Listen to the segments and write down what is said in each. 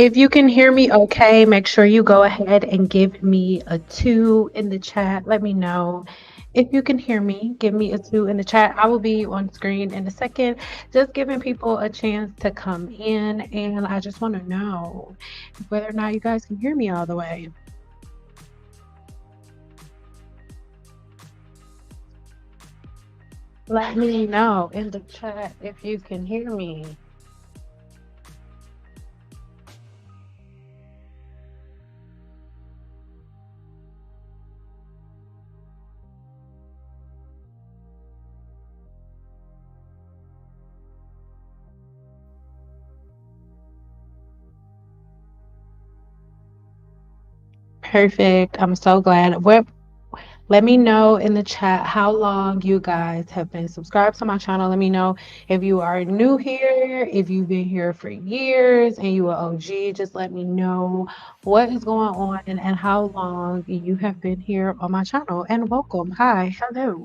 If you can hear me okay, make sure you go ahead and give me a 2 in the chat. Let me know if you can hear me. Give me a 2 in the chat. I will be on screen in a second, just giving people a chance to come in. And I just want to know whether or not you guys can hear me all the way. Let me know in the chat if you can hear me. Perfect. I'm so glad. Let me know in the chat how long you guys have been subscribed to my channel. Let me know if you are new here, if you've been here for years and you are OG. Just let me know what is going on and how long you have been here on my channel. And welcome. Hi. Hello.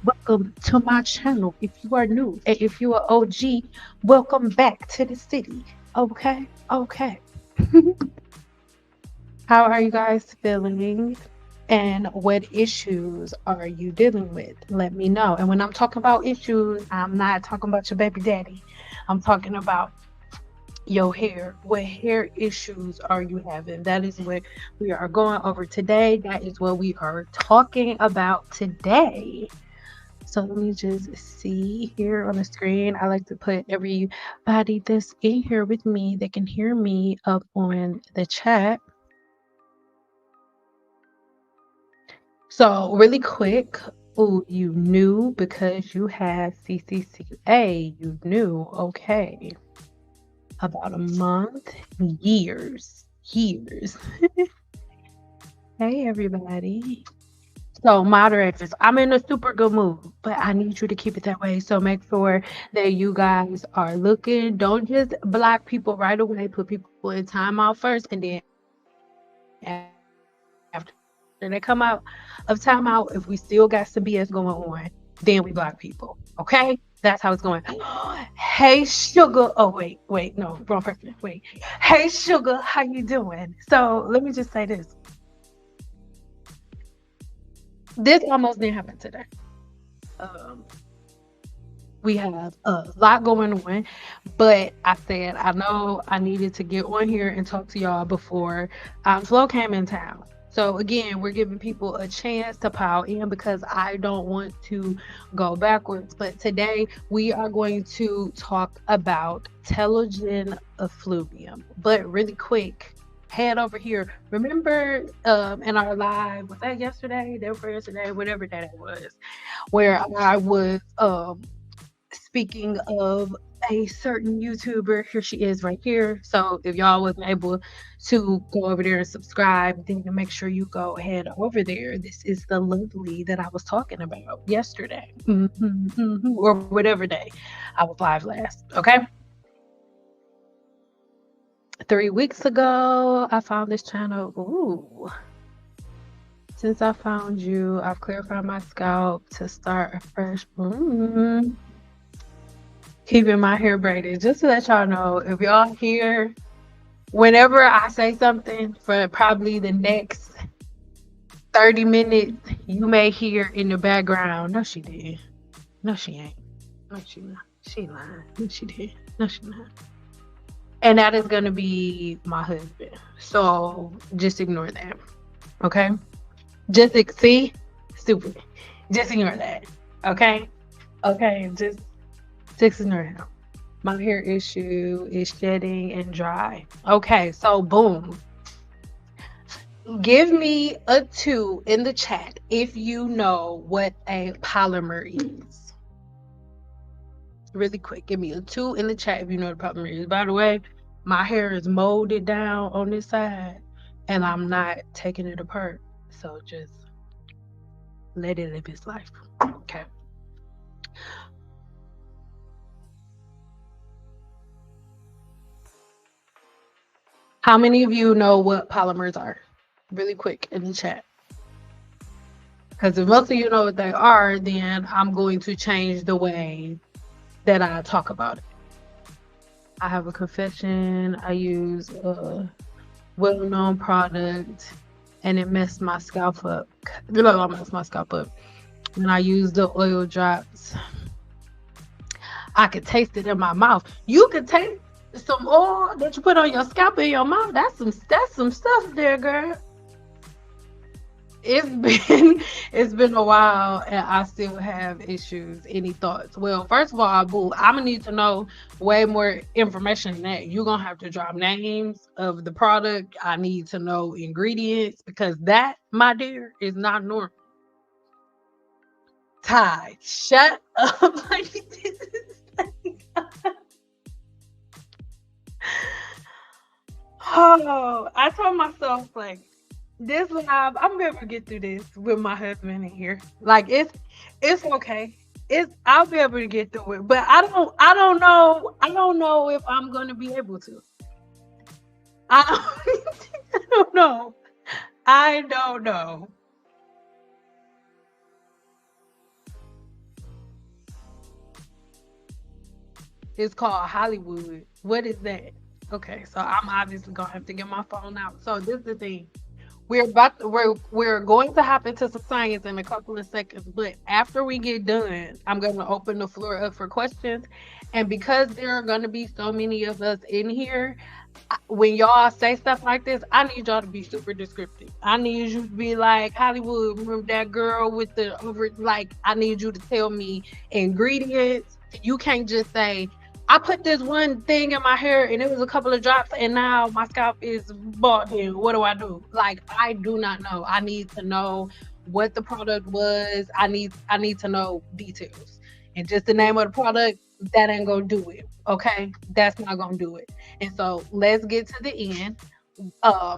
Welcome to my channel. If you are new and if you are OG, welcome back to the city. Okay. Okay. How are you guys feeling? And what issues are you dealing with? Let me know. And when I'm talking about issues, I'm not talking about your baby daddy. I'm talking about your hair. What hair issues are you having? That is what we are going over today. That is what we are talking about today. So let me just see here on the screen. I like to put everybody that's in here with me that can hear me up on the chat. So really quick, oh, you knew because you had CCCA, you knew, okay. About a month, years. Hey, everybody. So moderators, I'm in a super good mood, but I need you to keep it that way. So make sure that you guys are looking. Don't just block people right away. Put people in timeout first, and then after they come out of timeout, if we still got some BS going on, then we block people. Okay? That's how it's going. Hey, Sugar. Oh, wait. No, wrong person. Wait. Hey, Sugar. How you doing? So let me just say this. This almost didn't happen today. We have a lot going on, but I said I know I needed to get on here and talk to y'all before Flo came in town. So again, we're giving people a chance to pile in because I don't want to go backwards. But today we are going to talk about telogen effluvium. But really quick, head over here. Remember in our live, was that yesterday, day before yesterday, whatever that it was, where I was speaking of a certain YouTuber, here she is right here. So if y'all wasn't able to go over there and subscribe, then make sure you go ahead over there. This is the lovely that I was talking about yesterday, or whatever day I was live last. Okay. 3 weeks ago, I found this channel. Ooh. Since I found you, I've clarified my scalp to start a fresh. Keeping my hair braided. Just to let y'all know, if y'all hear whenever I say something for probably the next 30 minutes, you may hear in the background, no, she did. No, she ain't. No, she not. She lying. No, she did. No, she not. And that is going to be my husband. So just ignore that. Okay? Just see? Stupid. Just ignore that. Okay? Okay, just ignore him. My hair issue is shedding and dry. Okay, so boom. Give me a 2 in the chat if you know what a polymer is. Really quick, give me a 2 in the chat if you know what a polymer is. By the way, my hair is molded down on this side and I'm not taking it apart. So just let it live its life. Okay. How many of you know what polymers are? Really quick in the chat. Because if most of you know what they are, then I'm going to change the way that I talk about it. I have a confession. I use a well-known product and it messed my scalp up. It messed my scalp up. When I used the oil drops, I could taste it in my mouth. You could taste some oil that you put on your scalp in your mouth. That's some stuff there, girl. It's been it's been a while and I still have issues. Any thoughts? Well, first of all, boo, I'm gonna need to know way more information than that. You're gonna have to drop names of the product. I need to know ingredients because that, my dear, is not normal. Ty, shut up. Oh, I told myself like this live, I'm gonna be able to get through this with my husband in here. Like it's okay. It's I'll be able to get through it. But I don't know if I'm gonna be able to. I don't, I don't know. I don't know. It's called Hollywood. What is that? Okay, so I'm obviously gonna have to get my phone out. So this is the thing. We're going to hop into some science in a couple of seconds, but after we get done, I'm going to open the floor up for questions. And because there are going to be so many of us in here, when y'all say stuff like this, I need y'all to be super descriptive. I need you to be like Hollywood. Remember that girl with the over? Like, I need you to tell me ingredients. You can't just say, I put this one thing in my hair and it was a couple of drops and now my scalp is bald. And what do I do? Like, I do not know. I need to know what the product was. I need to know details. And just the name of the product, that ain't gonna do it. Okay, that's not gonna do it. And so let's get to the end.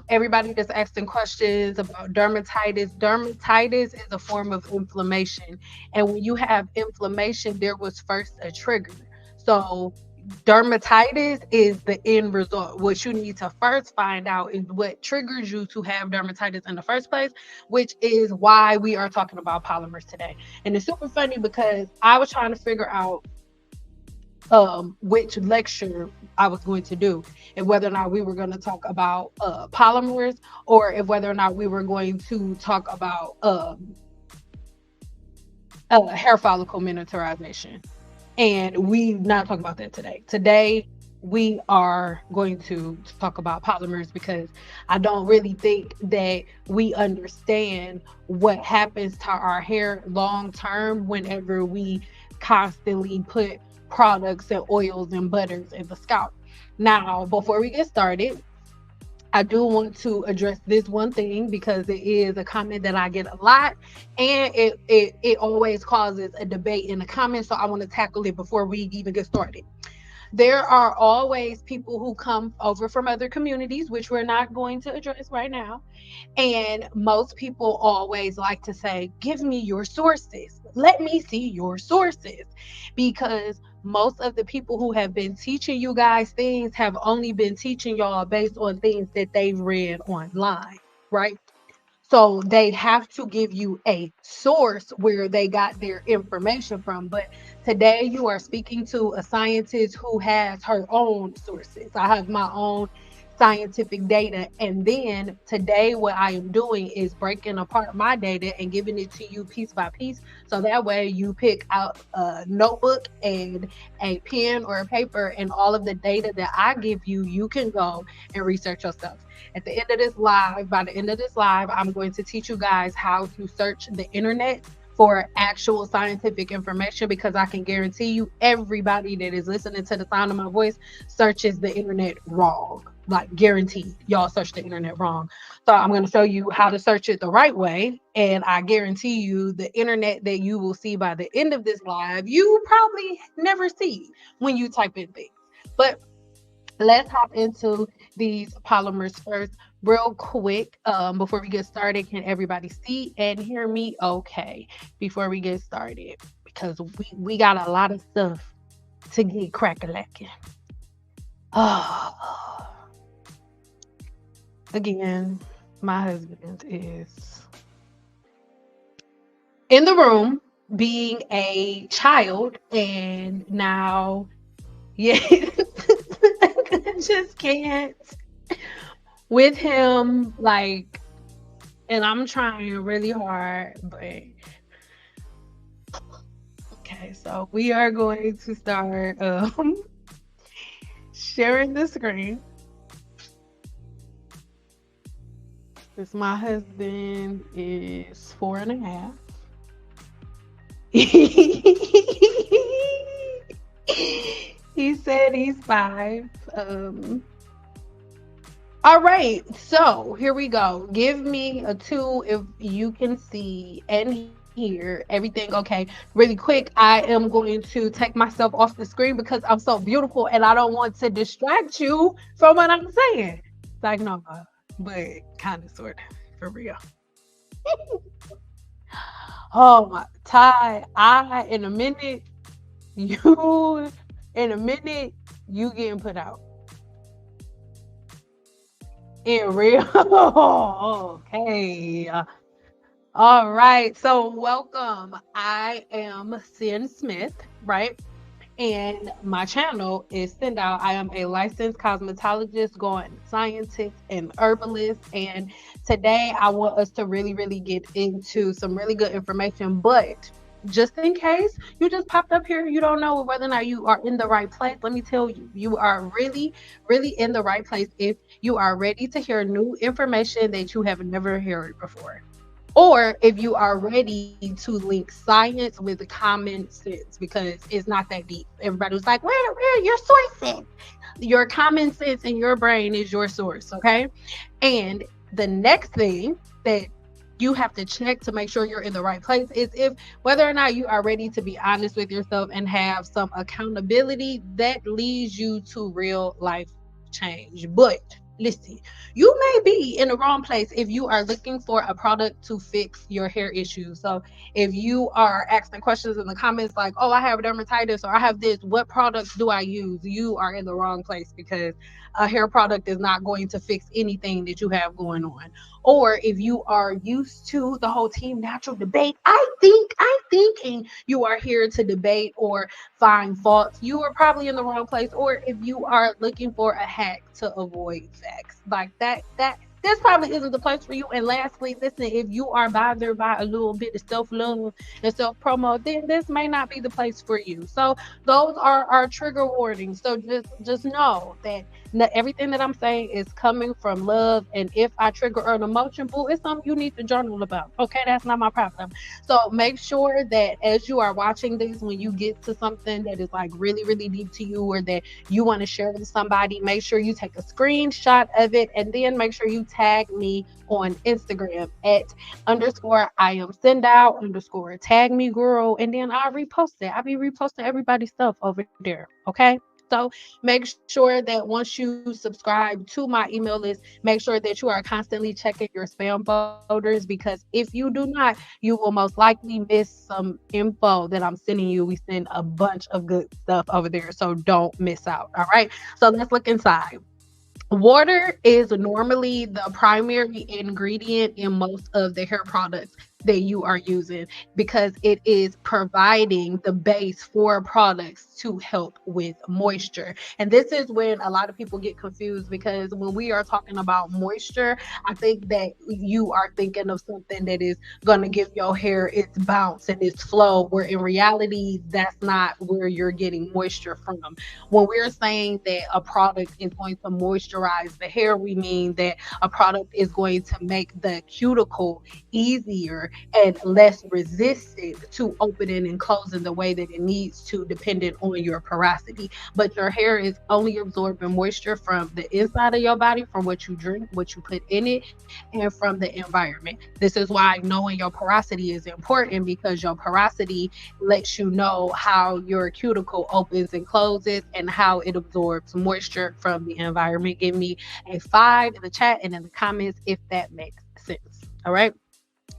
Everybody that's asking questions about dermatitis. Dermatitis is a form of inflammation, and when you have inflammation, there was first a trigger. So dermatitis is the end result. What you need to first find out is what triggers you to have dermatitis in the first place, which is why we are talking about polymers today. And it's super funny because I was trying to figure out which lecture I was going to do, and whether or not we were going to talk about polymers, or if whether or not we were going to talk about hair follicle miniaturization. And we not talk about that today. Today we are going to talk about polymers because I don't really think that we understand what happens to our hair long term whenever we constantly put products and oils and butters in the scalp. Now, before we get started, I do want to address this one thing because it is a comment that I get a lot, and it always causes a debate in the comments. So I want to tackle it before we even get started. There are always people who come over from other communities, which we're not going to address right now. And most people always like to say, give me your sources. Let me see your sources. Because most of the people who have been teaching you guys things have only been teaching y'all based on things that they've read online, right? So they have to give you a source where they got their information from. But today you are speaking to a scientist who has her own sources. I have my own scientific data. And then today what I am doing is breaking apart my data and giving it to you piece by piece. So that way you pick out a notebook and a pen or a paper, and all of the data that I give you, you can go and research yourself. At the end of this live, by the end of this live, I'm going to teach you guys how to search the internet for actual scientific information, because I can guarantee you everybody that is listening to the sound of my voice searches the internet wrong. Like, guaranteed, y'all search the internet wrong. So I'm going to show you how to search it the right way. And I guarantee you the internet that you will see by the end of this live, you probably never see when you type in things. But let's hop into these polymers first, real quick. Before we get started, can everybody see and hear me okay before we get started? Because we got a lot of stuff to get crack-a-lacking. Oh, again, my husband is in the room being a child, and now, yes. just can't with him, like, and I'm trying really hard, but okay, so we are going to start sharing the screen. Because my husband is 4.5. He said he's 5. All right, so here we go. Give me a 2 if you can see and hear everything okay. Really quick, I am going to take myself off the screen because I'm so beautiful and I don't want to distract you from what I'm saying. Like, no, but kind of, sort of, for real. Oh my, Ty, in a minute, you, in a minute, you getting put out. In real. Okay. All right. So welcome. I am Cyn Smith, right? And my channel is Cyn Doll. I am a licensed cosmetologist, going scientist, and herbalist. And today I want us to really, really get into some really good information. But just in case you just popped up here, you don't know whether or not you are in the right place. Let me tell you, you are really, really in the right place if you are ready to hear new information that you have never heard before, or if you are ready to link science with common sense, because it's not that deep. Everybody was like, where are your sources? Your common sense in your brain is your source, okay? And the next thing that you have to check to make sure you're in the right place is if whether or not you are ready to be honest with yourself and have some accountability that leads you to real life change. But listen, you may be in the wrong place if you are looking for a product to fix your hair issues. So if you are asking questions in the comments like, oh, I have dermatitis or I have this, what products do I use? You are in the wrong place, because a hair product is not going to fix anything that you have going on. Or if you are used to the whole team natural debate, I think, and you are here to debate or find faults, you are probably in the wrong place. Or if you are looking for a hack to avoid facts, like that this probably isn't the place for you. And lastly, listen, if you are bothered by a little bit of self-love and self-promo, then this may not be the place for you. So those are our trigger warnings. So just know that everything that I'm saying is coming from love. And if I trigger an emotion, boo, it's something you need to journal about. Okay, that's not my problem. So make sure that as you are watching this, when you get to something that is like really, really deep to you, or that you want to share with somebody, make sure you take a screenshot of it, and then make sure you tag me on Instagram at _I am Cyn Doll _ tag me, girl, and then I'll repost it. I'll be reposting everybody's stuff over there. Okay. So make sure that once you subscribe to my email list, make sure that you are constantly checking your spam folders, because if you do not, you will most likely miss some info that I'm sending you. We send a bunch of good stuff over there, so don't miss out. All right. So let's look inside. Water is normally the primary ingredient in most of the hair products that you are using, because it is providing the base for products to help with moisture. And this is when a lot of people get confused, because when we are talking about moisture, I think that you are thinking of something that is going to give your hair its bounce and its flow, where in reality, that's not where you're getting moisture from. When we're saying that a product is going to moisturize the hair, we mean that a product is going to make the cuticle easier and less resistant to opening and closing the way that it needs to, depending on your porosity. But your hair is only absorbing moisture from the inside of your body, from what you drink, what you put in it, and from the environment. This is why knowing your porosity is important, because your porosity lets you know how your cuticle opens and closes and how it absorbs moisture from the environment. Give me a 5 in the chat and in the comments if that makes sense. All right.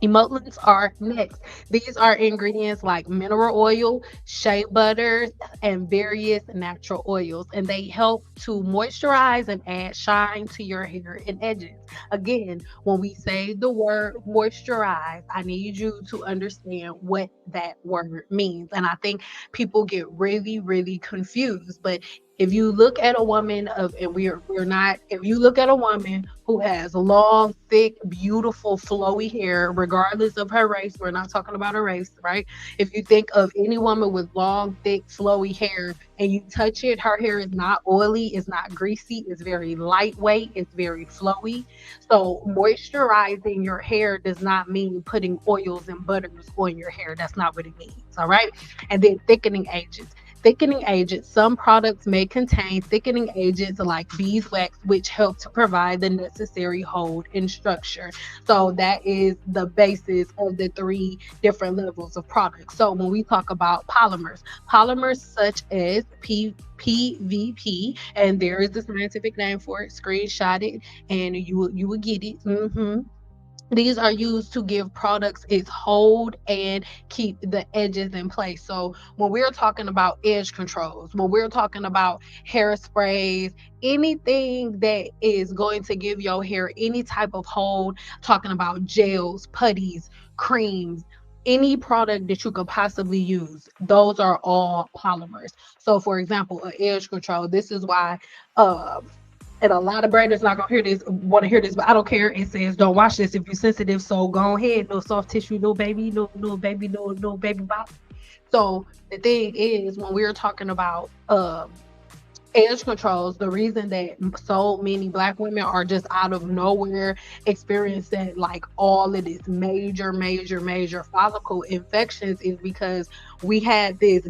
Emollients are next. These are ingredients like mineral oil, shea butter, and various natural oils, and they help to moisturize and add shine to your hair and edges. Again, when we say the word moisturize, I need you to understand what that word means. And I think people get really, really confused. But If you look at a woman of, and we're not, if you look at a woman who has long, thick, beautiful, flowy hair, regardless of her race, we're not talking about her race, right? If you think of any woman with long, thick, flowy hair and you touch it, her hair is not oily, it's not greasy, it's very lightweight, it's very flowy. So moisturizing your hair does not mean putting oils and butters on your hair. That's not what it means. All right. And then thickening agents. Thickening agents, some products may contain thickening agents like beeswax, which help to provide the necessary hold and structure. So that is the basis of the three different levels of products. So when we talk about polymers, polymers such as PVP, and there is a scientific name for it, screenshot it, and you will get it. These are used to give products its hold and keep the edges in place. So when we're talking about edge controls, when we're talking about hairsprays, anything that is going to give your hair any type of hold, talking about gels, putties, creams, any product that you could possibly use, those are all polymers. So for example, an edge control, this is why uh and a lot of braiders not gonna hear this, want to hear this, but I don't care. It says don't watch this if you're sensitive. So go ahead, no soft tissue, no baby, no baby, no baby bop. So the thing is, when we're talking about edge controls, the reason that so many black women are just out of nowhere experiencing like all of this major follicle infections is because we had this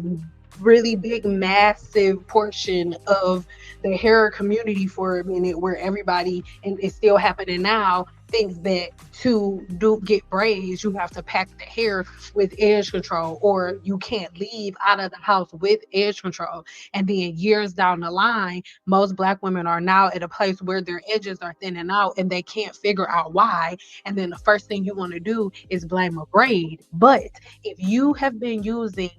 really big massive portion of the hair community for a minute where everybody, and it's still happening now, thinks that to do get braids you have to pack the hair with edge control, or you can't leave out of the house with edge control. And then years down the line, most black women are now at a place where their edges are thinning out and they can't figure out why. And then the first thing you want to do is blame a braid. But if you have been using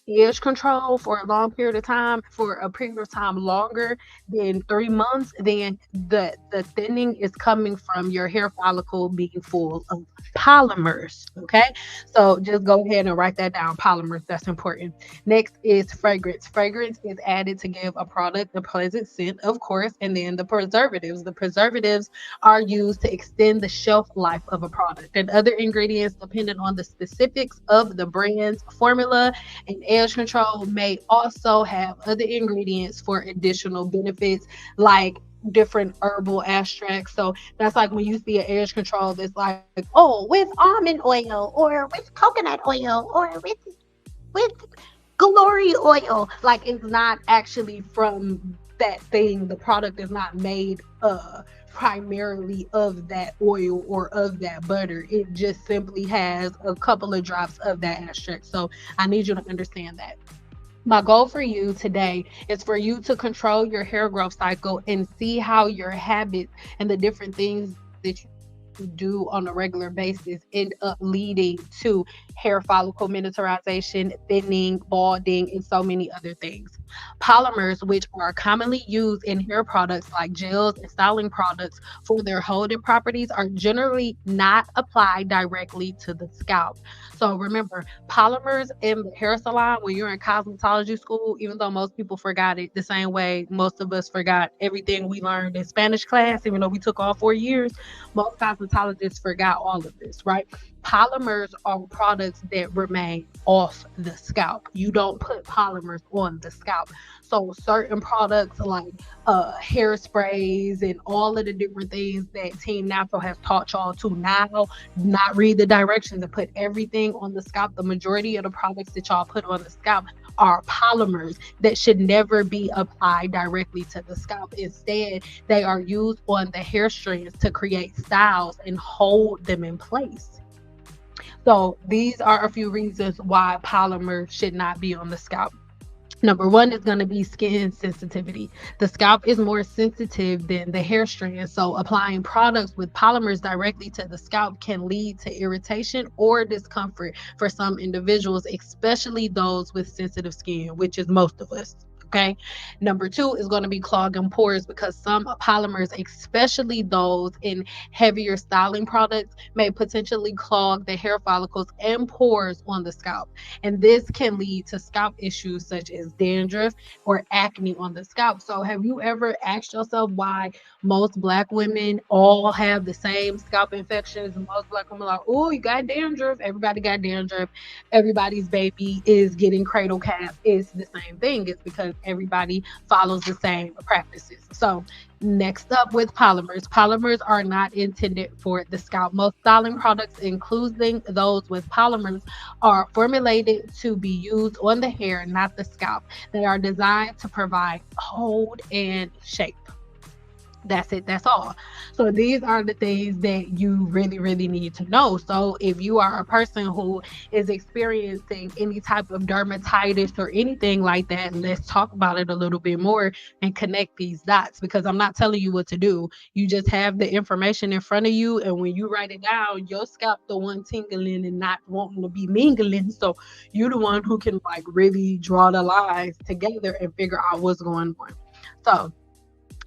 edge control for a long period of time, for a period of time longer than 3 months, then the thinning is coming from your hair follicle being full of polymers. Okay, so just go ahead and write that down. Polymers, that's important. Next is fragrance. Fragrance is added to give a product a pleasant scent, of course. And then the preservatives are used to extend the shelf life of a product, and other ingredients depending on the specifics of the brand's formula. And edge control may also have other ingredients for additional benefits, like different herbal extracts. So that's like when you see an edge control that's like, oh, with almond oil or with coconut oil or with glory oil. Like it's not actually from that thing. The product is not made primarily of that oil or of that butter. It just simply has a couple of drops of that extract. So I need you to understand that. My goal for you today is for you to control your hair growth cycle and see how your habits and the different things that you do on a regular basis end up leading to hair follicle miniaturization, thinning, balding, and so many other things. Polymers, which are commonly used in hair products like gels and styling products for their holding properties, are generally not applied directly to the scalp. So remember, polymers in the hair salon when you're in cosmetology school, even though most people forgot it the same way most of us forgot everything we learned in Spanish class, even though we took all 4 years, most cosmetologists forgot all of this, right? Polymers are products that remain off the scalp. You don't put polymers on the scalp. So certain products like hairsprays and all of the different things that Team Natural has taught y'all to now not read the directions and put everything on the scalp. The majority of the products that y'all put on the scalp are polymers that should never be applied directly to the scalp. Instead, they are used on the hair strands to create styles and hold them in place. So these are a few reasons why polymer should not be on the scalp. Number one is going to be skin sensitivity. The scalp is more sensitive than the hair strand, so applying products with polymers directly to the scalp can lead to irritation or discomfort for some individuals, especially those with sensitive skin, which is most of us. Okay. Number two is going to be clogging pores because some polymers, especially those in heavier styling products, may potentially clog the hair follicles and pores on the scalp. And this can lead to scalp issues such as dandruff or acne on the scalp. So, have you ever asked yourself why most black women all have the same scalp infections? And most black women are like, oh, you got dandruff. Everybody got dandruff. Everybody's baby is getting cradle cap. It's the same thing. It's because everybody follows the same practices. So, next up with polymers. Polymers are not intended for the scalp. Most styling products, including those with polymers, are formulated to be used on the hair, not the scalp. They are designed to provide hold and shape. That's it. That's all. So these are the things that you really, really need to know. So if you are a person who is experiencing any type of dermatitis or anything like that, let's talk about it a little bit more and connect these dots, because I'm not telling you what to do. You just have the information in front of you, and when you write it down, your scalp the one tingling and not wanting to be mingling. So you're the one who can like really draw the lines together and figure out what's going on. So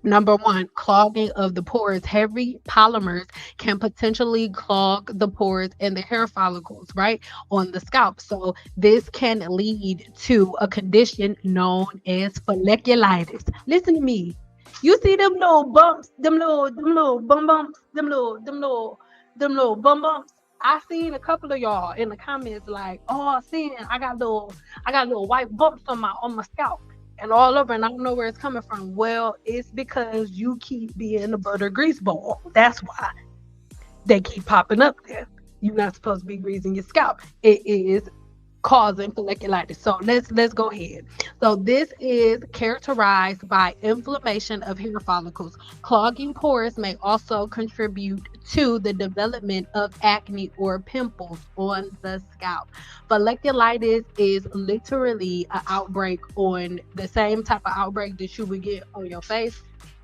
number one, clogging of the pores. Heavy polymers can potentially clog the pores in the hair follicles, right, on the scalp. So this can lead to a condition known as folliculitis. Listen to me. You see them little bumps, them little bum bumps, them little bum bumps. I seen a couple of y'all in the comments like, oh, seeing I got little white bumps on my scalp and all over, and I don't know where it's coming from. Well, it's because you keep being a butter grease ball. That's why they keep popping up there. You're not supposed to be greasing your scalp. It is causing folliculitis. So let's go ahead. So this is characterized by inflammation of hair follicles. Clogging pores may also contribute to the development of acne or pimples on the scalp. Folliculitis is literally an outbreak on the same type of outbreak that you would get on your face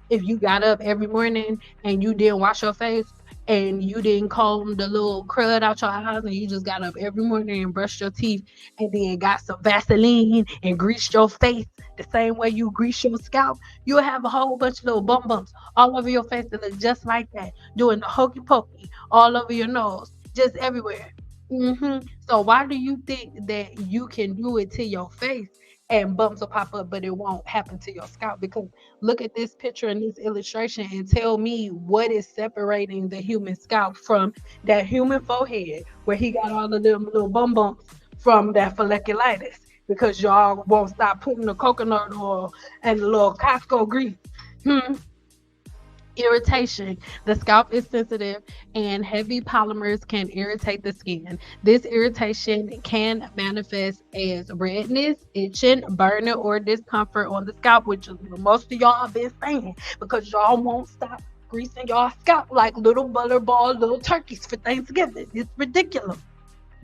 if you got up every morning and you didn't wash your face and you didn't comb the little crud out your eyes, and you just got up every morning and brushed your teeth and then got some Vaseline and greased your face the same way you grease your scalp, you'll have a whole bunch of little bump bumps all over your face that look just like that, doing the hokey pokey all over your nose, just everywhere. So why do you think that you can do it to your face and bumps will pop up, but it won't happen to your scalp? Because look at this picture and this illustration and tell me what is separating the human scalp from that human forehead where he got all of them little bum bumps from that folliculitis, because y'all won't stop putting the coconut oil and the little Costco grease. Hmm. Irritation. The scalp is sensitive and heavy polymers can irritate the skin. This irritation can manifest as redness, itching, burning, or discomfort on the scalp, which is what most of y'all have been saying, because y'all won't stop greasing y'all scalp like little butterball little turkeys for Thanksgiving. It's ridiculous.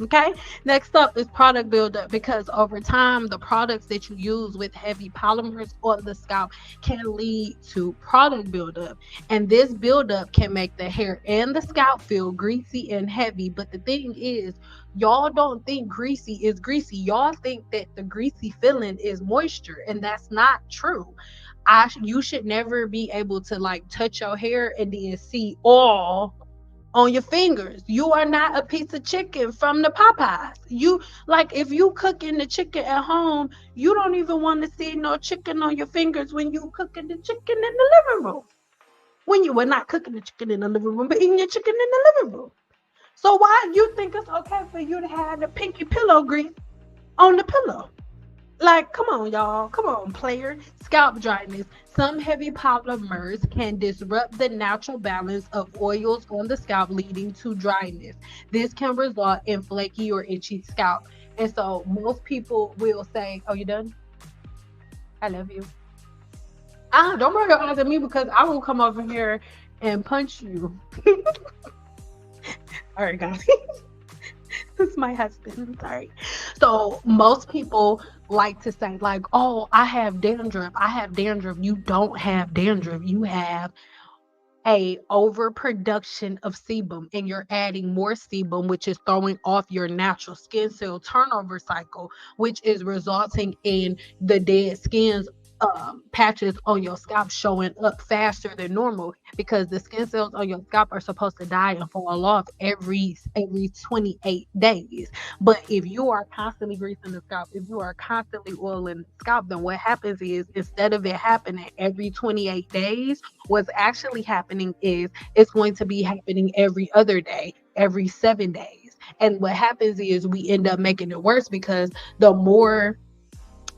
Okay, next up is product buildup, because over time, the products that you use with heavy polymers on the scalp can lead to product buildup. And this buildup can make the hair and the scalp feel greasy and heavy. But the thing is, y'all don't think greasy is greasy. Y'all think that the greasy feeling is moisture, and that's not true. You should never be able to like touch your hair and then see oil on your fingers. You are not a piece of chicken from the Popeyes. You like, if you cooking the chicken at home, you don't even want to see no chicken on your fingers when you cooking the chicken in the living room. When you were not cooking the chicken in the living room, but eating your chicken in the living room. So why you think it's okay for you to have the pinky pillow grease on the pillow? Like, come on, y'all. Come on, player. Scalp dryness. Some heavy polymers can disrupt the natural balance of oils on the scalp, leading to dryness. This can result in flaky or itchy scalp. And so most people will say, oh, you done? I love you. Don't roll your eyes at me, because I will come over here and punch you. All right, guys. This is my husband. Sorry. So most people like to say like, oh, I have dandruff. I have dandruff. You don't have dandruff. You have a overproduction of sebum, and you're adding more sebum, which is throwing off your natural skin cell turnover cycle, which is resulting in the dead skins patches on your scalp showing up faster than normal, because the skin cells on your scalp are supposed to die and fall off every 28 days. But if you are constantly greasing the scalp, if you are constantly oiling the scalp, then what happens is, instead of it happening every 28 days, what's actually happening is it's going to be happening every other day, every 7 days. And what happens is we end up making it worse, because the more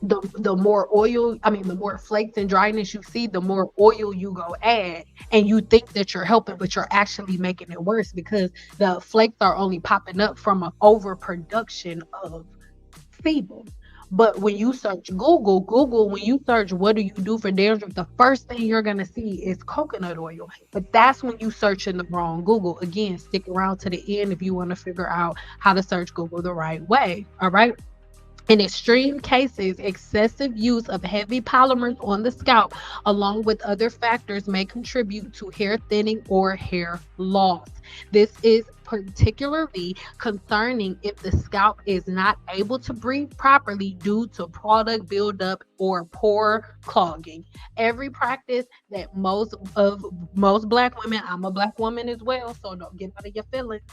the more oil, I mean, the more flakes and dryness you see, the more oil you go add, and you think that you're helping, but you're actually making it worse, because the flakes are only popping up from an overproduction of sebum. But when you search Google, when you search what do you do for dandruff, the first thing you're gonna see is coconut oil. But that's when you search in the wrong Google. Again, stick around to the end if you want to figure out how to search Google the right way. All right. In extreme cases, excessive use of heavy polymers on the scalp, along with other factors, may contribute to hair thinning or hair loss. This is particularly concerning if the scalp is not able to breathe properly due to product buildup or pore clogging. Every practice that most black women, I'm a black woman as well, so don't get out of your feelings.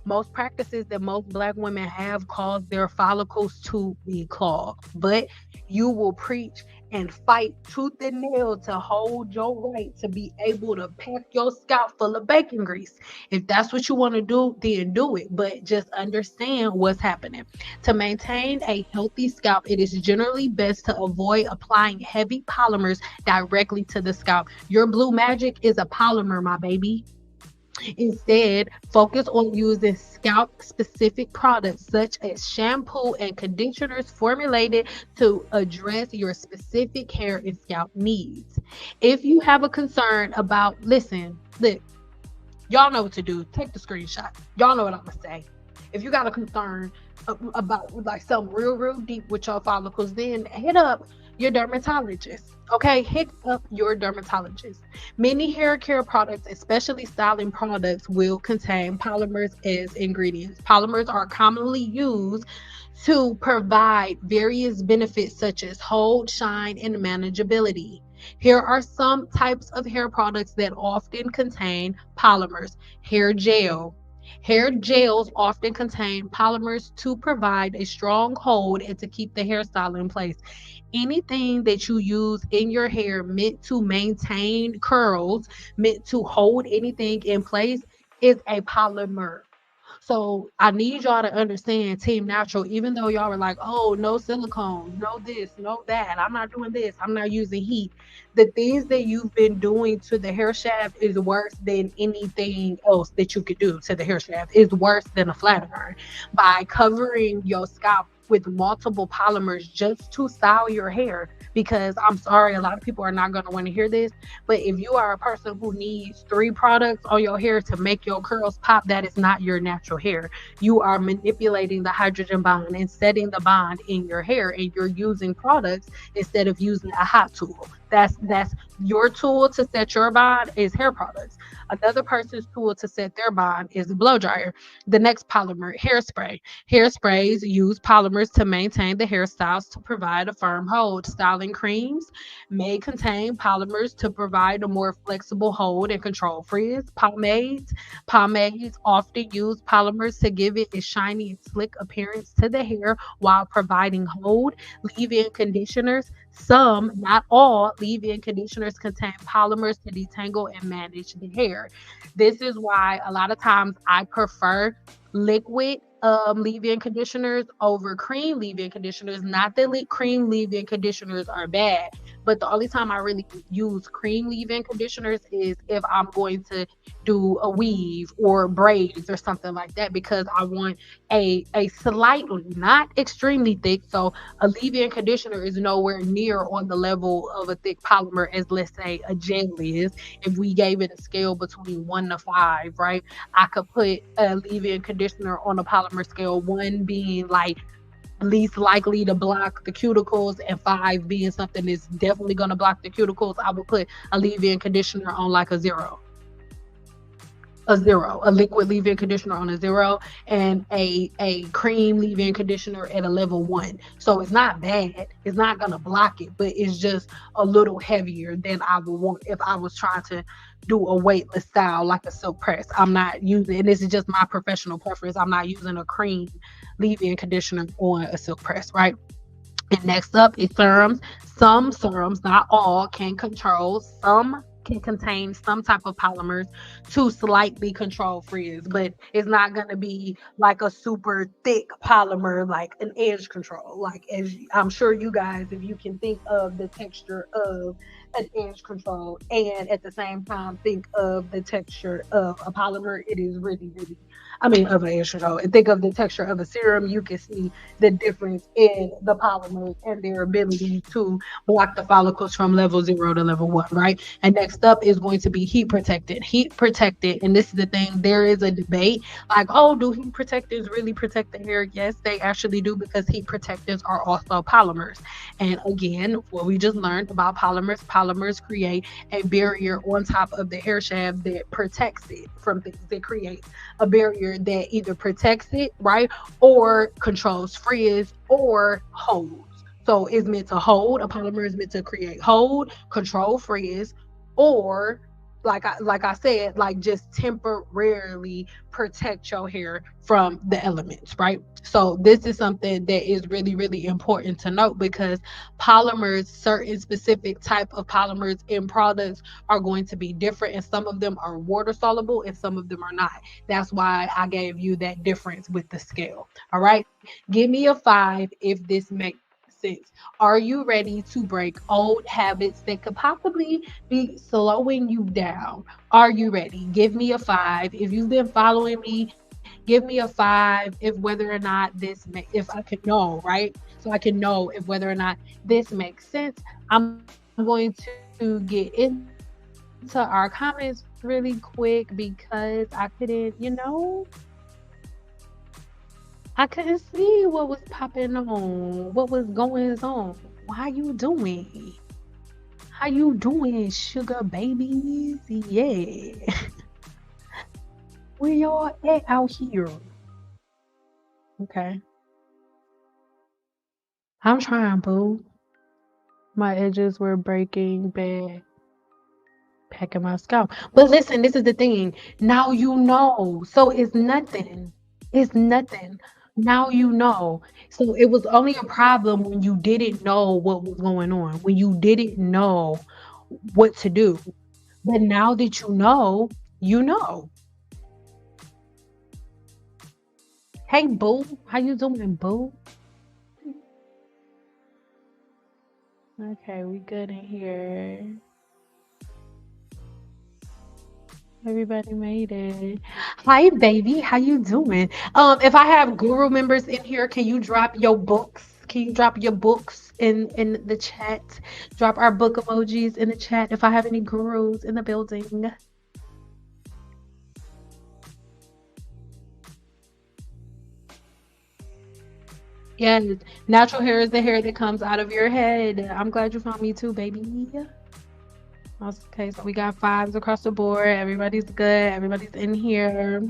Most practices that most black women have cause their follicles to be clogged. But you will preach and fight tooth and nail to hold your right to be able to pack your scalp full of bacon grease. If that's what you want to do, then do it. But just understand what's happening. To maintain a healthy scalp, it is generally best to avoid applying heavy polymers directly to the scalp. Your blue magic is a polymer, my baby. Instead, focus on using scalp specific products such as shampoo and conditioners formulated to address your specific hair and scalp needs. If you have a concern about, listen, look, y'all know what to do. Take the screenshot. Y'all know what I'm gonna say. If you got a concern about like something real deep with your follicles, then hit up your dermatologist. Okay, hit up your dermatologist. Many hair care products, especially styling products, will contain polymers as ingredients. Polymers are commonly used to provide various benefits such as hold, shine, and manageability. Here are some types of hair products that often contain polymers. Hair gel. Hair gels often contain polymers to provide a strong hold and to keep the hairstyle in place. Anything that you use in your hair meant to maintain curls, meant to hold anything in place, is a polymer. So I need y'all to understand, Team Natural, even though y'all were like, oh, no silicone, no this, no that, I'm not doing this, I'm not using heat. The things that you've been doing to the hair shaft is worse than anything else that you could do to the hair shaft. Is worse than a flat iron. By covering your scalp with multiple polymers just to style your hair, because I'm sorry, a lot of people are not going to want to hear this, but if you are a person who needs 3 products on your hair to make your curls pop, that is not your natural hair. You are manipulating the hydrogen bond and setting the bond in your hair, and you're using products instead of using a hot tool. That's your tool to set your bond is hair products. Another person's tool to set their bond is a blow dryer. The next polymer, hairspray. Hairsprays use polymers to maintain the hairstyles to provide a firm hold. Styling creams may contain polymers to provide a more flexible hold and control frizz. Pomades often use polymers to give it a shiny and slick appearance to the hair while providing hold. Leave-in conditioners, some, not all, leave-in conditioners contain polymers to detangle and manage the hair. This is why a lot of times I prefer liquid leave-in conditioners over cream leave-in conditioners. Not that cream leave-in conditioners are bad, but the only time I really use cream leave-in conditioners is if I'm going to do a weave or braids or something like that, because I want a slightly, not extremely thick. So a leave-in conditioner is nowhere near on the level of a thick polymer as, let's say, a gel is. If we gave it a scale between 1 to 5, right, I could put a leave-in conditioner on a polymer scale, 1 being like least likely to block the cuticles and 5 being something that's definitely going to block the cuticles. I would put a leave-in conditioner on like a 0. a 0, a liquid leave-in conditioner on a 0, and a cream leave-in conditioner at a level 1. So it's not bad. It's not gonna block it, but it's just a little heavier than I would want if I was trying to do a weightless style like a silk press. I'm not using, and this is just my professional preference. I'm not using a cream leave-in conditioner on a silk press, right? And next up is serums. Some serums, not all, can control. Some can contain some type of polymers to slightly control frizz, but it's not going to be like a super thick polymer, like an edge control. Like, as I'm sure you guys, if you can think of the texture of an edge control and at the same time think of the texture of a polymer, it is really, really, I mean, of an edge control, and think of the texture of a serum, you can see the difference in the polymers and their ability to block the follicles from level 0 to level 1, right? And next up is going to be heat protected. Heat protected, and this is the thing, there is a debate like, oh, do heat protectors really protect the hair? Yes, they actually do, because heat protectors are also polymers. And again, what we just learned about polymers create a barrier on top of the hair shaft that protects it from things. That create a barrier that either protects it, right, or controls frizz or holds. So it's meant to hold. A polymer is meant to create hold, control frizz, or like I said, like just temporarily protect your hair from the elements, right? So this is something that is really, really important to note, because polymers, certain specific type of polymers in products are going to be different, and some of them are water soluble and some of them are not. That's why I gave you that difference with the scale. All right, give me a 5 if this makes sense. Are you ready to break old habits that could possibly be slowing you down? Are you ready? Give me a 5 if you've been following me. Give me a 5 if whether or not if I can know, right? So I can know if whether or not this makes sense. I'm going to get into our comments really quick because I couldn't, I couldn't see what was popping on, what was going on. How you doing? How you doing, sugar babies? Yeah. Where y'all at out here? Okay. I'm trying, boo. My edges were breaking bad. Packing my scalp. But listen, this is the thing. Now you know. So it's nothing. It's nothing. Now you know. So it was only a problem when you didn't know what was going on, when you didn't know what to do. But now that you know, you know. Hey, boo. How you doing, boo? Okay, we good in here. Everybody made it. Hi, baby. How you doing? If I have guru members in here, can you drop your books? Can you drop your books in the chat? Drop our book emojis in the chat if I have any gurus in the building. Yes, natural hair is the hair that comes out of your head. I'm glad you found me too, baby. Okay, so we got 5s across the board. Everybody's good. Everybody's in here.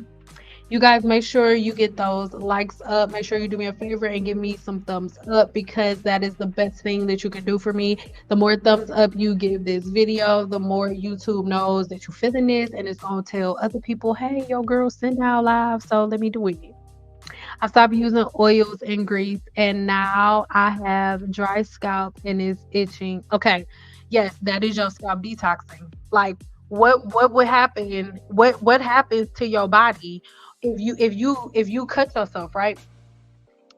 You guys, make sure you get those likes up. Make sure you do me a favor and give me some thumbs up, because that is the best thing that you can do for me. The more thumbs up you give this video, the more YouTube knows that you're feeling this, and it's going to tell other people, hey, your girl sent out live, so let me do it. I stopped using oils and grease, and now I have dry scalp and it's itching. Okay, yes, that is your scalp detoxing. Like, what would happen? What happens to your body if you cut yourself, right?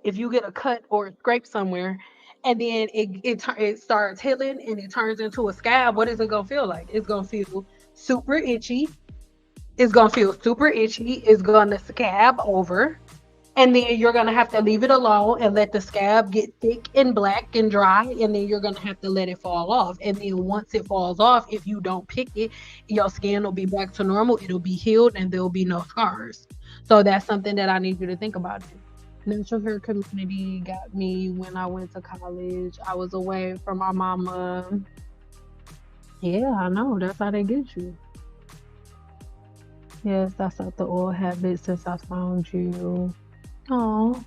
If you get a cut or a scrape somewhere, and then it starts healing and it turns into a scab, what is it gonna feel like? It's gonna feel super itchy. It's gonna feel super itchy. It's gonna scab over, and then you're gonna have to leave it alone and let the scab get thick and black and dry, and then you're gonna have to let it fall off. And then once it falls off, if you don't pick it, your skin will be back to normal. It'll be healed and there'll be no scars. So that's something that I need you to think about. Natural hair community got me when I went to college. I was away from my mama. Yeah, I know. That's how they get you. Yes, that's not the old habit since I found you. Oh,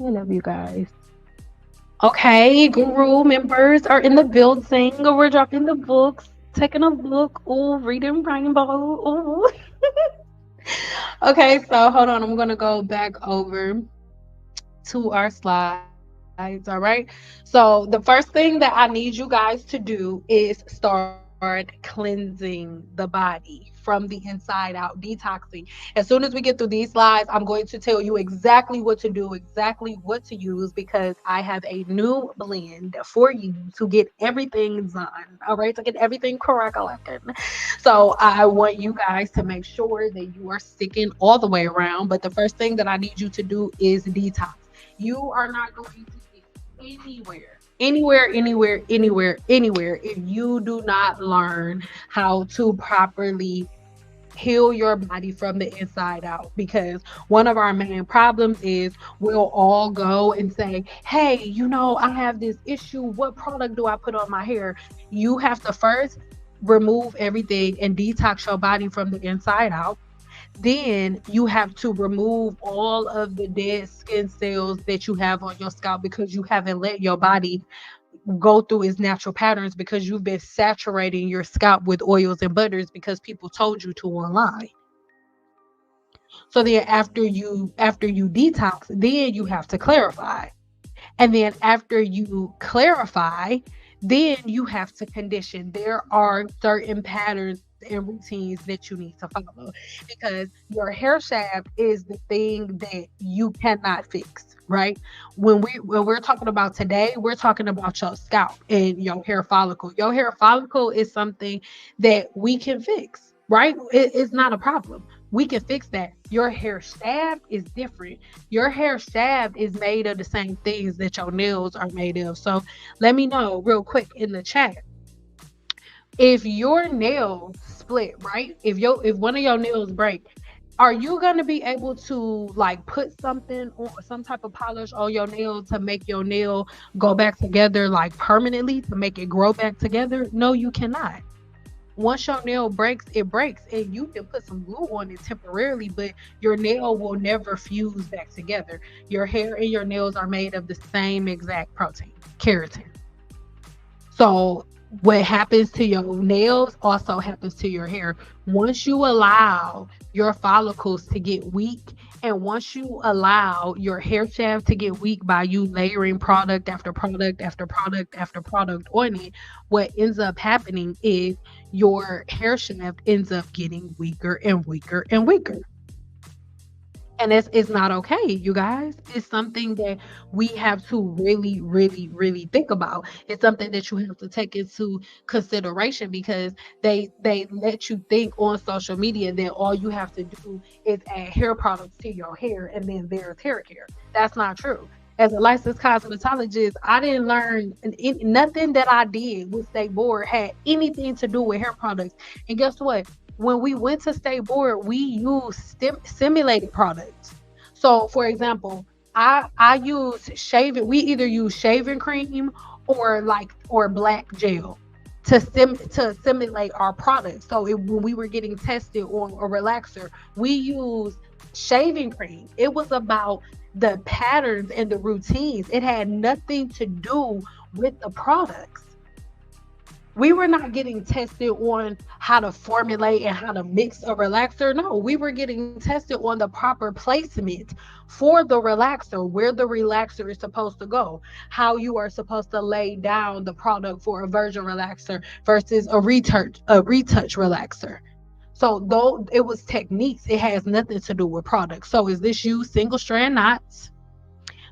I love you guys. Okay, Guru members are in the building. We're dropping the books, taking a look. Ooh, reading Rainbow. Ooh. Okay, so hold on. I'm gonna go back over to our slides. All right. So the first thing that I need you guys to do is start cleansing the body from the inside out, detoxing. As soon as we get through these slides, I'm going to tell you exactly what to do, exactly what to use, because I have a new blend for you to get everything done. All right, to get everything correct. So I want you guys to make sure that you are sticking all the way around. But the first thing that I need you to do is detox. You are not going to get anywhere if you do not learn how to properly heal your body from the inside out, because one of our main problems is we'll all go and say, hey, I have this issue, what product do I put on my hair? You have to first remove everything and detox your body from the inside out. Then you have to remove all of the dead skin cells that you have on your scalp, because you haven't let your body go through its natural patterns, because you've been saturating your scalp with oils and butters because people told you to online. So then after you detox, then you have to clarify. And then after you clarify, then you have to condition. There are certain patterns and routines that you need to follow, because your hair shaft is the thing that you cannot fix, right? When we're talking about today, we're talking about your scalp and your hair follicle. Your hair follicle is something that we can fix, right? It's not a problem. We can fix that. Your hair shaft is different. Your hair shaft is made of the same things that your nails are made of. So let me know real quick in the chat, if your nail split, right? If one of your nails break, are you gonna be able to like put something or some type of polish on your nail to make your nail go back together like permanently, to make it grow back together? No, you cannot. Once your nail breaks, it breaks, and you can put some glue on it temporarily, but your nail will never fuse back together. Your hair and your nails are made of the same exact protein, keratin. So what happens to your nails also happens to your hair. Once you allow your follicles to get weak, and once you allow your hair shaft to get weak by you layering product after product after product after product on it, what ends up happening is your hair shaft ends up getting weaker and weaker and weaker. And it's not okay, you guys. It's something that we have to really, really, really think about. It's something that you have to take into consideration, because they let you think on social media that all you have to do is add hair products to your hair and then there's hair care. That's not true. As a licensed cosmetologist, I didn't learn nothing that I did with State Board had anything to do with hair products. And guess what? When we went to State Board, we used simulated products. So, for example, I use shaving. We either use shaving cream or black gel to simulate our products. So when we were getting tested on a relaxer, we used shaving cream. It was about the patterns and the routines. It had nothing to do with the products. We were not getting tested on how to formulate and how to mix a relaxer. No, we were getting tested on the proper placement for the relaxer, where the relaxer is supposed to go, how you are supposed to lay down the product for a virgin relaxer versus a retouch relaxer. So though it was techniques, it has nothing to do with products. So is this you single strand knots,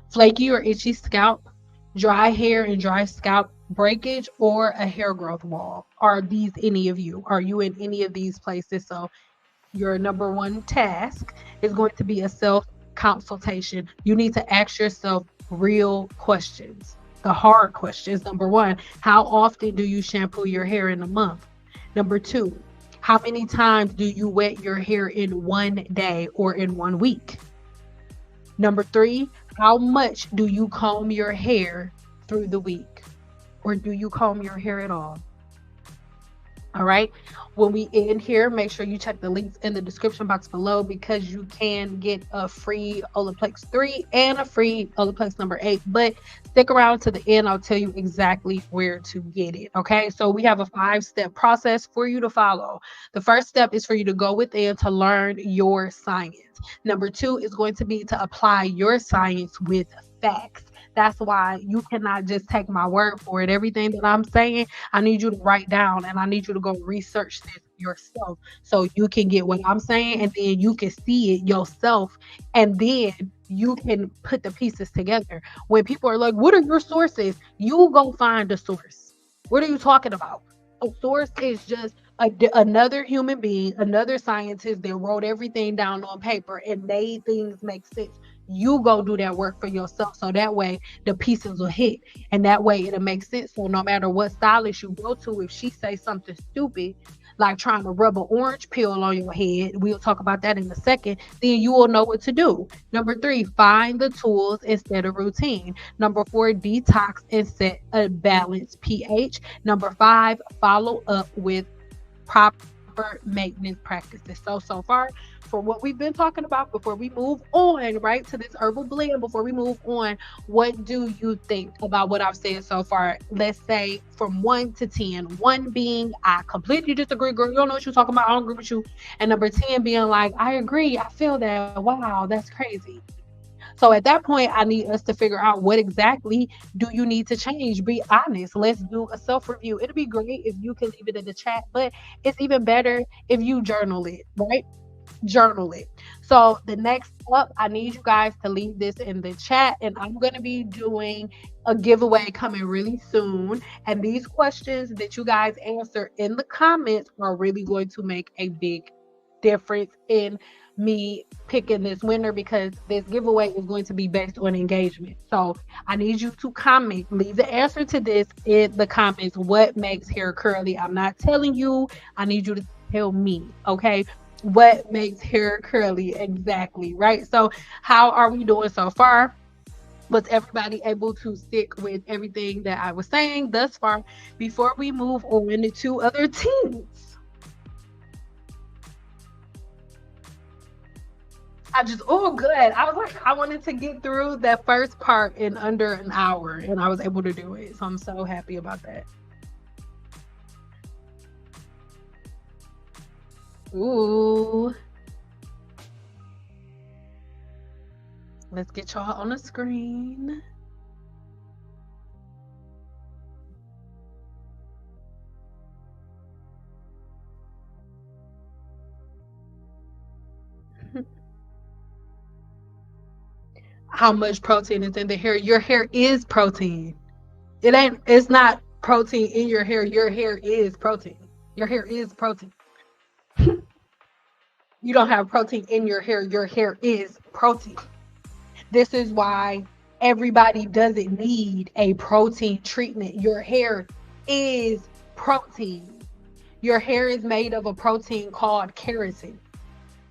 flaky or itchy scalp, dry hair and dry scalp breakage, or a hair growth wall? Are these any of you? Are you in any of these places? So your number one task is going to be a self consultation. You need to ask yourself real questions, the hard questions. Number one, how often do you shampoo your hair in a month? Number two, how many times do you wet your hair in one day or in 1 week? Number three, how much do you comb your hair through the week? Or do you comb your hair at all? All right. When we end here, make sure you check the links in the description box below because you can get a free Olaplex 3 and a free Olaplex number 8. But stick around to the end. I'll tell you exactly where to get it. Okay. So we have a 5-step process for you to follow. The first step is for you to go within to learn your science. Number 2 is going to be to apply your science with facts. That's why you cannot just take my word for it. Everything that I'm saying, I need you to write down and I need you to go research this yourself so you can get what I'm saying and then you can see it yourself and then you can put the pieces together. When people are like, what are your sources? You go find a source. What are you talking about? A source is just another human being, another scientist that wrote everything down on paper and made things make sense. You go do that work for yourself so that way the pieces will hit and that way it'll make sense. So no matter what stylist you go to, if she says something stupid like trying to rub an orange peel on your head, we'll talk about that in a second, then you will know what to do. Number 3, find the tools instead of routine. Number 4, detox and set a balanced pH. Number 5, follow up with proper maintenance practices. So far, for what we've been talking about, before we move on, right, to this herbal blend, before we move on, what do you think about what I've said so far? Let's say from 1 to 10, 1 being, I completely disagree, girl, you don't know what you're talking about, I don't agree with you. And number 10 being like, I agree, I feel that, wow, that's crazy. So at that point, I need us to figure out what exactly do you need to change. Be honest. Let's do a self review. It'll be great if you can leave it in the chat, but it's even better if you journal it, right? Journal it. So the next up, I need you guys to leave this in the chat, and I'm going to be doing a giveaway coming really soon. And these questions that you guys answer in the comments are really going to make a big difference in me picking this winner because this giveaway is going to be based on engagement. So I need you to comment, leave the answer to this in the comments. What makes hair curly? I'm not telling you. I need you to tell me, okay? What makes hair curly exactly, right? So how are we doing so far? Was everybody able to stick with everything that I was saying thus far before we move on to other teams? Oh, good. I was like, I wanted to get through that first part in under an hour, and I was able to do it. So I'm so happy about that. Ooh. Let's get y'all on the screen. How much protein is in the hair? Your hair is protein. It's not protein in your hair. Your hair is protein. Your hair is protein. You don't have protein in your hair. Your hair is protein. This is why everybody doesn't need a protein treatment. Your hair is protein. Your hair is made of a protein called keratin.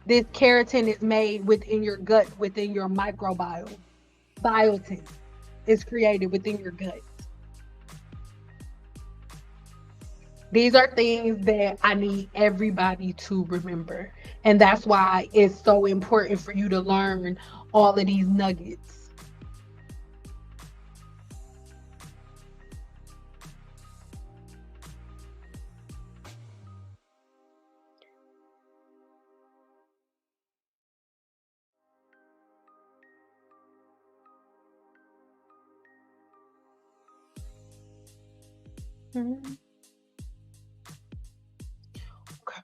This keratin is made within your gut, within your microbiome. Biotin is created within your gut. These are things that I need everybody to remember. And that's why it's so important for you to learn all of these nuggets. Mhm. Okay.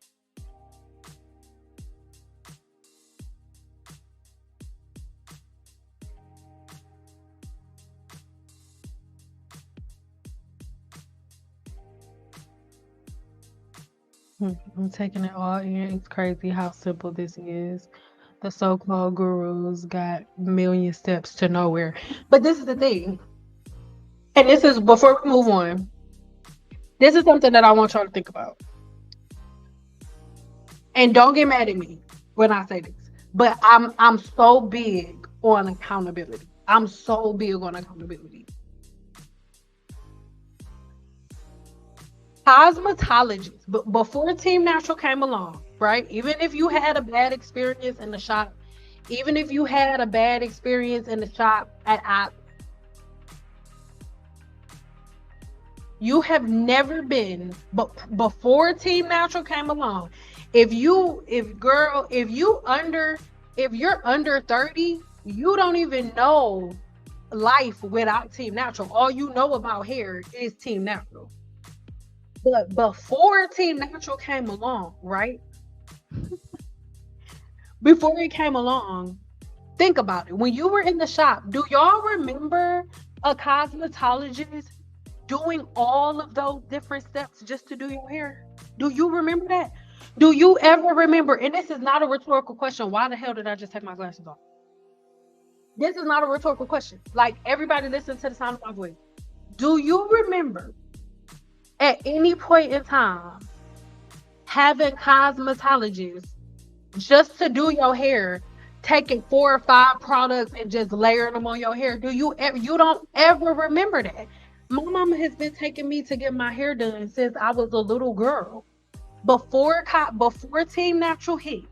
I'm taking it all in. It's crazy how simple this is. The so-called gurus got million steps to nowhere. But this is the thing. And this is before we move on. This is something that I want y'all to think about. And don't get mad at me when I say this. But I'm so big on accountability. I'm so big on accountability. Cosmetologists, but before Team Natural came along, right? Even if you had a bad experience in the shop, even if you had a bad experience in the shop you have never been, but before Team Natural came along, if you're under 30, you don't even know life without Team Natural. All you know about hair is Team Natural. But before Team Natural came along, right? Before it came along, think about it. When you were in the shop, do y'all remember a cosmetologist doing all of those different steps just to do your hair? Do you remember that? Do you ever remember? And this is not a rhetorical question. Why the hell did I just take my glasses off? This is not a rhetorical question. Like, everybody listen to the sound of my voice. Do you remember at any point in time having cosmetologists just to do your hair, taking 4 or 5 products and just layering them on your hair? You don't ever remember that? My mama has been taking me to get my hair done since I was a little girl. Before Team Natural hit,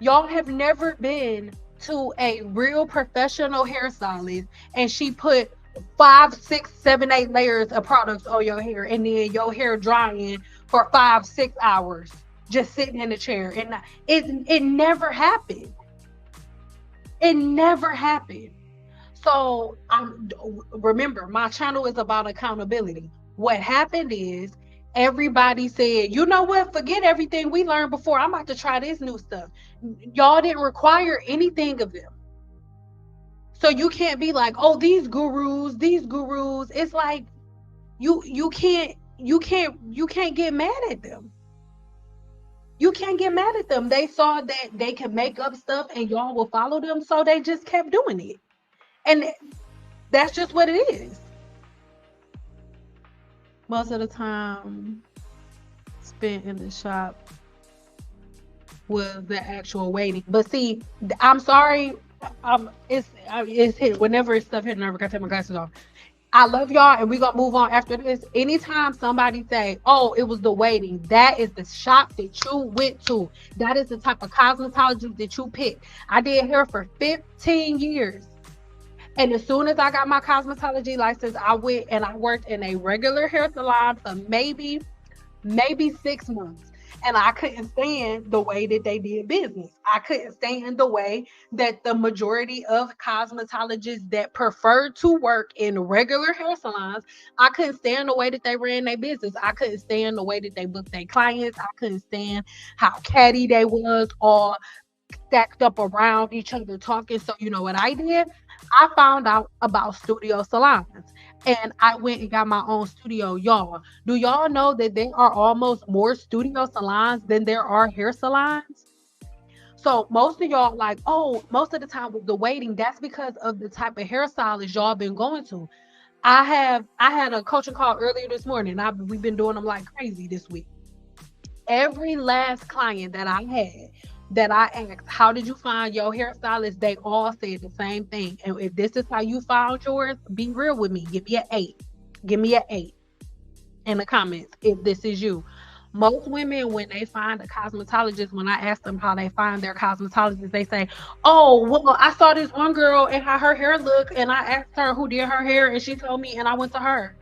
y'all have never been to a real professional hairstylist and she put 5, 6, 7, 8 layers of products on your hair, and then your hair drying for 5, 6 hours, just sitting in the chair. And it never happened. It never happened. So remember, my channel is about accountability. What happened is everybody said, you know what, forget everything we learned before. I'm about to try this new stuff. Y'all didn't require anything of them. So you can't be like, oh, these gurus. It's like you can't get mad at them. You can't get mad at them. They saw that they can make up stuff and y'all will follow them, so they just kept doing it. And that's just what it is. Most of the time spent in the shop was the actual waiting. But see, I'm sorry. It's hit whenever it's stuff hitting. I gotta take my glasses off. I love y'all, and we're gonna move on after this. Anytime somebody say, oh, it was the waiting, that is the shop that you went to. That is the type of cosmetologist that you picked. I did hair for 15 years. And as soon as I got my cosmetology license, I went and I worked in a regular hair salon for maybe 6 months. And I couldn't stand the way that they did business. I couldn't stand the way that the majority of cosmetologists that preferred to work in regular hair salons, I couldn't stand the way that they ran their business. I couldn't stand the way that they booked their clients. I couldn't stand how catty they was, all stacked up around each other talking. So you know what I did? I found out about studio salons. And I went and got my own studio. Y'all, do y'all know that there are almost more studio salons than there are hair salons? So most of y'all like, oh, most of the time with the waiting, that's because of the type of hairstylist y'all been going to. I had a coaching call earlier this morning. We've been doing them like crazy this week. Every last client that I had, that I asked, how did you find your hairstylist? They all said the same thing. And if this is how you found yours, be real with me. Give me an 8. Give me an 8 in the comments if this is you. Most women, when they find a cosmetologist, when I ask them how they find their cosmetologist, they say, oh, well, I saw this one girl and how her hair looked, and I asked her who did her hair, and she told me, and I went to her.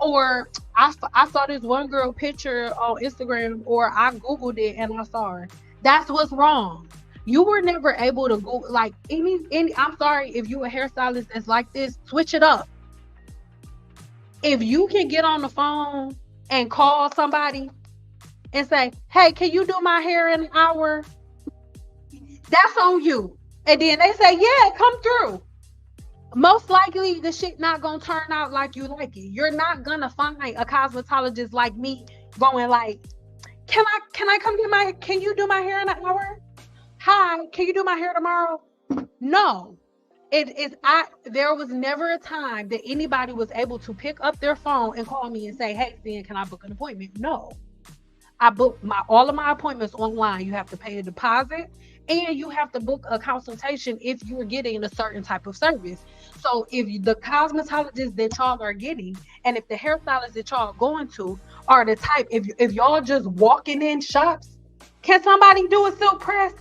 Or I saw this one girl picture on Instagram, or I Googled it and I saw her. That's what's wrong. You were never able to go like any. I'm sorry if you a hairstylist that's like this, switch it up. If you can get on the phone and call somebody and say, hey, can you do my hair in an hour? That's on you. And then they say, yeah, come through. Most likely the shit not gonna turn out like you like it. You're not gonna find a cosmetologist like me going like, can you do my hair in an hour? Hi, can you do my hair tomorrow? No. There was never a time that anybody was able to pick up their phone and call me and say, hey, Cyn, can I book an appointment? No. I book all of my appointments online. You have to pay a deposit And you have to book a consultation if you're getting a certain type of service. So if the cosmetologist that y'all are getting, and if the hairstylist that y'all are going to are the type, if y'all just walking in shops, can somebody do a silk press?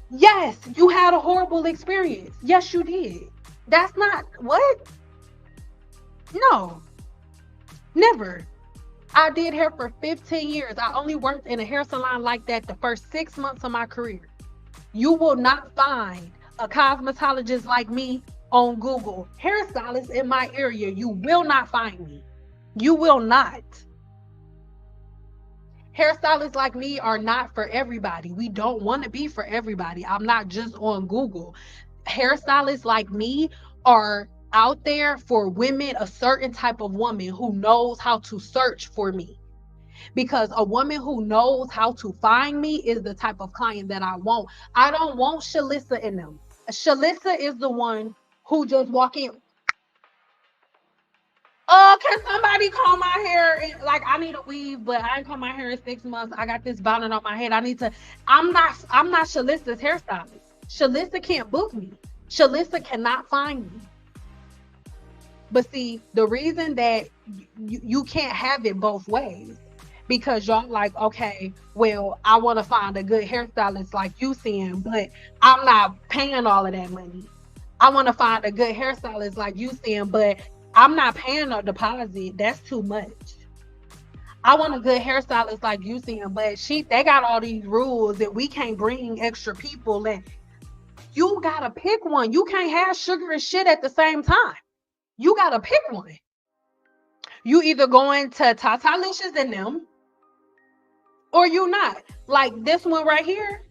Yes, you had a horrible experience. Yes, you did. That's not what? No, never. I did hair for 15 years. I only worked in a hair salon like that the first 6 months of my career. You will not find a cosmetologist like me on Google. Hairstylist in my area. You will not find me. You will not. Hairstylists like me are not for everybody. We don't want to be for everybody. I'm not just on Google. Hairstylists like me are out there for women, a certain type of woman who knows how to search for me. Because a woman who knows how to find me is the type of client that I want. I don't want Shalissa in them. Shalissa is the one who just walk in. Can somebody comb my hair? Like, I need a weave, but I ain't comb my hair in 6 months. I got this bonnet on my head. I need to. I'm not Shalissa's hairstylist. Shalissa can't book me. Shalissa cannot find me. But see, the reason that you can't have it both ways, because y'all like, okay, well, I want to find a good hairstylist like you seeing, but I'm not paying all of that money. I want to find a good hairstylist like you seeing, but I'm not paying no deposit. That's too much. I want a good hairstylist like you seeing, but they got all these rules that we can't bring extra people, and you gotta pick one. You can't have sugar and shit at the same time. You gotta pick one. You either going to Tatalicious and them, or you not. Like this one right here.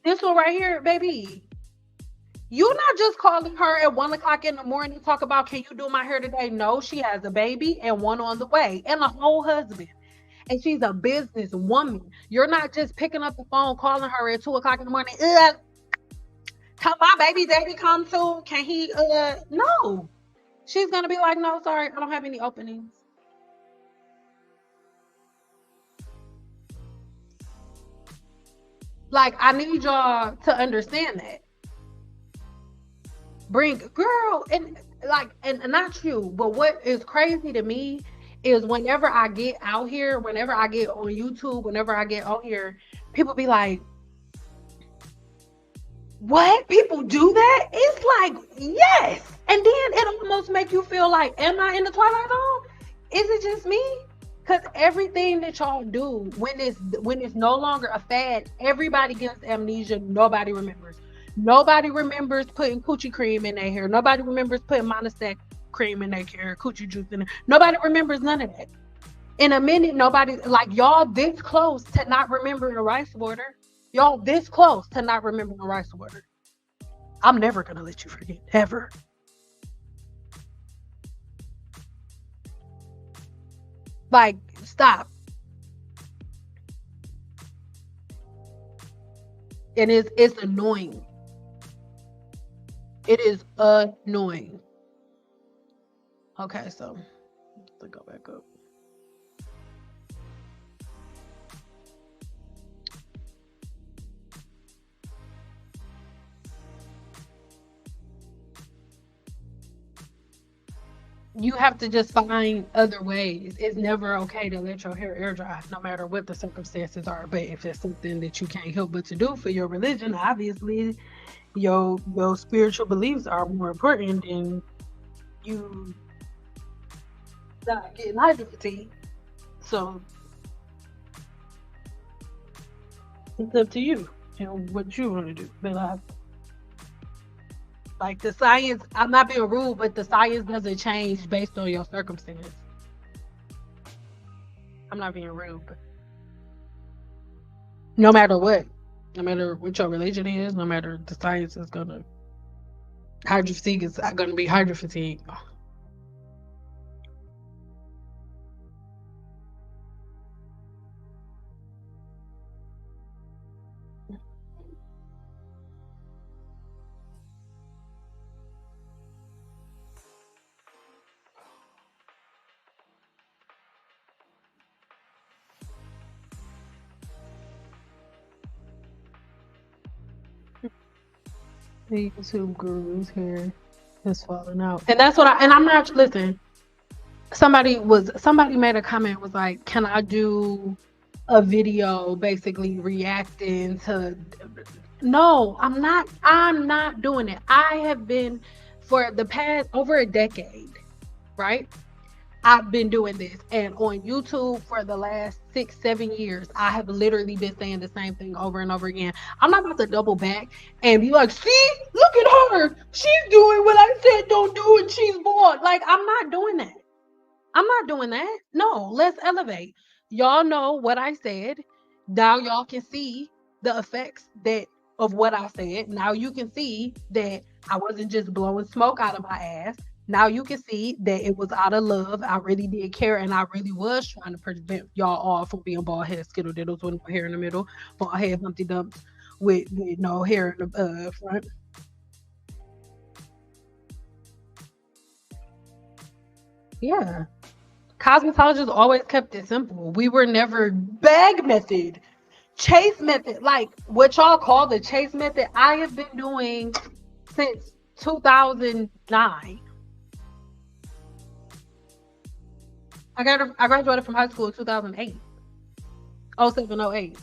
This one right here, baby. You not just calling her at 1 o'clock in the morning to talk about, can you do my hair today? No, she has a baby and one on the way and a whole husband. And she's a business woman. You're not just picking up the phone, calling her at 2 o'clock in the morning. Come my baby daddy come too. Can he no. She's gonna be like, no, sorry, I don't have any openings. Like, I need y'all to understand that. Bring girl and not you, but what is crazy to me is whenever I get out here, whenever I get on YouTube, whenever I get on here, people be like, what? People do that? It's like, yes. And then it almost make you feel like, am I in the Twilight Zone? Is it just me? Because everything that y'all do, when it's no longer a fad, everybody gets amnesia. Nobody remembers. Nobody remembers putting coochie cream in their hair. Nobody remembers putting monostat cream in their hair, coochie juice in it. Nobody remembers none of that. In a minute, nobody, like, y'all this close to not remembering the rice water. Y'all this close to not remembering the rice water. I'm never gonna let you forget, ever. Like, stop. And it's annoying. It is annoying. Okay, so let's go back up. You have to just find other ways. It's never okay to let your hair air dry, no matter what the circumstances are. But if it's something that you can't help but to do for your religion, obviously your spiritual beliefs are more important than you not getting hydro fatigue. So it's up to you and what you want to do. But like the science, I'm not being rude, but the science doesn't change based on your circumstance. I'm not being rude, but no matter what, no matter what your religion is, no matter the science is gonna hydro fatigue is gonna be hydro fatigue. The YouTube guru's hair is falling out. And that's what I'm not, listen, somebody made a comment, was like, can I do a video basically reacting to, no, I'm not doing it. I have been, for the past over a decade, right? I've been doing this, and on YouTube for the last 6-7 years, I have literally been saying the same thing over and over again. I'm not about to double back and be like, see, look at her, she's doing what I said don't do, and she's bored. Like, I'm not doing that. I'm not doing that. No, let's elevate. Y'all know what I said. Now y'all can see the effects that of what I said. Now you can see that I wasn't just blowing smoke out of my ass. Now you can see that it was out of love. I really did care, and I really was trying to prevent y'all all from being bald head skittle diddles with no hair in the middle, bald head Humpty Dumps with no hair in the front. Yeah. Cosmetologists always kept it simple. We were never bag method, chase method, like what y'all call the chase method. I have been doing since 2009. I graduated from high school in 2008. 07, 08.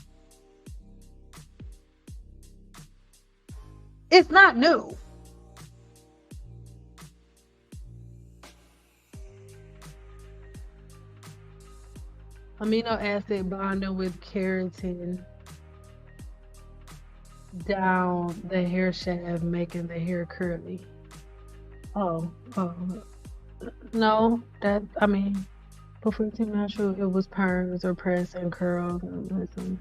It's not new. Amino acid bonding with keratin down the hair shaft, making the hair curly. Oh, no, that, I mean, before it came natural, it was perms or press and curls. Listen,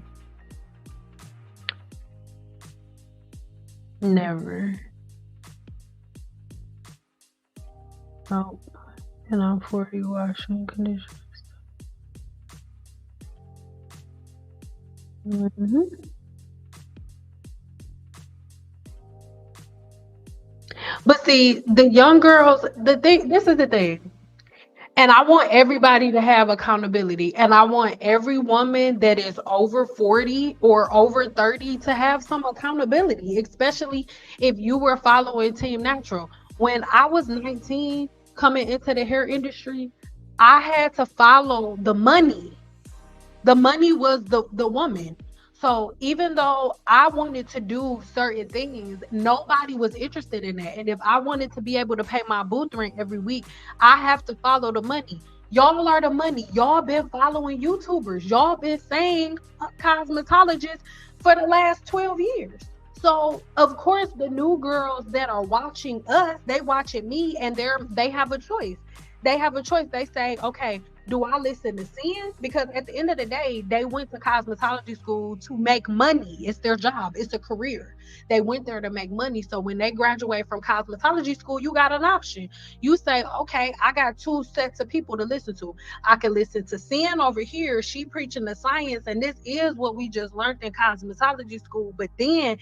never. Oh, and I'm 40 washing condition. But see, the young girls, the thing, this is the thing. And I want everybody to have accountability. And I want every woman that is over 40 or over 30 to have some accountability, especially if you were following Team Natural. When I was 19 coming into the hair industry, I had to follow the money. The money was the woman. So even though I wanted to do certain things, nobody was interested in that. And if I wanted to be able to pay my booth rent every week, I have to follow the money. Y'all are the money. Y'all been following YouTubers. Y'all been saying cosmetologists for the last 12 years. So of course the new girls that are watching us, they watching me, and they have a choice. They have a choice. They say, okay, do I listen to Cyn? Because at the end of the day, they went to cosmetology school to make money. It's their job. It's a career. They went there to make money. So when they graduate from cosmetology school, you got an option. You say, okay, I got two sets of people to listen to. I can listen to Cyn over here. She preaching the science, and this is what we just learned in cosmetology school. But then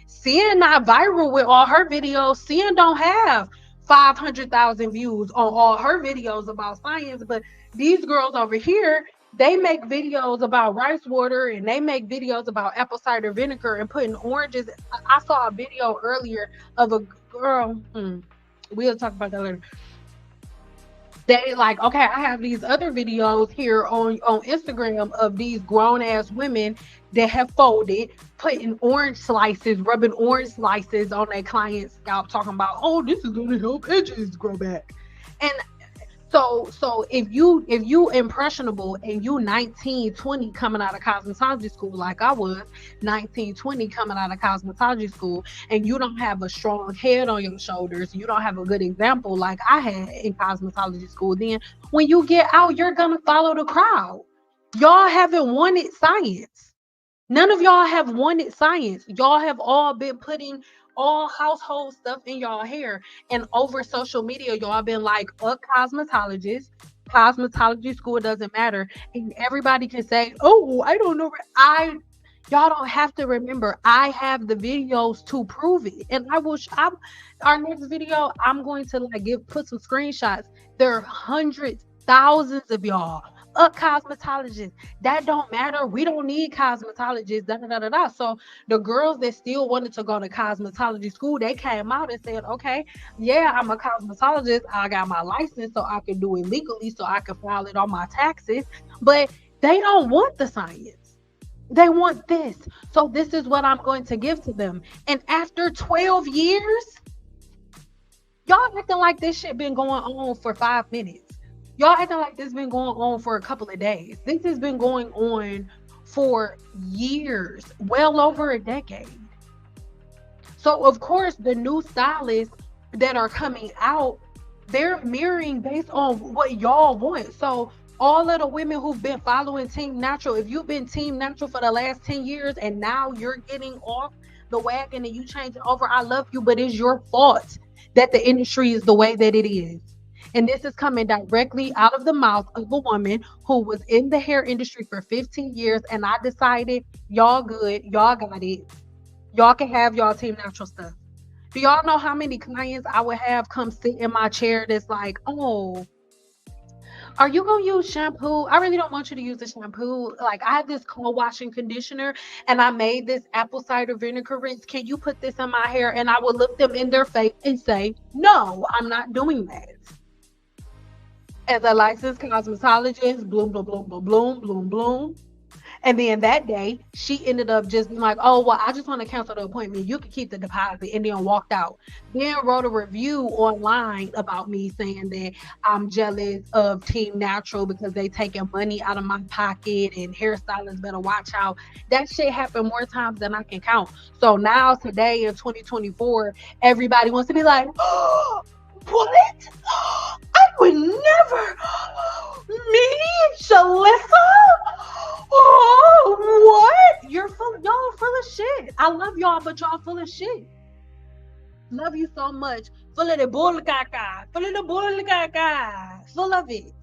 Cyn not viral with all her videos. Cyn don't have 500,000 views on all her videos about science, but these girls over here, they make videos about rice water, and they make videos about apple cider vinegar and putting oranges. I saw a video earlier of a girl. We'll talk about that later. They like, okay, I have these other videos here on Instagram of these grown ass women that have folded, putting orange slices, rubbing orange slices on their client's scalp, talking about, oh, this is going to help edges grow back. And so if you impressionable and you 19, 20 coming out of cosmetology school, like I was 19, 20 coming out of cosmetology school, and you don't have a strong head on your shoulders, you don't have a good example like I had in cosmetology school, then when you get out, you're gonna follow the crowd. Y'all haven't wanted science. None of y'all have wanted science. Y'all have all been putting all household stuff in y'all hair. And over social media, y'all been like a cosmetologist. Cosmetology school doesn't matter. And everybody can say, oh, I don't know. Y'all don't have to remember. I have the videos to prove it. And our next video, I'm going to put some screenshots. There are hundreds, thousands of y'all Fuck cosmetologists. That don't matter. We don't need cosmetologists. Da, da, da, da, da. So the girls that still wanted to go to cosmetology school, they came out and said, okay, yeah, I'm a cosmetologist. I got my license so I can do it legally, so I can file it on my taxes. But they don't want the science. They want this. So this is what I'm going to give to them. And after 12 years, y'all acting like this shit been going on for 5 minutes. Y'all acting like this been going on for a couple of days. This has been going on for years, well over a decade. So of course, the new stylists that are coming out, they're mirroring based on what y'all want. So all of the women who've been following Team Natural, if you've been Team Natural for the last 10 years and now you're getting off the wagon and you change it over, I love you, but it's your fault that the industry is the way that it is. And this is coming directly out of the mouth of a woman who was in the hair industry for 15 years. And I decided, y'all good, y'all got it. Y'all can have y'all Team Natural stuff. Do y'all know how many clients I would have come sit in my chair that's like, oh, are you gonna use shampoo? I really don't want you to use the shampoo. Like, I have this co-washing conditioner and I made this apple cider vinegar rinse. Can you put this in my hair? And I will look them in their face and say, no, I'm not doing that. As a licensed cosmetologist, bloom, bloom, bloom, bloom, bloom, bloom, bloom. And then that day, she ended up just being like, oh, well, I just want to cancel the appointment. You can keep the deposit, and then walked out. Then wrote a review online about me saying that I'm jealous of Team Natural because they taking money out of my pocket and hairstylists better watch out. That shit happened more times than I can count. So now today in 2024, everybody wants to be like, oh, what? I would never. Me, Shalissa? Oh, what? Y'all full of shit. I love y'all, but y'all full of shit. Love you so much. Full of the bull caca. Full of the bull caca. Full of it.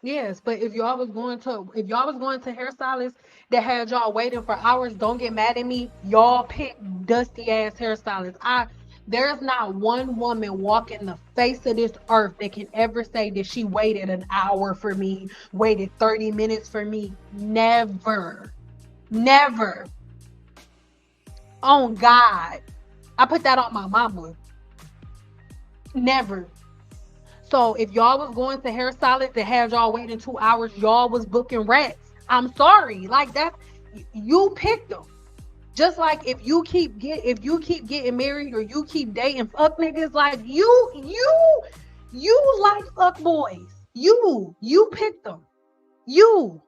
Yes, but if y'all was going to hairstylists that had y'all waiting for hours, don't get mad at me. Y'all pick dusty ass hairstylists. There's not one woman walking the face of this earth that can ever say that she waited an hour for me, waited 30 minutes for me. Never. Never. On God. I put that on my mama. Never. So if y'all was going to hairstylists that had y'all waiting 2 hours, y'all was booking rats. I'm sorry. Like that, you picked them. Just like if you keep getting married or you keep dating fuck niggas, like you like fuck boys. You picked them. You.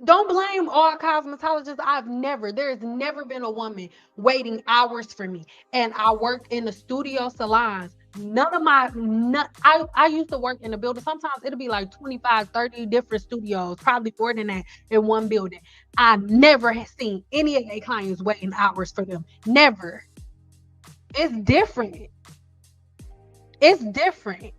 Don't blame all cosmetologists. There's never been a woman waiting hours for me. And I worked in the studio salons. I used to work in a building. Sometimes it'll be like 25, 30 different studios, probably more than that in one building. I never have seen any of their clients waiting hours for them. Never. It's different. It's different.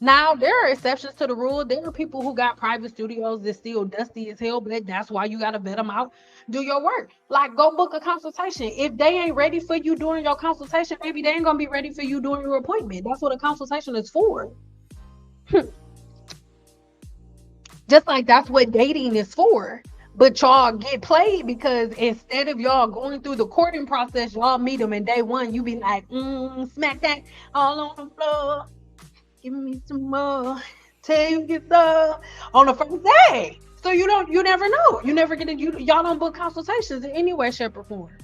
Now, there are exceptions to the rule. There are people who got private studios that's still dusty as hell, but that's why you got to vet them out. Do your work. Like, go book a consultation. If they ain't ready for you during your consultation, maybe they ain't going to be ready for you during your appointment. That's what a consultation is for. Just like that's what dating is for. But y'all get played because instead of y'all going through the courting process, y'all meet them and day one, you be like, smack that all on the floor. Give me some more. Take it up on the first day. So you never know. You never get y'all don't book consultations in any way, shape, or form.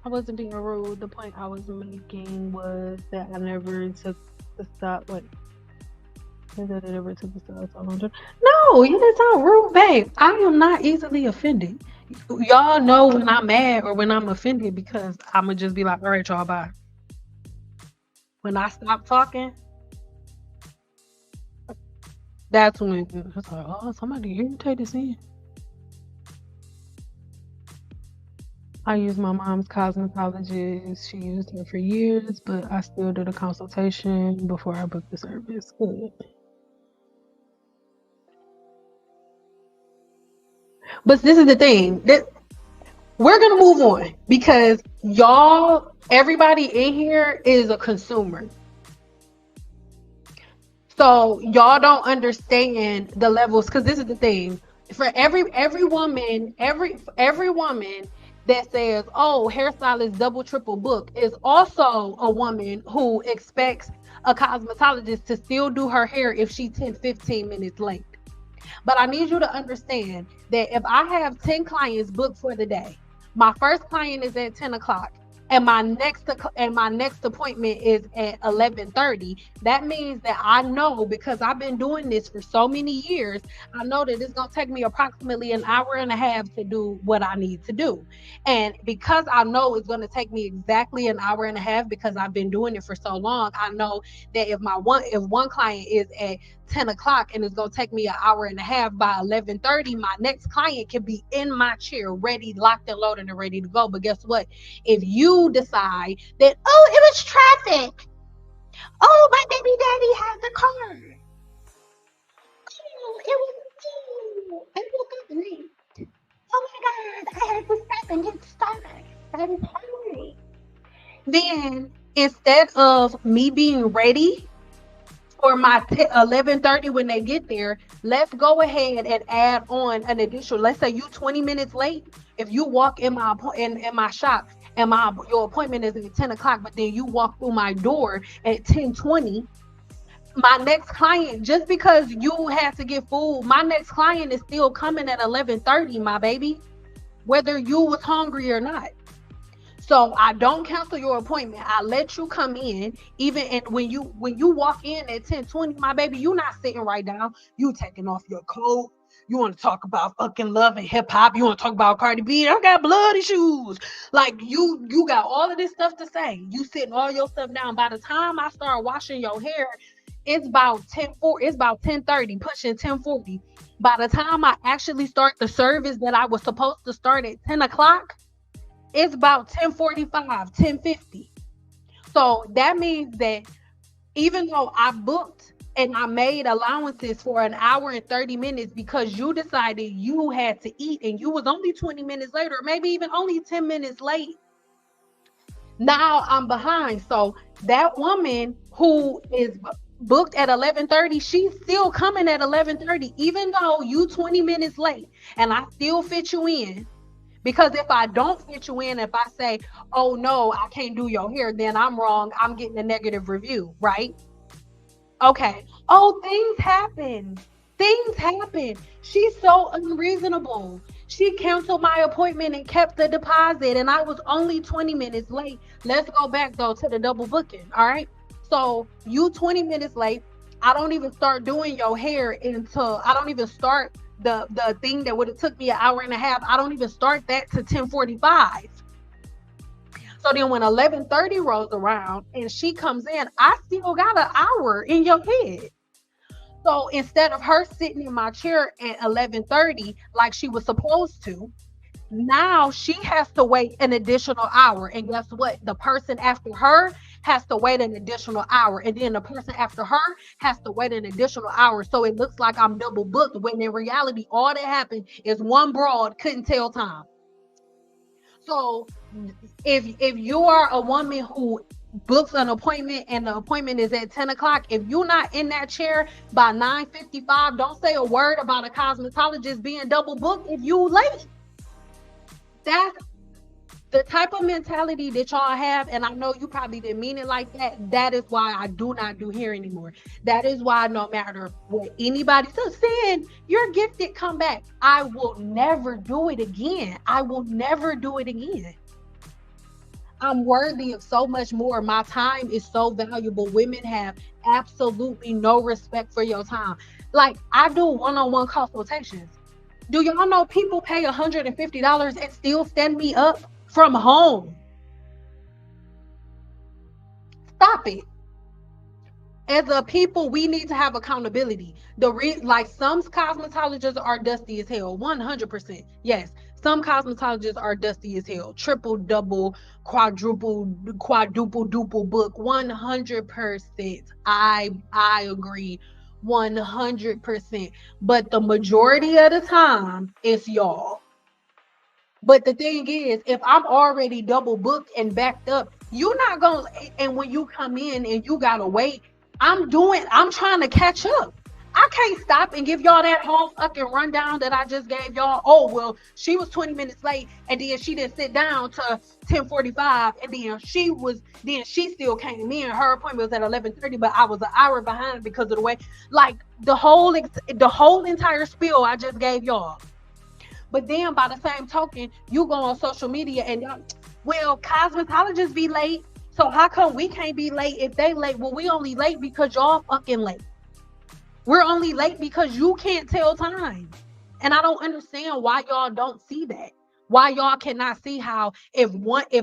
I wasn't being rude. The point I was making was that I never took the stop. What? That I never took the stop. No, it's not rude, babe. I am not easily offended. Y'all know when I'm mad or when I'm offended because I'ma just be like, all right, y'all, bye. When I stop talking, that's when it's like, oh, somebody irritated in. I use my mom's cosmetologist. She used her for years, but I still did a consultation before I booked the service. Good. But this is the thing. We're going to move on because y'all, everybody in here is a consumer. So y'all don't understand the levels, because this is the thing. For every woman, every woman that says, "Oh, hairstylist double triple book," is also a woman who expects a cosmetologist to still do her hair if she's 10-15 minutes late. But I need you to understand that if I have 10 clients booked for the day, my first client is at 10 o'clock, and my next appointment is at 11:30. That means that I know, because I've been doing this for so many years, I know that it's going to take me approximately an hour and a half to do what I need to do. And because I know it's going to take me exactly an hour and a half, because I've been doing it for so long, I know that if one client is at 10 o'clock and it's going to take me an hour and a half, by 11:30 my next client can be in my chair, ready, locked and loaded, and ready to go. But guess what? If you decide that, oh, it was traffic, oh, my baby daddy had the car, oh, it was, oh, I woke up late, oh my god, I had to stop and get started, I'm hungry, then instead of me being ready for my 11:30 when they get there, let's go ahead and add on an additional. Let's say you 20 minutes late. If you walk in my shop and your appointment is at 10 o'clock, but then you walk through my door at 10:20, my next client, just because you had to get food, my next client is still coming at 11:30, my baby, whether you was hungry or not. So I don't cancel your appointment. I let you come in, even and when you walk in at 10:20, my baby, you not sitting right down. You taking off your coat. You want to talk about fucking love and hip hop. You want to talk about Cardi B. I got bloody shoes. Like you got all of this stuff to say. You sitting all your stuff down. By the time I start washing your hair, it's about 10:40. It's about 10:30, pushing 10:40. By the time I actually start the service that I was supposed to start at 10 o'clock, it's about 10:45, 10:50. So that means that even though I booked and I made allowances for an hour and 30 minutes because you decided you had to eat and you was only 20 minutes later, maybe even only 10 minutes late, now I'm behind. So that woman who is booked at 11:30, she's still coming at 11:30, even though you 20 minutes late, and I still fit you in. Because if I don't fit you in, if I say, oh no, I can't do your hair, then I'm wrong. I'm getting a negative review, right? Okay. Oh, things happen. Things happen. She's so unreasonable. She canceled my appointment and kept the deposit, and I was only 20 minutes late. Let's go back though to the double booking. All right. So you 20 minutes late. I don't even start doing your hair until I don't even start the thing that would have took me an hour and a half. I don't even start that to 10:45. So then when 11:30 rolls around and she comes in, I still got an hour in your head. So instead of her sitting in my chair at 11:30 like she was supposed to, now she has to wait an additional hour. And guess what? The person after her has to wait an additional hour. And then the person after her has to wait an additional hour. So it looks like I'm double booked, when in reality, all that happened is one broad couldn't tell time. So if you are a woman who books an appointment and the appointment is at 10 o'clock, if you're not in that chair by 9:55, don't say a word about a cosmetologist being double booked if you late. That's the type of mentality that y'all have, and I know you probably didn't mean it like that. That is why I do not do hair anymore. That is why no matter what anybody says, saying you're gifted, come back, I will never do it again. I will never do it again. I'm worthy of so much more. My time is so valuable. Women have absolutely no respect for your time. Like, I do one-on-one consultations. Do y'all know people pay $150 and still stand me up from home? Stop it. as a people, we need to have accountability. Like some cosmetologists are dusty as hell, 100%. Yes, some cosmetologists are dusty as hell, triple, double, quadruple, duple book, 100%. I agree, 100%. But the majority of the time, it's y'all. But the thing is, if I'm already double booked and backed up, you're not gonna. And when you come in and you gotta wait, I'm trying to catch up. I can't stop and give y'all that whole fucking rundown that I just gave y'all. Oh, well, she was 20 minutes late and then she didn't sit down to 10:45 and then she still came in. Her appointment was at 11:30, but I was an hour behind because of the way, like the whole entire spiel I just gave y'all. But then by the same token, you go on social media and well, cosmetologists be late. So how come we can't be late if they late? Well, we only late because y'all fucking late. We're only late because you can't tell time. And I don't understand why y'all don't see that. Why y'all cannot see how if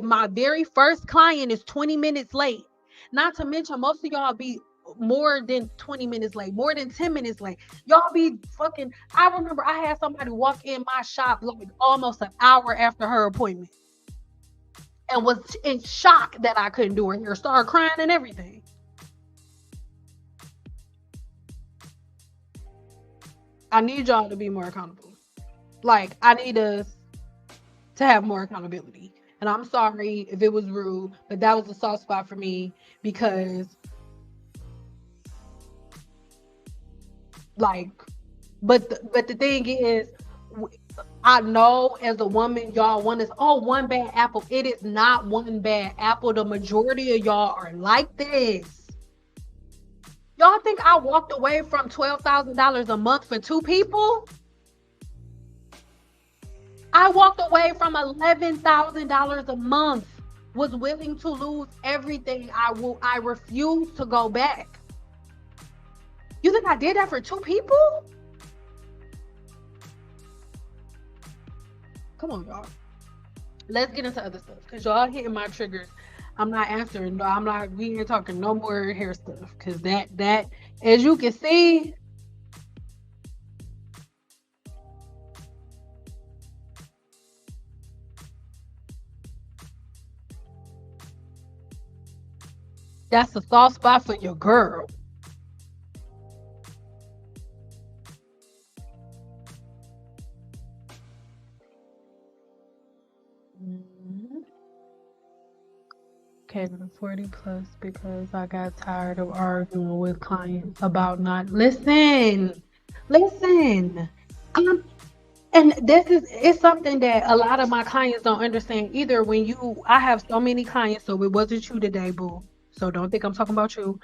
my very first client is 20 minutes late, not to mention most of y'all be more than 20 minutes late, more than 10 minutes late. Y'all be fucking. I remember I had somebody walk in my shop like almost an hour after her appointment and was in shock that I couldn't do her hair, started crying and everything. I need y'all to be more accountable. Like, I need us to have more accountability. And I'm sorry if it was rude, but that was a soft spot for me because, like, but the thing is, I know as a woman, y'all want us, oh, one bad apple. It is not one bad apple. The majority of y'all are like this. Y'all think I walked away from $12,000 a month for two people? I walked away from $11,000 a month, was willing to lose everything. I refuse to go back. You think I did that for two people? Come on, y'all. Let's get into other stuff because y'all hitting my triggers. I'm not answering. We ain't talking no more hair stuff because that, as you can see, that's a soft spot for your girl. Cater to 40 plus because I got tired of arguing with clients about not listen. And it's something that a lot of my clients don't understand either. I have so many clients, so it wasn't you today, boo. So don't think I'm talking about you.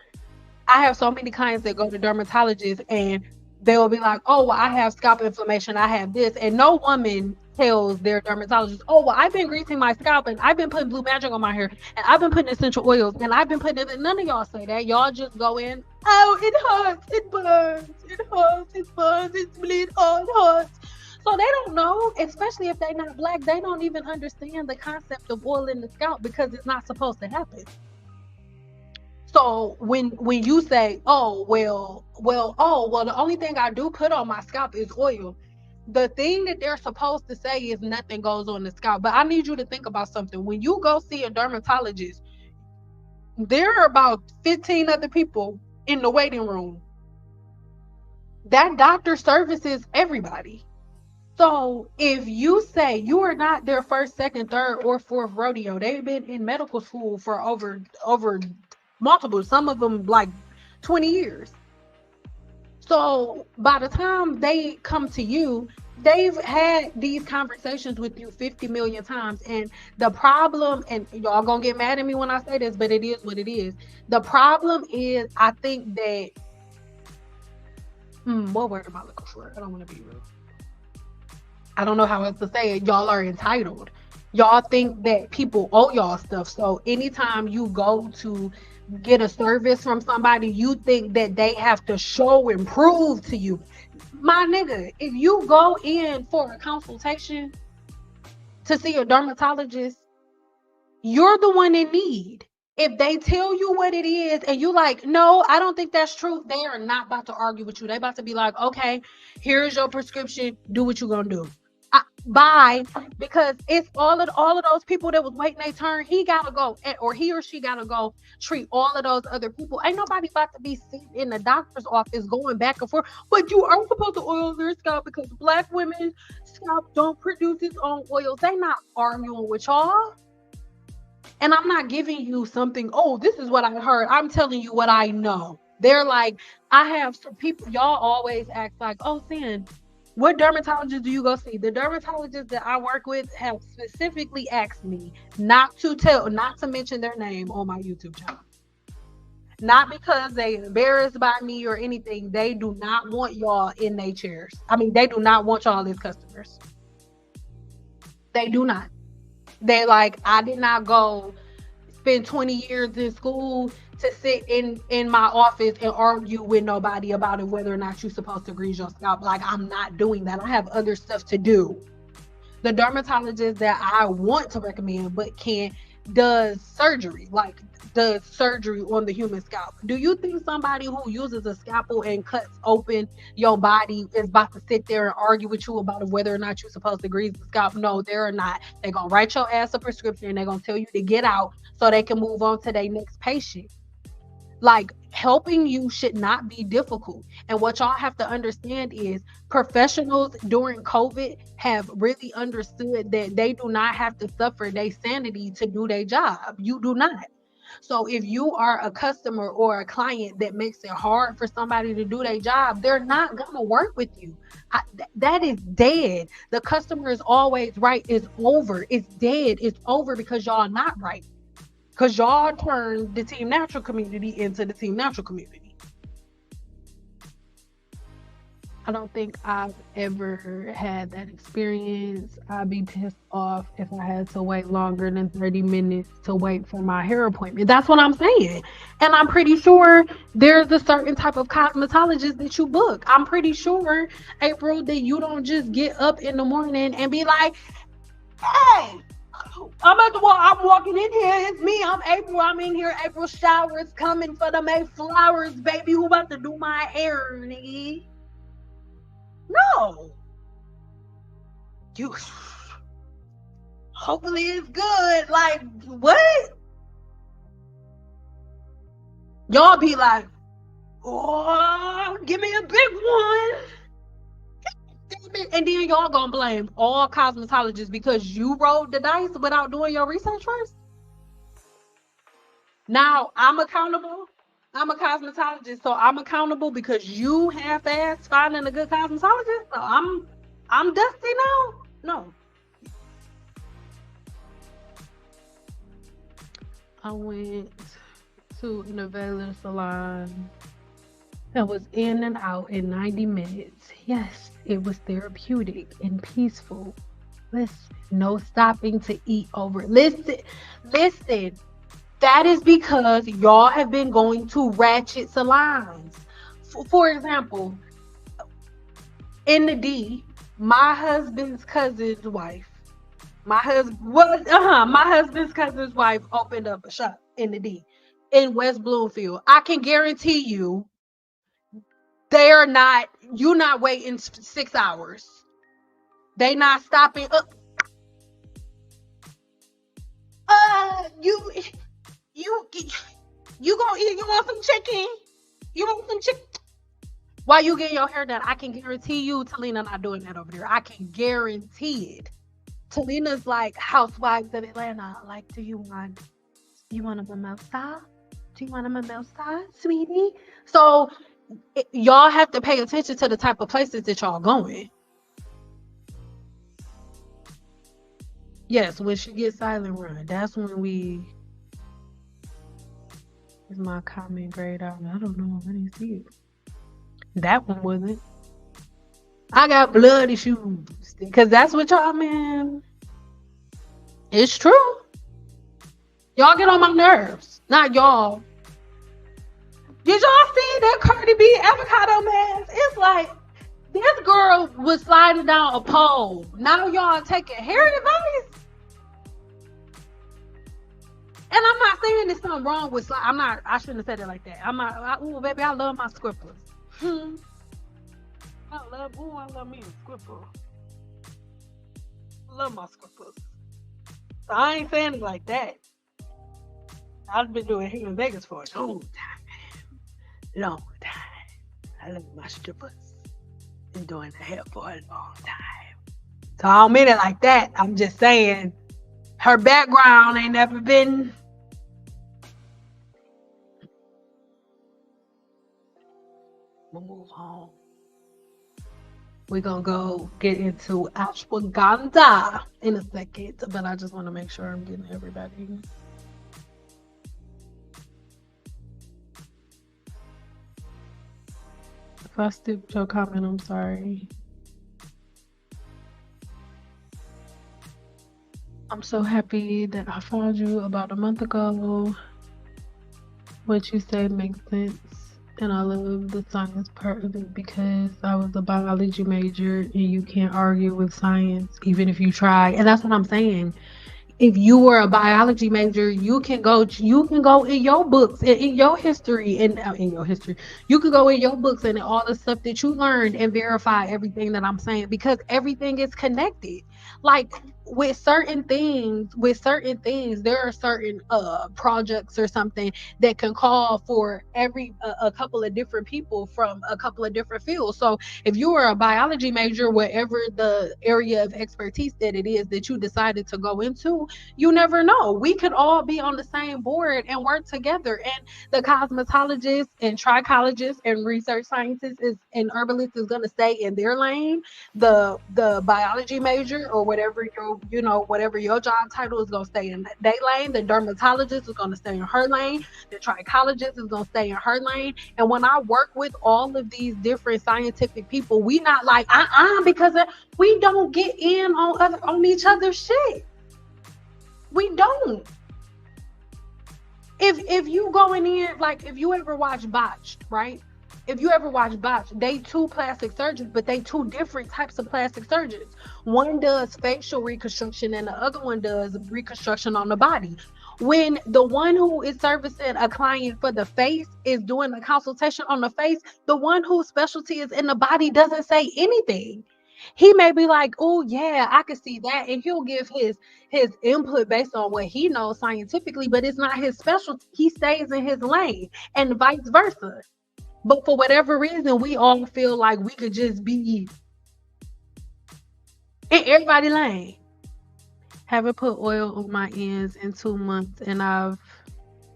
I have so many clients that go to dermatologists and they'll be like, oh, well, I have scalp inflammation, I have this. And no woman tells their dermatologist, oh, well, I've been greasing my scalp and I've been putting blue magic on my hair and I've been putting essential oils and I've been putting it. None of y'all say that. Y'all just go in, oh, it hurts, it burns, it hurts, it burns, it bleeds, oh, it hurts. So they don't know, especially if they're not black, they don't even understand the concept of oil in the scalp because it's not supposed to happen. So when you say, oh, well, the only thing I do put on my scalp is oil. The thing that they're supposed to say is nothing goes on the scalp. But I need you to think about something. When you go see a dermatologist, there are about 15 other people in the waiting room. That doctor services everybody. So if you say you are not their first, second, third, or fourth rodeo, they've been in medical school for over multiple, some of them like 20 years. So by the time they come to you, they've had these conversations with you 50 million times. And the problem, and y'all gonna get mad at me when I say this, but it is what it is. The problem is, I think that, what word am I looking for? I don't want to be rude. I don't know how else to say it. Y'all are entitled. Y'all think that people owe y'all stuff. So anytime you go to get a service from somebody, you think that they have to show and prove to you. My nigga, if you go in for a consultation to see a dermatologist, you're the one in need. If they tell you what it is and you like, no, I don't think that's true, they are not about to argue with you. They about to be like, okay, here's your prescription. Do what you gonna do. Bye. Because it's all of those people that was waiting their turn. He gotta go, or he or she gotta go treat all of those other people. Ain't nobody about to be sitting in the doctor's office going back and forth. But you are supposed to oil their scalp because Black women's scalp don't produce its own oils. They not arguing with y'all. And I'm not giving you something, oh, this is what I heard. I'm telling you what I know. They're like, I have some people, y'all always ask like, oh, Cyn, what dermatologist do you go see? The dermatologists that I work with have specifically asked me not to mention their name on my YouTube channel. Not because they embarrassed by me or anything. They do not want y'all in their chairs. I mean, they do not want y'all as customers. They do not. They like, I did not go spend 20 years in school to sit in my office and argue with nobody about it, whether or not you're supposed to grease your scalp. Like, I'm not doing that. I have other stuff to do. The dermatologist that I want to recommend but can't does surgery on the human scalp. Do you think somebody who uses a scalpel and cuts open your body is about to sit there and argue with you about whether or not you're supposed to grease the scalp? No, they're not. They're gonna write your ass a prescription and they're gonna tell you to get out so they can move on to their next patient. Like, helping you should not be difficult. And what y'all have to understand is professionals during COVID have really understood that they do not have to suffer their sanity to do their job. You do not. So if you are a customer or a client that makes it hard for somebody to do their job, they're not going to work with you. That is dead. The customer is always right. It's over. It's dead. It's over because y'all not right. Because y'all turned the Team Natural community into the Team Natural community. I don't think I've ever had that experience. I'd be pissed off if I had to wait longer than 30 minutes to wait for my hair appointment. That's what I'm saying. And I'm pretty sure there's a certain type of cosmetologist that you book. I'm pretty sure, April, that you don't just get up in the morning and be like, hey, I'm walking in here. It's me. I'm April. I'm in here. April showers coming for the May flowers, baby. Who about to do my hair, nigga? No. You. Hopefully it's good. Like, what? Y'all be like, oh, give me a big one. And then y'all gonna blame all cosmetologists because you rolled the dice without doing your research first. Now I'm accountable. I'm a cosmetologist, so I'm accountable because you half-assed finding a good cosmetologist. So I'm dusty now. No. I went to an Availar salon that was in and out in 90 minutes. Yes, it was therapeutic and peaceful. Listen, no stopping to eat over. Listen. That is because y'all have been going to ratchet salons. For example, in the D, my husband's cousin's wife. My husband's cousin's wife opened up a shop in the D in West Bloomfield. I can guarantee you you're not waiting 6 hours. They not stopping. You gonna eat? You want some chicken? You want some chicken? While you getting your hair done, I can guarantee you, Talina not doing that over there. I can guarantee it. Talina's like Housewives of Atlanta. Like, do you want a mimosa? Do you want a mimosa, sweetie? So y'all have to pay attention to the type of places that y'all going. Yes, when she gets silent run, that's when is my comment grade out? I don't know. I didn't see it. That one wasn't. I got blood issues because that's what y'all, man. It's true. Y'all get on my nerves. Not y'all. Did y'all see that Cardi B avocado mask? It's like this girl was sliding down a pole. Now y'all taking hair advice. And I'm not saying there's something wrong with I shouldn't have said it like that. Ooh, baby, I love my scribblers. I love me a scribbler. I love my scribblers. So I ain't saying it like that. I've been doing here in Vegas for a long time. I love my strippers. Been doing the hair for a long time. So I don't mean it like that. I'm just saying her background ain't never been. We'll move on. We're gonna go get into ashwagandha in a second, but I just want to make sure I'm getting everybody. If I skipped your comment, I'm sorry. I'm so happy that I found you about a month ago. What you said makes sense. And I love the science part of it because I was a biology major and you can't argue with science even if you try. And that's what I'm saying. If you were a biology major, you can go in your books and in your history and in your history. You could go in your books and all the stuff that you learned and verify everything that I'm saying because everything is connected. Like with certain things, there are certain projects or something that can call for a couple of different people from a couple of different fields. So if you were a biology major, whatever the area of expertise that it is that you decided to go into, you never know. We could all be on the same board and work together. And the cosmetologist and trichologist and research scientist and herbalist is going to stay in their lane. The biology major or whatever whatever your job title is going to stay in their lane. The dermatologist is going to stay in her lane. The trichologist is going to stay in her lane. And when I work with all of these different scientific people, we not like because we don't get in on each other's shit. We don't. If you going in, like if you ever watch Botched, right? If you ever watch Botched, they two plastic surgeons, but they two different types of plastic surgeons. One does facial reconstruction and the other one does reconstruction on the body. When the one who is servicing a client for the face is doing a consultation on the face, the one whose specialty is in the body doesn't say anything. He may be like, oh yeah, I can see that, and he'll give his input based on what he knows scientifically, but it's not his specialty. He stays in his lane, and vice versa. But for whatever reason, we all feel like we could just be in everybody's lane. Haven't put oil on my ends in 2 months, and I've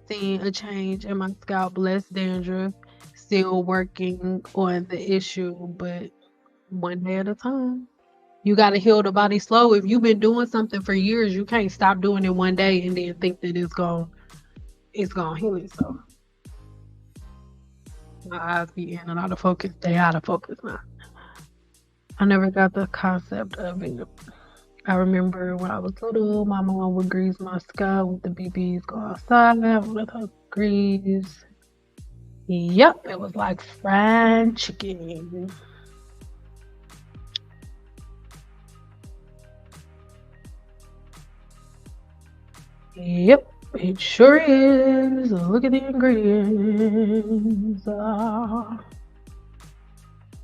seen a change in my scalp, less dandruff. Still working on the issue, but one day at a time. You got to heal the body slow. If you've been doing something for years, you can't stop doing it one day and then think that it's gonna heal itself. My eyes be in and out of focus. They out of focus now. I never got the concept of it. I remember when I was little, my mom would grease my scalp with the BBs, go outside with her grease. Yep, it was like fried chicken. Yep, it sure is. Look at the ingredients.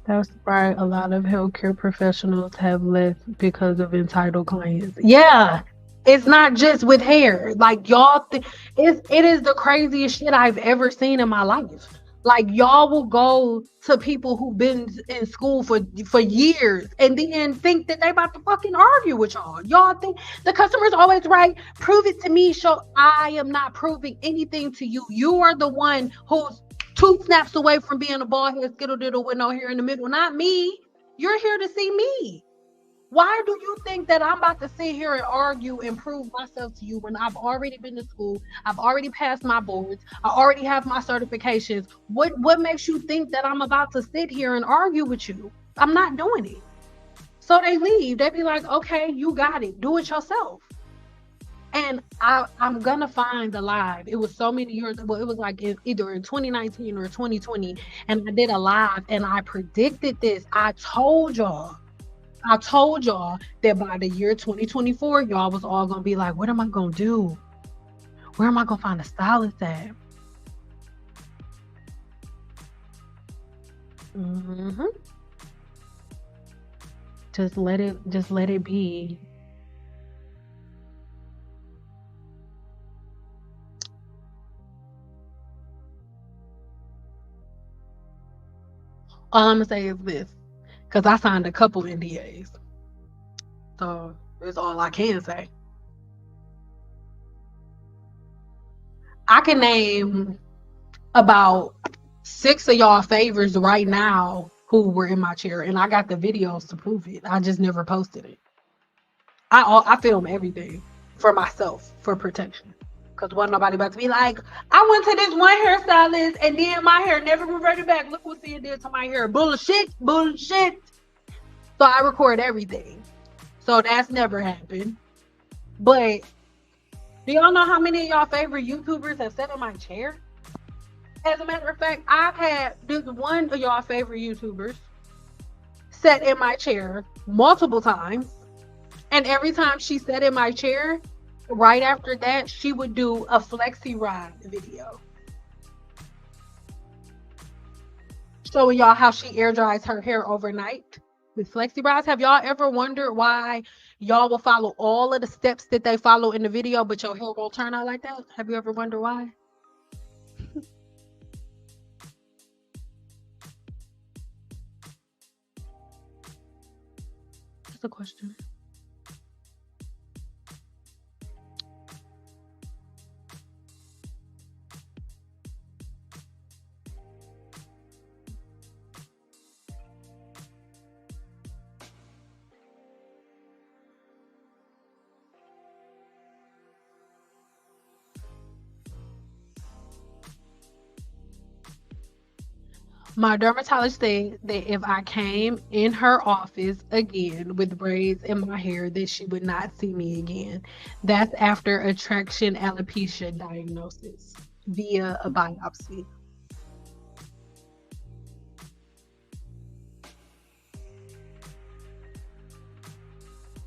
That's right. A lot of healthcare professionals have left because of entitled clients. Yeah, it's not just with hair. Like y'all, it is the craziest shit I've ever seen in my life. Like y'all will go to people who've been in school for years and then think that they about to fucking argue with y'all. Y'all think the customer's always right. Prove it to me. So I am not proving anything to you. You are the one who's 2 snaps away from being a bald head skittle diddle with no hair in the middle. Not me. You're here to see me. Why do you think that I'm about to sit here and argue and prove myself to you when I've already been to school? I've already passed my boards. I already have my certifications. What makes you think that I'm about to sit here and argue with you? I'm not doing it. So they leave. They be like, okay, you got it. Do it yourself. And I'm gonna find the live. It was so many years. Well, it was like either in 2019 or 2020, and I did a live, and I predicted this. I told y'all that by the year 2024, y'all was all gonna be like, what am I gonna do? Where am I gonna find a stylist at? Mm-hmm. Just let it be. All I'm gonna say is this, because I signed a couple NDAs. So that's all I can say. I can name about 6 of y'all favors right now who were in my chair, and I got the videos to prove it. I just never posted it. I film everything for myself for protection. Cause wasn't nobody about to be like, I went to this one hairstylist and then my hair never reverted back. Look what she did to my hair. Bullshit, bullshit. So I record everything. So that's never happened. But do y'all know how many of y'all favorite YouTubers have sat in my chair? As a matter of fact, I've had this one of y'all favorite YouTubers sat in my chair multiple times. And every time she sat in my chair, right after that, she would do a flexi ride video. Showing y'all how she air dries her hair overnight with flexi rods. Have y'all ever wondered why y'all will follow all of the steps that they follow in the video, but your hair won't turn out like that? Have you ever wondered why? That's a question. My dermatologist said that if I came in her office again with braids in my hair, that she would not see me again. That's after a traction alopecia diagnosis via a biopsy.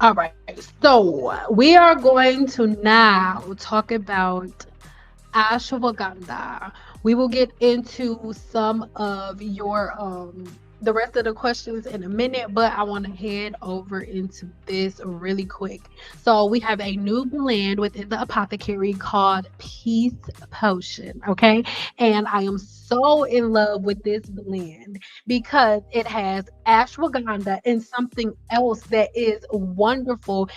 All right, so we are going to now talk about ashwagandha. We will get into some of your the rest of the questions in a minute, but I want to head over into this really quick. So we have a new blend within the apothecary called Peace Potion, okay? And I am so in love with this blend because it has ashwagandha and something else that is wonderful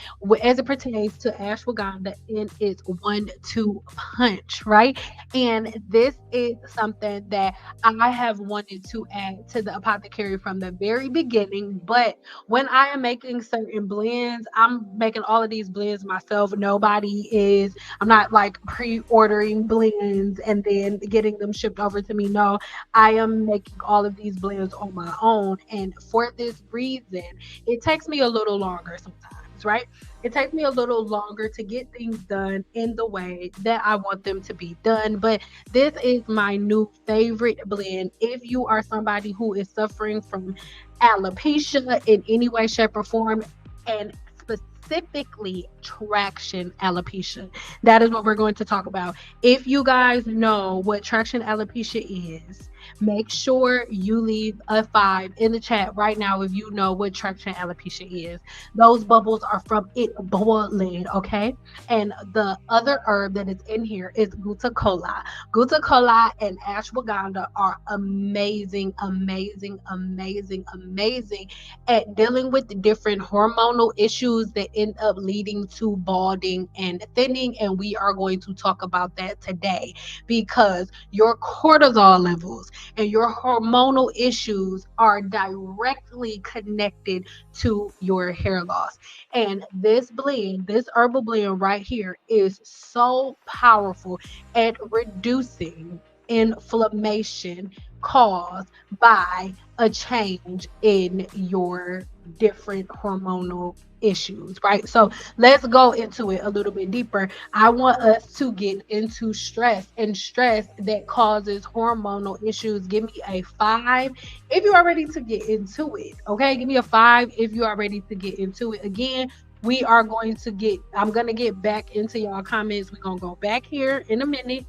as it pertains to ashwagandha in its 1-2 punch, right? And this is something that I have wanted to add to the apothecary from the very beginning. But when I am making certain blends, I'm making all of these blends myself. I'm not like pre-ordering blends and then getting them shipped over to me. No, I am making all of these blends on my own. And for this reason, it takes me a little longer sometimes, right? It takes me a little longer to get things done in the way that I want them to be done. But this is my new favorite blend. If you are somebody who is suffering from alopecia in any way, shape, or form, and specifically traction alopecia, that is what we're going to talk about. If you guys know what traction alopecia is, make sure you leave a 5 in the chat right now if you know what traction alopecia is. Those bubbles are from it boiling, okay? And the other herb that is in here is Gutta-cola. Gutta-cola and ashwagandha are amazing, amazing, amazing, amazing at dealing with the different hormonal issues that end up leading to balding and thinning. And we are going to talk about that today because your cortisol levels and your hormonal issues are directly connected to your hair loss. And this blend, this herbal blend right here, is so powerful at reducing inflammation caused by a change in your different hormonal issues, right? So let's go into it a little bit deeper. I want us to get into stress and stress that causes hormonal issues. Give me a 5 if you are ready to get into it. Okay, give me a 5 if you are ready to get into it. Again, we are going to get, I'm going to get back into y'all comments. We're going to go back here in a minute,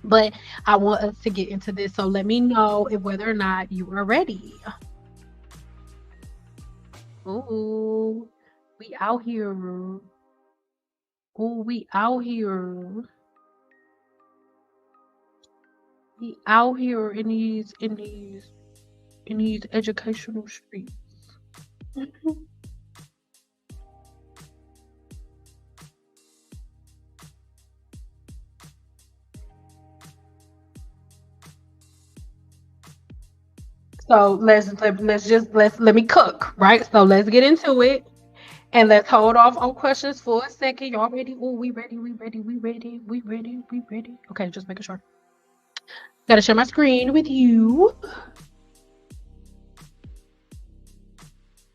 but I want us to get into this. So let me know if whether or not you are ready. Ooh, we out here. Ooh, we out here. We out here in these educational streets. So let me cook, right? So let's get into it. And let's hold off on questions for a second. Y'all ready? Oh, we ready, we ready, we ready, we ready, we ready. Okay, just making sure. Gotta share my screen with you.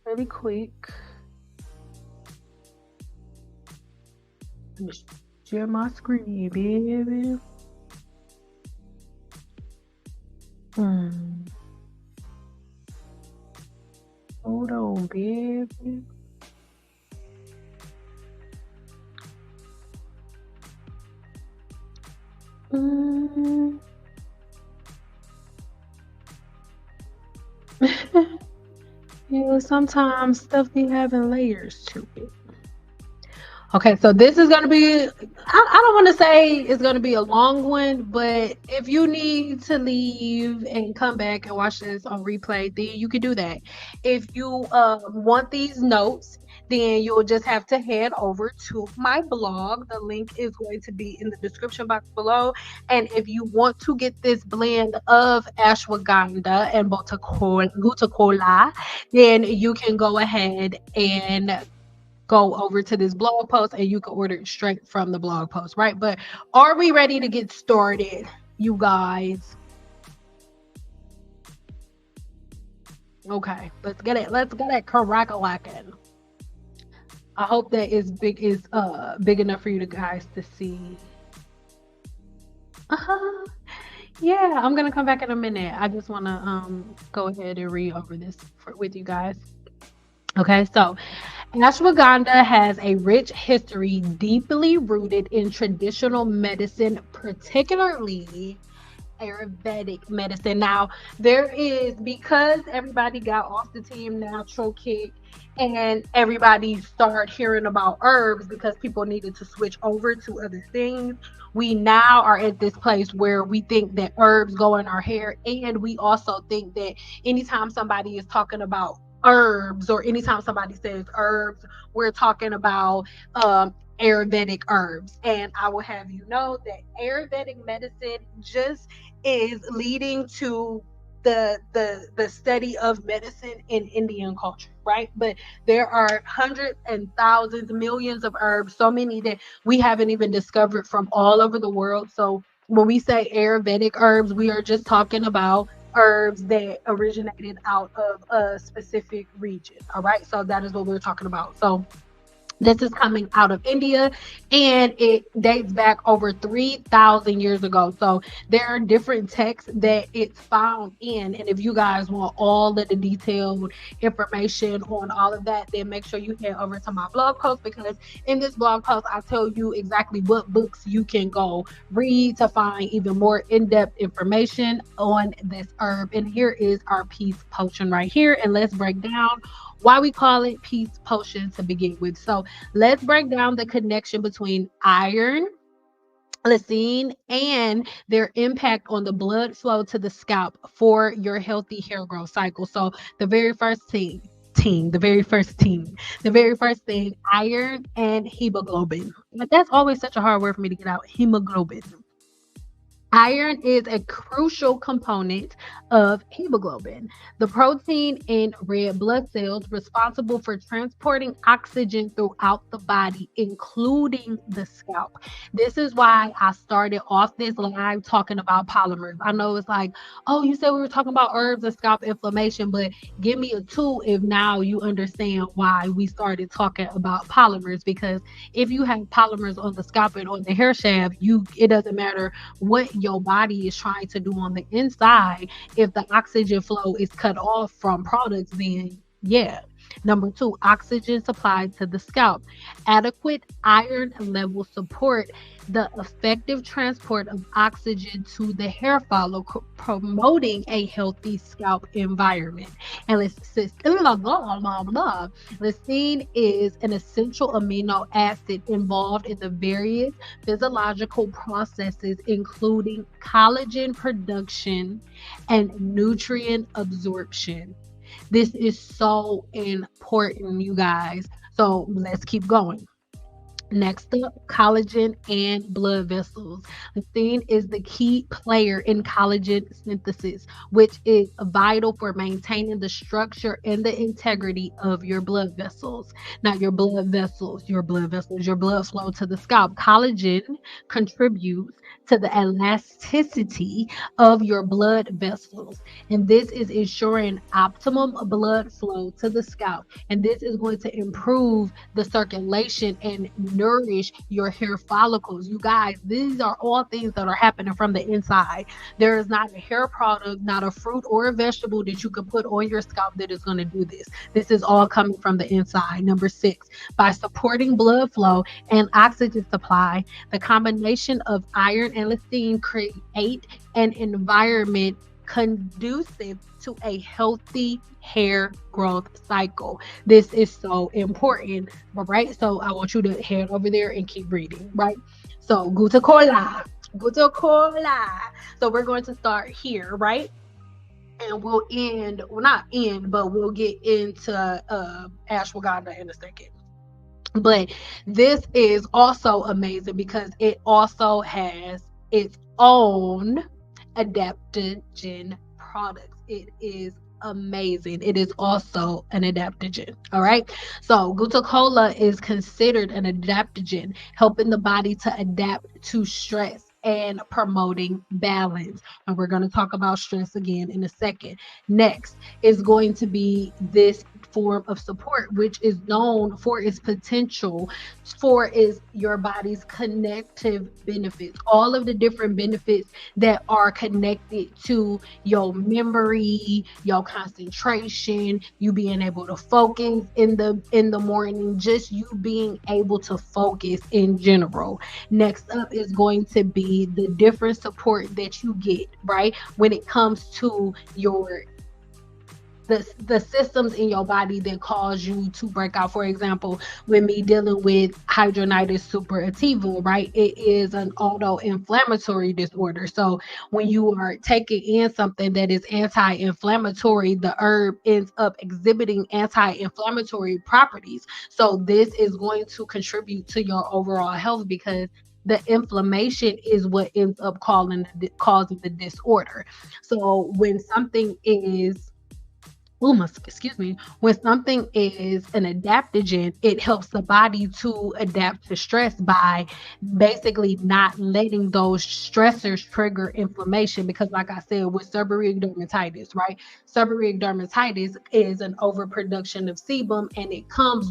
Really quick. Let me share my screen, baby. Hmm. Hold on, baby. Mm. Yeah, sometimes stuff be having layers to it. Okay, so this is going to be, I don't want to say it's going to be a long one, but if you need to leave and come back and watch this on replay, then you can do that. If you want these notes, then you'll just have to head over to my blog. The link is going to be in the description box below. And if you want to get this blend of ashwagandha and glucola, then you can go ahead and go over to this blog post and you can order it straight from the blog post, right? But are we ready to get started, you guys? Okay, let's get it. Let's get it crack-a-lackin'. I hope that is big enough for you guys to see. Uh-huh. Yeah, I'm gonna come back in a minute. I just want to go ahead and read over this with you guys. Okay, so ashwagandha has a rich history deeply rooted in traditional medicine, particularly Ayurvedic medicine. Now, there is, because everybody got off the team natural kick and everybody started hearing about herbs because people needed to switch over to other things. We now are at this place where we think that herbs go in our hair, and we also think that anytime somebody is talking about herbs or anytime somebody says herbs, we're talking about Ayurvedic herbs. And I will have you know that Ayurvedic medicine just is leading to the study of medicine in Indian culture, right? But there are hundreds and thousands, millions of herbs, so many that we haven't even discovered from all over the world. So when we say Ayurvedic herbs, we are just talking about herbs that originated out of a specific region. All right. So that is what we're talking about. So this is coming out of India and it dates back over 3,000 years ago. So there are different texts that it's found in. And if you guys want all of the detailed information on all of that, then make sure you head over to my blog post, because in this blog post, I tell you exactly what books you can go read to find even more in-depth information on this herb. And here is our peace potion right here. And let's break down why we call it peace potion to begin with. So let's break down the connection between iron, lysine, and their impact on the blood flow to the scalp for your healthy hair growth cycle. So the very first the very first thing, iron and hemoglobin. But that's always such a hard word for me to get out. Hemoglobin. Iron is a crucial component of hemoglobin, the protein in red blood cells responsible for transporting oxygen throughout the body, including the scalp. This is why I started off this live talking about polymers. I know it's like, oh, you said we were talking about herbs and scalp inflammation, but give me a two if now you understand why we started talking about polymers. Because if you have polymers on the scalp and on the hair shaft, it doesn't matter what your body is trying to do on the inside. If the oxygen flow is cut off from products, then yeah. Number two, oxygen supply to the scalp. Adequate iron level support the effective transport of oxygen to the hair follicle, promoting a healthy scalp environment. And lysine is an essential amino acid involved in the various physiological processes, including collagen production and nutrient absorption. This is so important, you guys. So let's keep going. Next up, collagen and blood vessels. Lysine is the key player in collagen synthesis, which is vital for maintaining the structure and the integrity of your blood vessels. Now, your blood flow to the scalp. Collagen contributes to the elasticity of your blood vessels, and this is ensuring optimum blood flow to the scalp. And this is going to improve the circulation and nourish your hair follicles. You guys, these are all things that are happening from the inside. There is not a hair product, not a fruit or a vegetable that you can put on your scalp that is going to do this. This is all coming from the inside. Number six, by supporting blood flow and oxygen supply, the combination of iron and lysine create an environment conducive to a healthy hair growth cycle. This is so important, right? So I want you to head over there and keep reading, right? So glucola, glucola. So we're going to start here, right? And we'll end, well, not end, but we'll get into ashwagandha in a second. But this is also amazing because it also has its own adaptogen products. It is amazing. It is also an adaptogen. All right. So glucola is considered an adaptogen, helping the body to adapt to stress and promoting balance. And we're going to talk about stress again in a second. Next is going to be this form of support, which is known for its potential for is your body's connective benefits, all of the different benefits that are connected to your memory, your concentration, you being able to focus in the morning, just you being able to focus in general. Next up is going to be the different support that you get, right? When it comes to your the systems in your body that cause you to break out. For example, with me dealing with hidradenitis suppurativa, right? It is an auto-inflammatory disorder. So when you are taking in something that is anti-inflammatory, the herb ends up exhibiting anti-inflammatory properties. So this is going to contribute to your overall health because the inflammation is what ends up causing the disorder. So when something is excuse me, when something is an adaptogen, it helps the body to adapt to stress by basically not letting those stressors trigger inflammation. Because, like I said, with seborrheic dermatitis, right? Seborrheic dermatitis is an overproduction of sebum, and it comes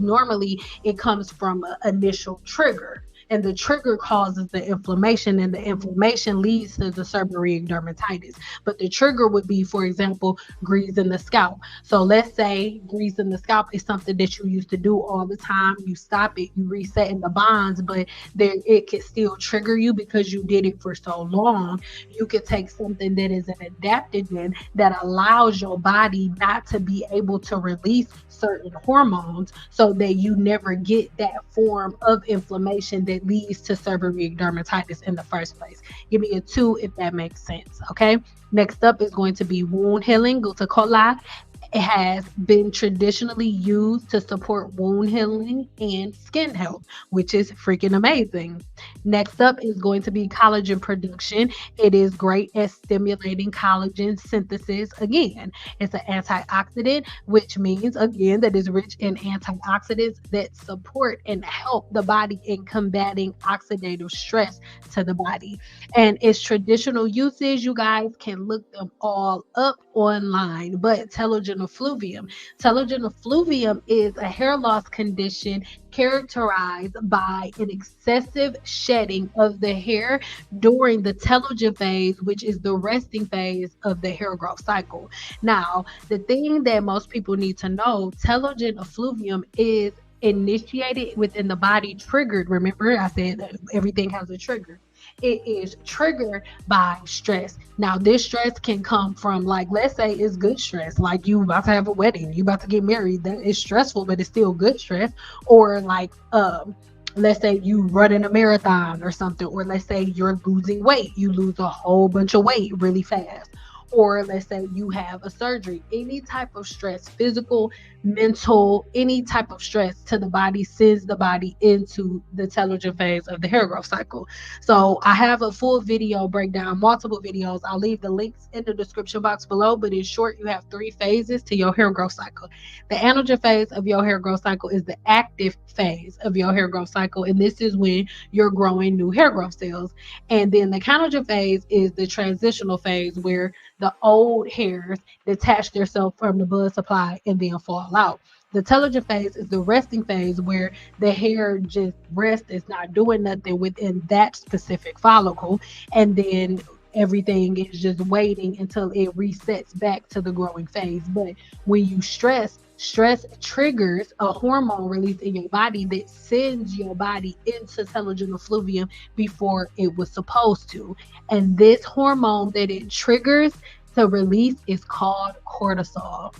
from an initial trigger. And the trigger causes the inflammation, and the inflammation leads to the seborrheic dermatitis. But the trigger would be, for example, grease in the scalp. So let's say grease in the scalp is something that you used to do all the time. You stop it, you reset in the bonds, but there it can still trigger you because you did it for so long. You could take something that is an adaptogen that allows your body not to be able to release certain hormones so that you never get that form of inflammation that leads to seborrheic dermatitis in the first place. Give me a 2 if that makes sense. Okay. Next up is going to be wound healing. Glucola. It has been traditionally used to support wound healing and skin health, which is freaking amazing. Next up is going to be collagen production. It is great at stimulating collagen synthesis. Again, it's an antioxidant, which means, again, that is rich in antioxidants that support and help the body in combating oxidative stress to the body. And its traditional uses, you guys can look them all up online, but telogen effluvium. Telogen effluvium is a hair loss condition characterized by an excessive shedding of the hair during the telogen phase, which is the resting phase of the hair growth cycle. Now, the thing that most people need to know, telogen effluvium is initiated within the body, triggered. Remember, I said that everything has a trigger. It is triggered by stress. Now, this stress can come from, like, let's say it's good stress, like you about to have a wedding, you about to get married. That is stressful, but it's still good stress. Or like, let's say you running a marathon or something, or let's say you're losing weight, you lose a whole bunch of weight really fast. Or let's say you have a surgery. Any type of stress, physical, mental, any type of stress to the body sends the body into the telogen phase of the hair growth cycle. So I have a full video breakdown, multiple videos. I'll leave the links in the description box below. But in short, you have 3 phases to your hair growth cycle. The anagen phase of your hair growth cycle is the active phase of your hair growth cycle, and this is when you're growing new hair growth cells. And then the canogen phase is the transitional phase, where the old hairs detach themselves from the blood supply and then fall out. The telogen phase is the resting phase, where the hair just rests, it's not doing nothing within that specific follicle, and then everything is just waiting until it resets back to the growing phase. But when you stress triggers a hormone release in your body that sends your body into telogen effluvium before it was supposed to. And this hormone that it triggers to release is called cortisol.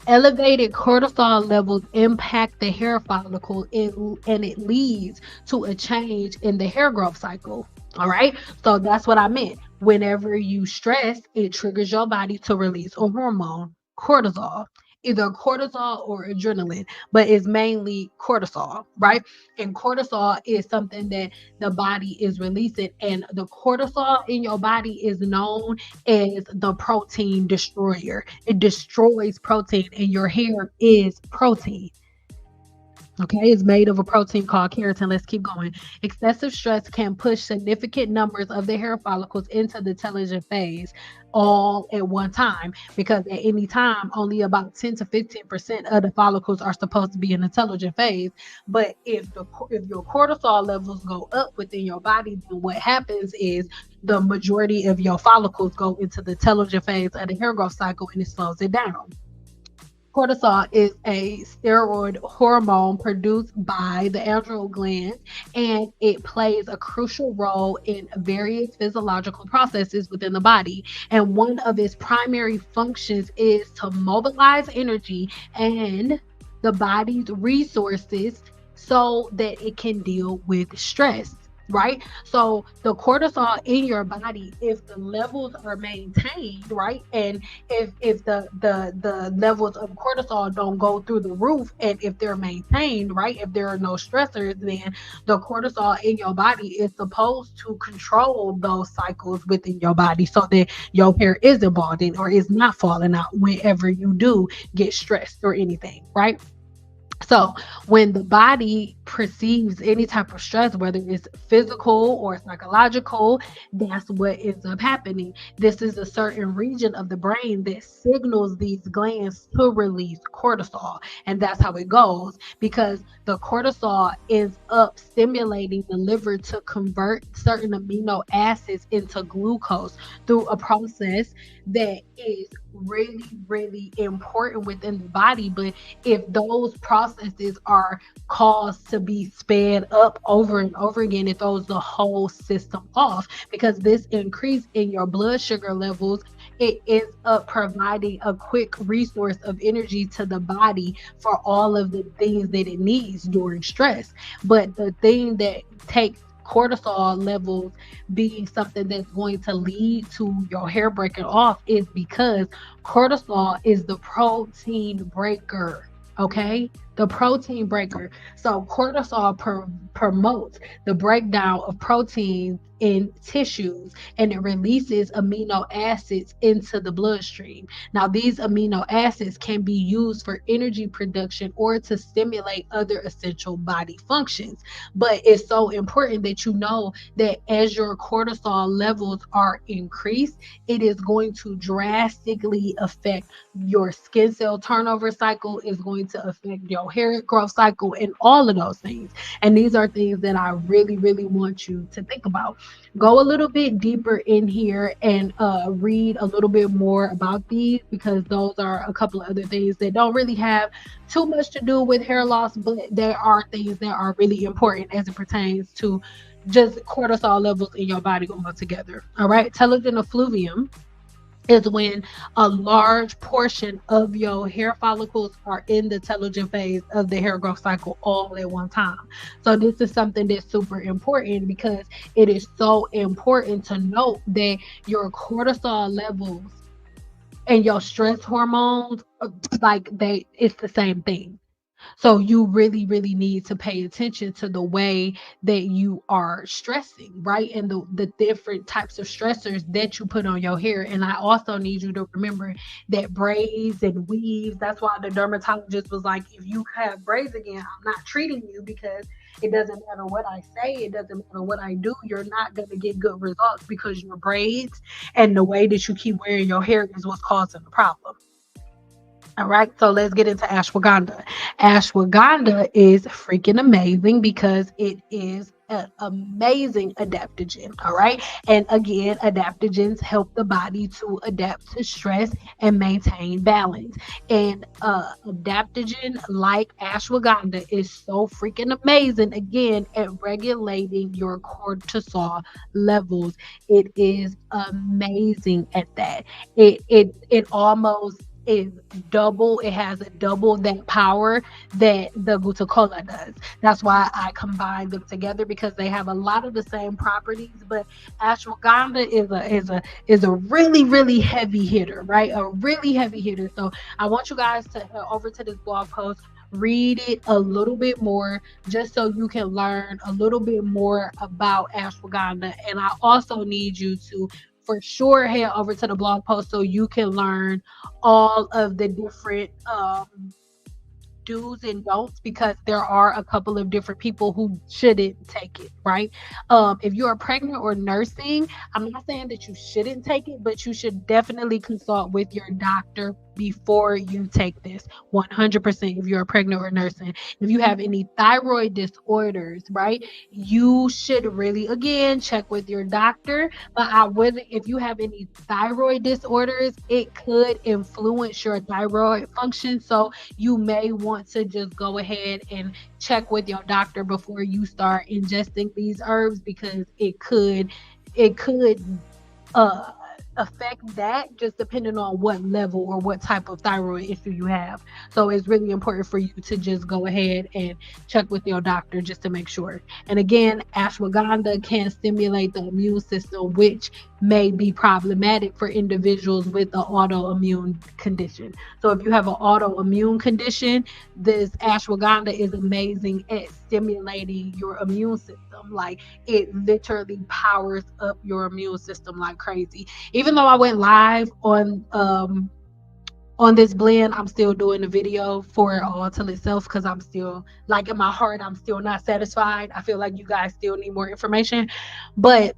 Elevated cortisol levels impact the hair follicle, and it leads to a change in the hair growth cycle. All right, so that's what I meant. Whenever you stress, it triggers your body to release a hormone, cortisol, either cortisol or adrenaline, but it's mainly cortisol, right? And cortisol is something that the body is releasing, and the cortisol in your body is known as the protein destroyer. It destroys protein, and your hair is protein. Okay, it's made of a protein called keratin. Let's keep going. Excessive stress can push significant numbers of the hair follicles into the telogen phase all at one time, because at any time, only about 10 to 15% of the follicles are supposed to be in the telogen phase. But if your cortisol levels go up within your body, then what happens is the majority of your follicles go into the telogen phase of the hair growth cycle, and it slows it down. Cortisol is a steroid hormone produced by the adrenal glands, and it plays a crucial role in various physiological processes within the body. And one of its primary functions is to mobilize energy and the body's resources so that it can deal with stress. Right? So the cortisol in your body, if the levels are maintained, right, and if the levels of cortisol don't go through the roof, and if they're maintained, right, if there are no stressors, then the cortisol in your body is supposed to control those cycles within your body so that your hair isn't balding or is not falling out whenever you do get stressed or anything, right? So when the body perceives any type of stress, whether it's physical or psychological, that's what ends up happening. This is a certain region of the brain that signals these glands to release cortisol. And that's how it goes, because the cortisol ends up stimulating the liver to convert certain amino acids into glucose through a process that is really, really important within the body. But if those processes are caused to be sped up over and over again, it throws the whole system off, because this increase in your blood sugar levels, it ends up providing a quick resource of energy to the body for all of the things that it needs during stress. But the thing that takes cortisol levels being something that's going to lead to your hair breaking off is because cortisol is the protein breaker. Okay, the protein breaker. So cortisol promotes the breakdown of proteins in tissues, and it releases amino acids into the bloodstream. Now, these amino acids can be used for energy production or to stimulate other essential body functions. But it's so important that you know that as your cortisol levels are increased, it is going to drastically affect your skin cell turnover cycle, is going to affect your hair growth cycle, and all of those things. And these are things that I really, really want you to think about. Go a little bit deeper in here and read a little bit more about these, because those are a couple of other things that don't really have too much to do with hair loss, but there are things that are really important as it pertains to just cortisol levels in your body altogether. All right, telogen effluvium is when a large portion of your hair follicles are in the telogen phase of the hair growth cycle all at one time. So this is something that's super important, because it is so important to note that your cortisol levels and your stress hormones, it's the same thing. So you really, really need to pay attention to the way that you are stressing, right? And the different types of stressors that you put on your hair. And I also need you to remember that braids and weaves, that's why the dermatologist was like, if you have braids again, I'm not treating you, because it doesn't matter what I say, it doesn't matter what I do, you're not going to get good results, because your braids and the way that you keep wearing your hair is what's causing the problem. All right, so let's get into ashwagandha. Ashwagandha is freaking amazing because it is an amazing adaptogen. All right, and again, adaptogens help the body to adapt to stress and maintain balance. And adaptogen like ashwagandha is so freaking amazing, again, at regulating your cortisol levels. It is amazing at that. It almost is double, it has a double that power that the glucola does. That's why I combine them together, because they have a lot of the same properties, but ashwagandha is a really, really heavy hitter, right? A really heavy hitter. So I want you guys to head over to this blog post, read it a little bit more, just so you can learn a little bit more about ashwagandha. And I also need you to for sure head over to the blog post so you can learn all of the different do's and don'ts, because there are a couple of different people who shouldn't take it, right? If you are pregnant or nursing, I'm not saying that you shouldn't take it, but you should definitely consult with your doctor before you take this. 100%. If you're pregnant or nursing, if you have any thyroid disorders, right, you should really, again, check with your doctor. But I wouldn't, if you have any thyroid disorders, it could influence your thyroid function. So you may want to just go ahead and check with your doctor before you start ingesting these herbs, because it could uh affect that, just depending on what level or what type of thyroid issue you have. So it's really important for you to just go ahead and check with your doctor just to make sure. And again, ashwagandha can stimulate the immune system, which may be problematic for individuals with an autoimmune condition. So if you have an autoimmune condition, this ashwagandha is amazing at stimulating your immune system. Like, it literally powers up your immune system like crazy. Even though I went live on this blend, I'm still doing the video for it all till itself, because I'm still, like, in my heart, I'm still not satisfied. I feel like you guys still need more information. But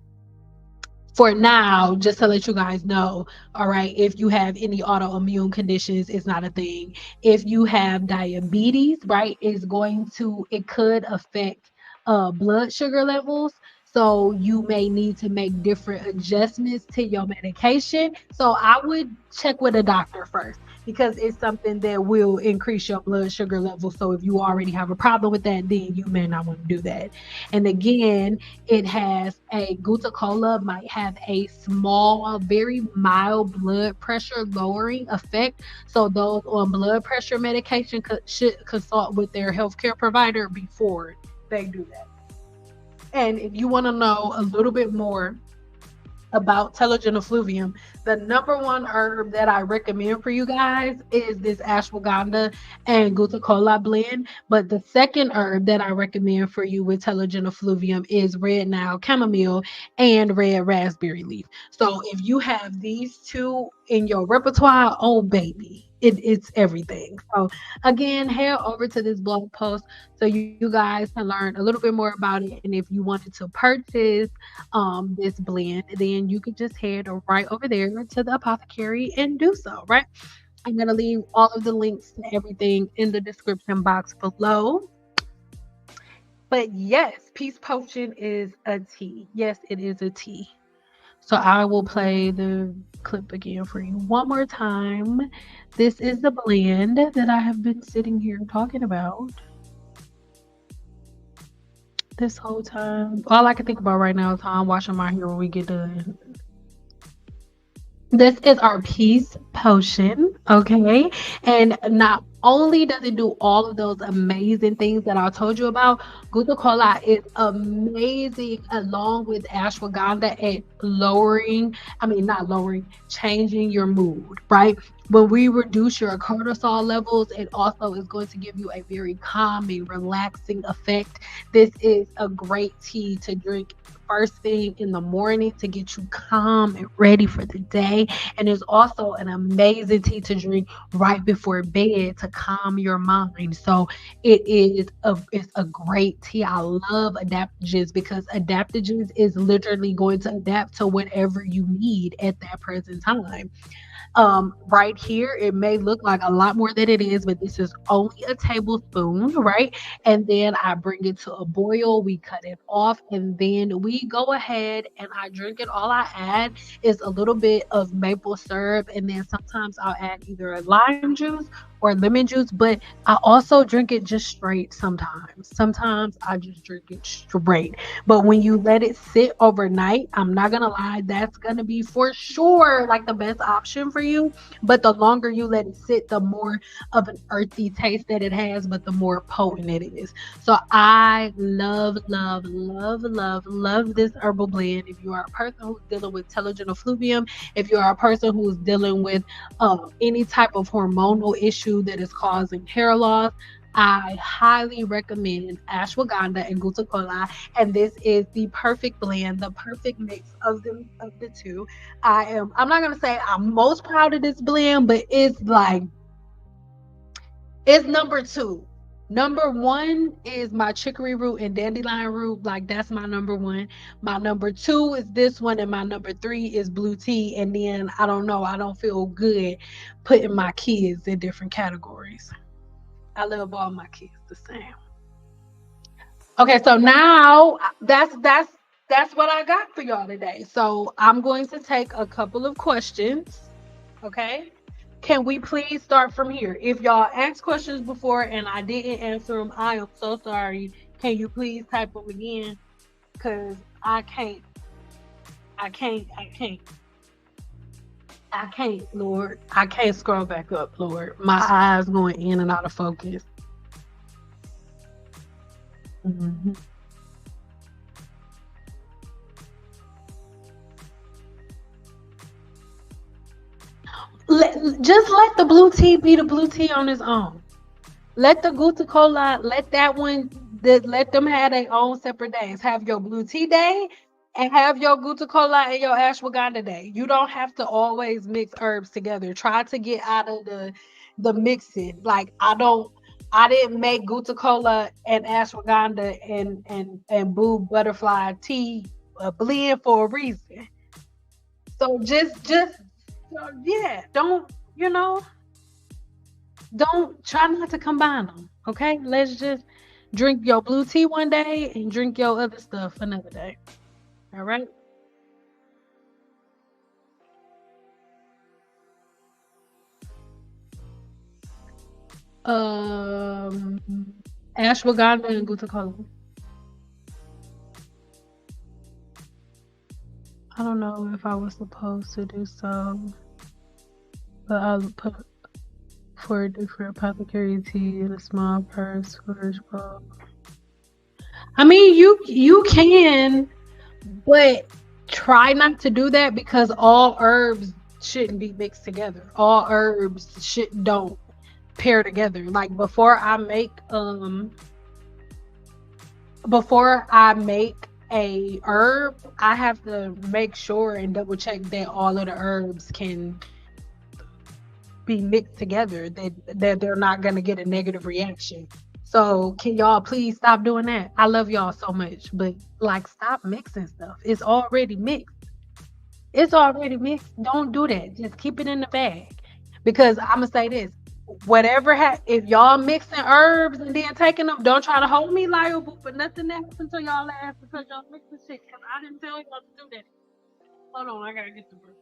for now, just to let you guys know, all right, if you have any autoimmune conditions, it's not a thing. If you have diabetes, right, it could affect blood sugar levels. So you may need to make different adjustments to your medication. So I would check with a doctor first, because it's something that will increase your blood sugar level. So if you already have a problem with that, then you may not want to do that. And again, it has a glucola, might have a small, very mild blood pressure lowering effect. So those on blood pressure medication should consult with their healthcare provider before they do that. And if you want to know a little bit more about telogen effluvium, the number one herb that I recommend for you guys is this ashwagandha and glucocola blend. But the second herb that I recommend for you with telogen effluvium is red Nile chamomile and red raspberry leaf. So if you have these two in your repertoire, oh baby, it's everything. So again, head over to this blog post so you guys can learn a little bit more about it. And if you wanted to purchase this blend, then you could just head right over there to the apothecary and do so, right? I'm gonna leave all of the links to everything in the description box below. But yes, Peace Potion is a tea. Yes, it is a tea. So I will play the clip again for you one more time. This is the blend that I have been sitting here talking about this whole time. All I can think about right now is how I'm washing my hair when we get done. This is our Peace Potion, okay? And not only does it do all of those amazing things that I told you about, Glucocola is amazing along with ashwagandha at not lowering, changing your mood, right? When we reduce your cortisol levels, it also is going to give you a very calming, relaxing effect. This is a great tea to drink first thing in the morning to get you calm and ready for the day. And it's also an amazing tea to drink right before bed to calm your mind. So it's a great tea. I love adaptogens because adaptogens is literally going to adapt to whatever you need at that present time. Right here, it may look like a lot more than it is, but this is only a tablespoon, right? And then I bring it to a boil, we cut it off, and then we go ahead and I drink it. All I add is a little bit of maple syrup, and then sometimes I'll add either a lime juice or lemon juice, but I also drink it just straight sometimes. Sometimes I just drink it straight. But when you let it sit overnight, I'm not gonna lie, that's gonna be for sure like the best option for you. But the longer you let it sit, the more of an earthy taste that it has, but the more potent it is. So I love, love, love, love, love this herbal blend. If you are a person who's dealing with telogen effluvium, if you are a person who's dealing with any type of hormonal issue that is causing hair loss, I highly recommend ashwagandha and glucocola, and this is the perfect blend, the perfect mix of the two. I'm not gonna say I'm most proud of this blend, but it's like it's number two. Number one is my chicory root and dandelion root. Like that's my number one. My number two is this one, and my number three is blue tea. And then I don't know, I don't feel good putting my kids in different categories. I love all my kids the same. Okay, so now that's what I got for y'all today. So I'm going to take a couple of questions. Okay. Can we please start from here? If y'all asked questions before and I didn't answer them, I am so sorry. Can you please type them again? Because I can't, I can't, I can't, I can't, Lord. I can't scroll back up, Lord. My eyes going in and out of focus. Mhm. Just let the blue tea be the blue tea on its own. Let the Guta Cola, let that one, let them have their own separate days. Have your blue tea day and have your Guta Cola and your ashwagandha day. You don't have to always mix herbs together. Try to get out of the mixing. Like I didn't make Guta Cola and ashwagandha and boo butterfly tea blend for a reason. So yeah, don't you know? Don't try not to combine them. Okay, let's just drink your blue tea one day and drink your other stuff another day. All right. Um, ashwagandha and glutathione. I don't know if I was supposed to do so, but I'll put for a different apothecary tea in a small purse for each bowl. I mean, you can, but try not to do that because all herbs shouldn't be mixed together. All herbs don't pair together. Like before I make a herb, I have to make sure and double check that all of the herbs can be mixed together, that they're not going to get a negative reaction. So can y'all please stop doing that? I love y'all so much, but like, stop mixing stuff. It's already mixed. It's already mixed. Don't do that. Just keep it in the bag. Because I'm gonna say this: if y'all mixing herbs and then taking them, don't try to hold me liable for nothing that happened to y'all ass because y'all mixing shit. Because I didn't tell y'all to do that. Hold on, I gotta get the break.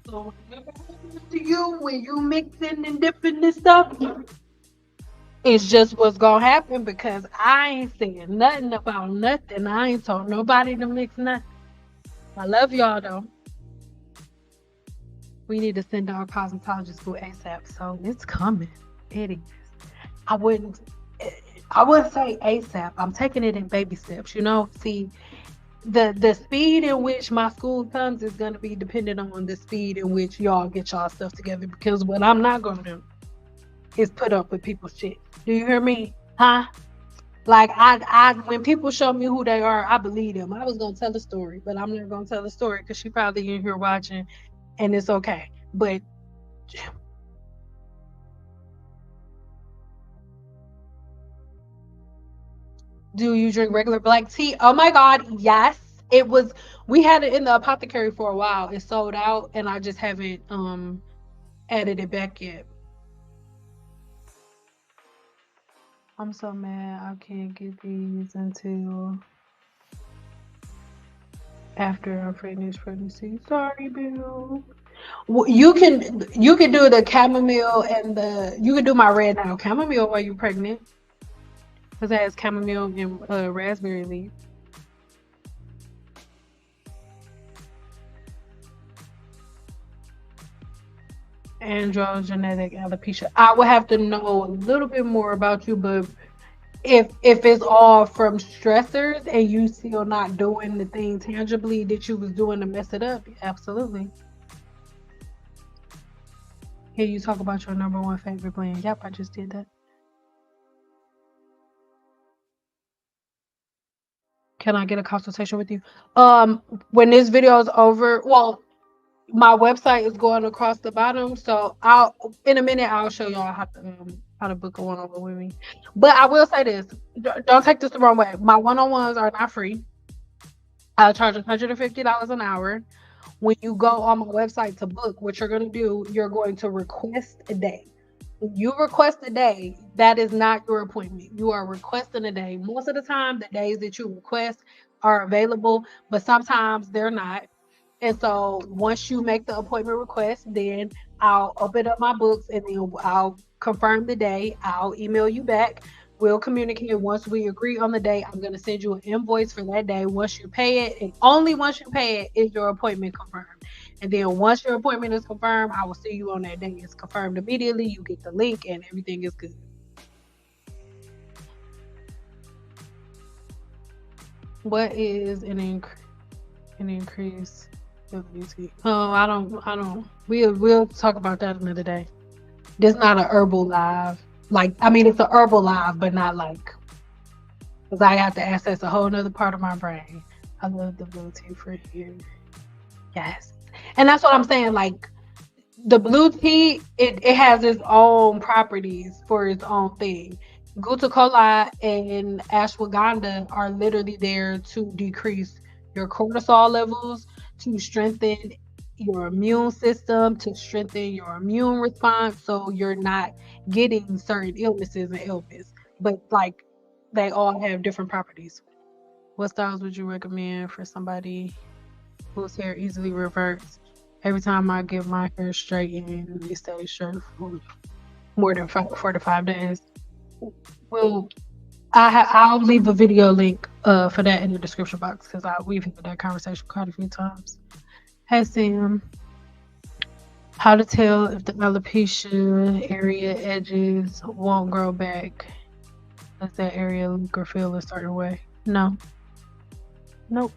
So to you, when you mixing and dipping this stuff, it's just what's gonna happen because I ain't saying nothing about nothing. I ain't told nobody to mix nothing. I love y'all though. We need to send our cosmetologist school ASAP, so it's coming. It is. I wouldn't. I wouldn't say ASAP. I'm taking it in baby steps. See, the speed in which my school comes is gonna be dependent on the speed in which y'all get y'all stuff together. Because what I'm not gonna do is put up with people's shit. Do you hear me? Huh? Like when people show me who they are, I believe them. I was gonna tell a story, but I'm not gonna tell a story because she probably in here watching, and it's okay. But do you drink regular black tea? Oh my God, yes. We had it in the apothecary for a while. It sold out and I just haven't added it back yet. I'm so mad I can't get these until after I'm finished pregnancy. Sorry, Bill. You can do the chamomile and you can do my red now chamomile while you're pregnant. Because it has chamomile and raspberry leaf. Androgenetic alopecia. I would have to know a little bit more about you, but if it's all from stressors and you still not doing the thing tangibly that you was doing to mess it up, absolutely. Here you talk about your number one favorite blend. Yep, I just did that. Can I get a consultation with you? When this video is over, well, my website is going across the bottom, so in a minute I'll show y'all how to book a one-on-one with me. But I will say this: don't take this the wrong way. My one-on-ones are not free. I'll charge $150 an hour. When you go on my website to book, what you're going to do, you're going to request a day. When you request a day, that is not your appointment. You are requesting a day. Most of the time, the days that you request are available, but sometimes they're not. And so once you make the appointment request, then I'll open up my books and then I'll confirm the day. I'll email you back. We'll communicate. Once we agree on the day, I'm going to send you an invoice for that day. Once you pay it, and only once you pay it, is your appointment confirmed. And then once your appointment is confirmed, I will see you on that day. It's confirmed immediately. You get the link and everything is good. What is an increase? Oh, I don't. We'll talk about that another day. This not a herbal live. Like, I mean, it's a herbal live, but not like, because I have to access a whole nother part of my brain. I love the blue tea for here. Yes. And that's what I'm saying. Like, the blue tea, it has its own properties for its own thing. Glutacola and ashwagandha are literally there to decrease your cortisol levels, to strengthen your immune system, to strengthen your immune response, so you're not getting certain illnesses and ailments. But like, they all have different properties. What styles would you recommend for somebody whose hair easily reverts? Every time I get my hair straightened, it stays straight for more than 4 to 5 days. Well, I'll leave a video link for that in the description box because we've had that conversation quite a few times. Hey Sam, how to tell if the alopecia area edges won't grow back? Does that area look or feel a certain way? No. Nope.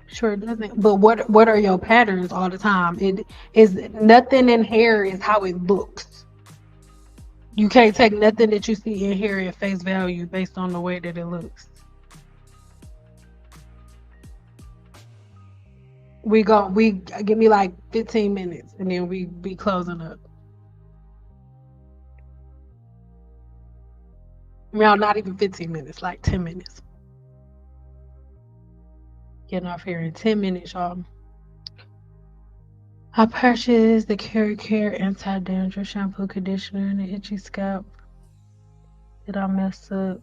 Sure it doesn't. But what are your patterns all the time? It is nothing in hair is how it looks. You can't take nothing that you see in hair at face value based on the way that it looks. We give me like 15 minutes and then we be closing up. No, not even 15 minutes, like 10 minutes. Getting off here in 10 minutes, y'all. I purchased the Care anti-dandruff shampoo, conditioner, and the itchy scalp. Did I mess up?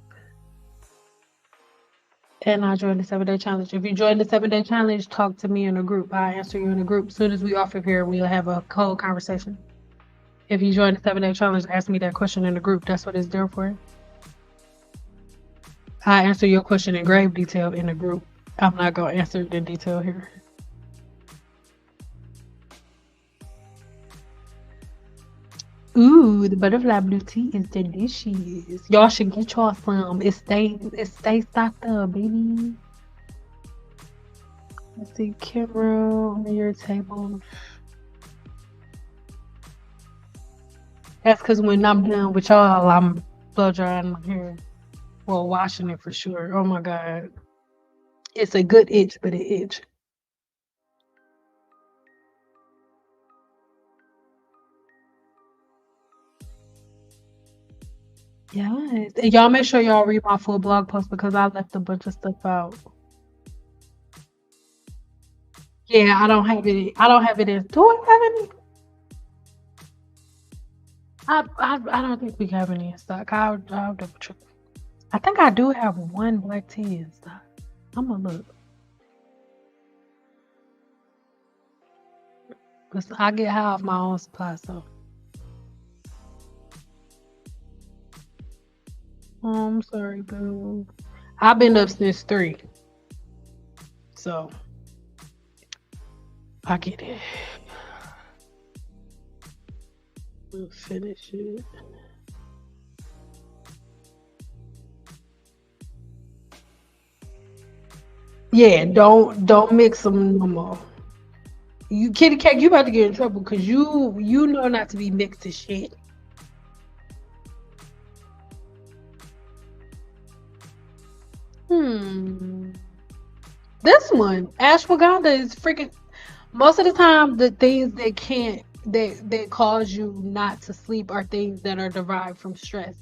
And I joined the 7-day challenge. If you join the 7-day challenge, talk to me in a group. I answer you in a group. As soon as we off of here, we'll have a cold conversation. If you join the 7-day challenge, ask me that question in the group. That's what it's there for. I answer your question in grave detail in the group. I'm not gonna answer it in detail here. Ooh, the butterfly blue tea is delicious. Y'all should get y'all some. It stays stocked up, baby. Let's see, camera on your table. That's because when I'm done with y'all, I'm blow drying my hair. Well, washing it for sure. Oh my god. It's a good itch, but it itch. Yes. And y'all make sure y'all read my full blog post because I left a bunch of stuff out. Yeah, I don't have it. I don't have it in. Do I have any? I don't think we have any in stock. I'll double check. I think I do have one black tea in stock. I'm gonna look. Cause I get high off my own supply, so. Oh, I'm sorry, boo. I've been up since 3, so I get it. We'll finish it. Yeah, don't mix them no more. You kitty cat, you about to get in trouble because you know not to be mixing shit. Hmm. This one, ashwagandha is freaking. Most of the time, the things that can't that cause you not to sleep are things that are derived from stress.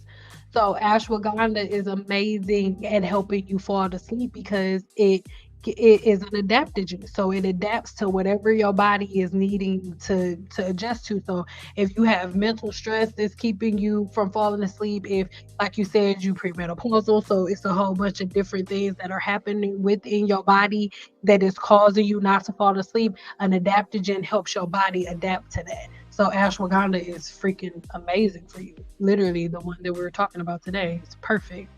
So ashwagandha is amazing at helping you fall to sleep because it is an adaptogen. So it adapts to whatever your body is needing to adjust to. So if you have mental stress that's keeping you from falling asleep, if like you said you premenopausal, so it's a whole bunch of different things that are happening within your body that is causing you not to fall asleep, an adaptogen helps your body adapt to that. So ashwagandha is freaking amazing for you. Literally, the one that we were talking about today. It's perfect.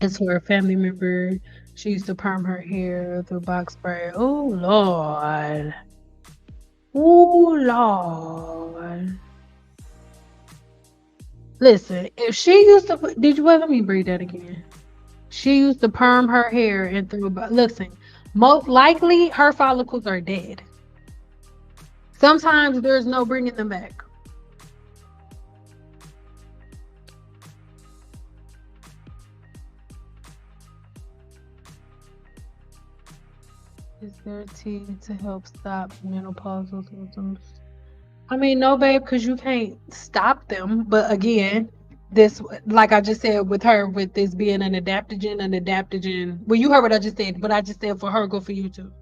It's for a family member. She used to perm her hair through box spray. Oh Lord. Oh Lord. Listen, if she used to did you let me read that again? She used to perm her hair and through listen, most likely her follicles are dead. Sometimes there's no bringing them back. Is there tea to help stop menopausal symptoms? I mean, no, babe, because you can't stop them. But again, this, like I just said with her, with this being an adaptogen. Well, you heard what I just said. What I just said for her, go for you too.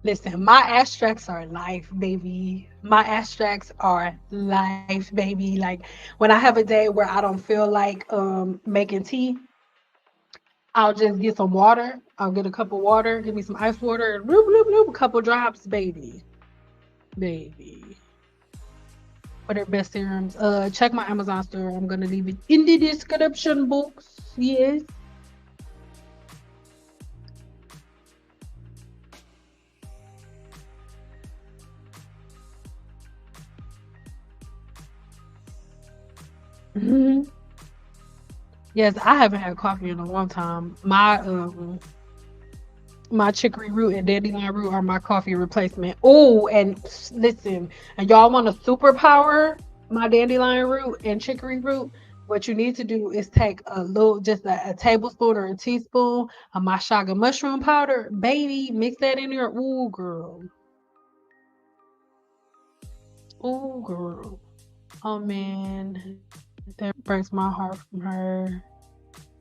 Listen, my abstracts are life, baby. My abstracts are life, baby. Like when I have a day where I don't feel like making tea, I'll just get some water. I'll get a cup of water, give me some ice water, and bloop, bloop, bloop, a couple drops, baby. Baby. For their best serums. Check my Amazon store. I'm gonna leave it in the description box. Yes. Mhm. Yes, I haven't had coffee in a long time. My chicory root and dandelion root are my coffee replacement. Oh, and listen, and y'all want a superpower? My dandelion root and chicory root. What you need to do is take just a tablespoon or a teaspoon of my shaga mushroom powder, baby. Mix that in there. Ooh, girl. Ooh, girl. Oh man, that breaks my heart from her.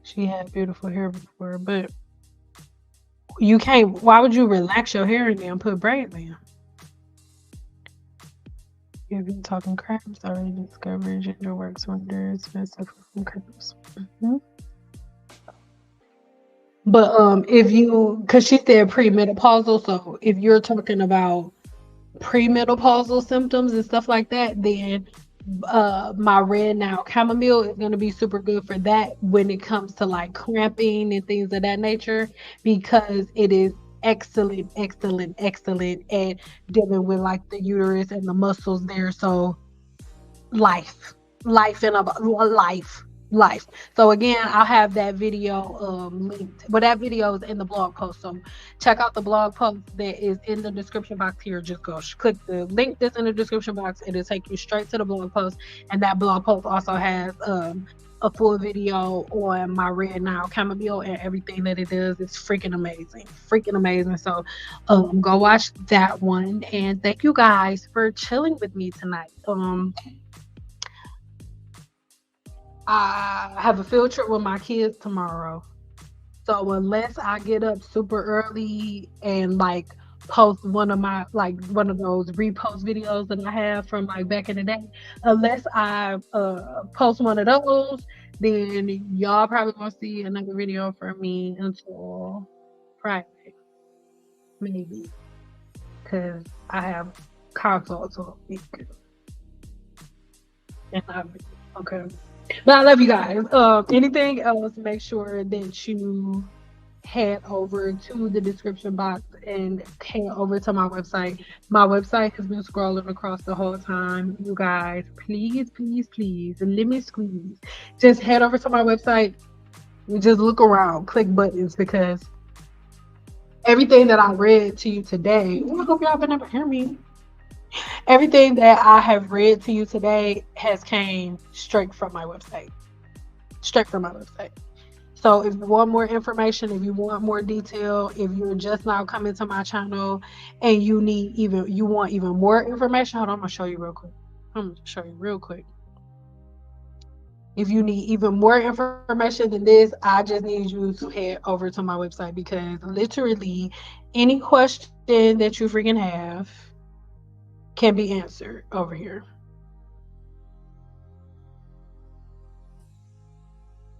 She had beautiful hair before, but you can't. Why would you relax your hair and then put braids in? You've been talking cramps already discovered gender works wonders and suffer from cramps. Mhm. But if you, because she said premenopausal, so if you're talking about premenopausal symptoms and stuff like that, then my red now chamomile is going to be super good for that when it comes to like cramping and things of that nature, because it is excellent at dealing with like the uterus and the muscles there. So life, life in a life. So again, I'll have that video linked. Well, that video is in the blog post. So check out the blog post that is in the description box here. Just go click the link that's in the description box. It'll take you straight to the blog post. And that blog post also has a full video on my red now chamomile and everything that it does. It's freaking amazing. Freaking amazing. So go watch that one. And thank you guys for chilling with me tonight. I have a field trip with my kids tomorrow. So unless I get up super early and like post one of those repost videos that I have from like back in the day, unless I post one of those, then y'all probably won't see another video from me until Friday, maybe, because I have consults all week. And okay. But I love you guys. Anything else, make sure that you head over to the description box and head over to my website. My website has been scrolling across the whole time. You guys, please, let me squeeze. Just head over to my website. Just look around, click buttons, because everything that I read to you today, I hope y'all been able to hear me. Everything that I have read to you today has came straight from my website. Straight from my website. So if you want more information, if you want more detail, if you're just now coming to my channel and you want even more information, hold on, I'm gonna show you real quick. I'm gonna show you real quick. If you need even more information than this, I just need you to head over to my website, because literally any question that you freaking have can be answered over here.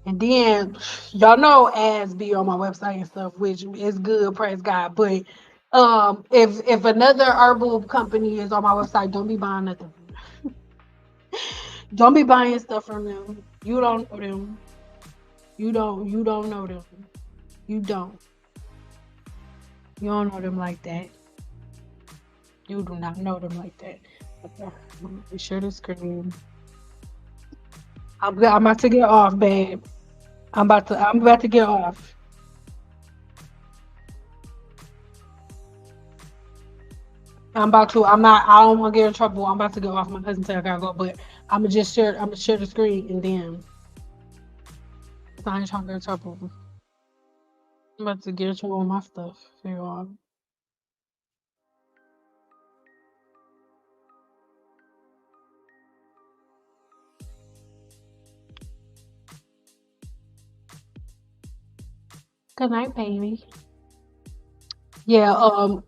And then y'all know ads be on my website and stuff, which is good, praise God. But if another herbal company is on my website, don't be buying nothing. Don't be buying stuff from them. You don't know them. You don't know them. You don't. You don't know them like that. You do not know them like that. Okay. Be sure to screen. I'm about to get off, babe. I'm about to get off. I don't want to get in trouble. I'm about to go off. My cousin said I gotta go, but I'm gonna share the screen and then I ain't trying to get in trouble. I'm about to get in trouble with my stuff. So y'all. Good night, baby. Yeah, all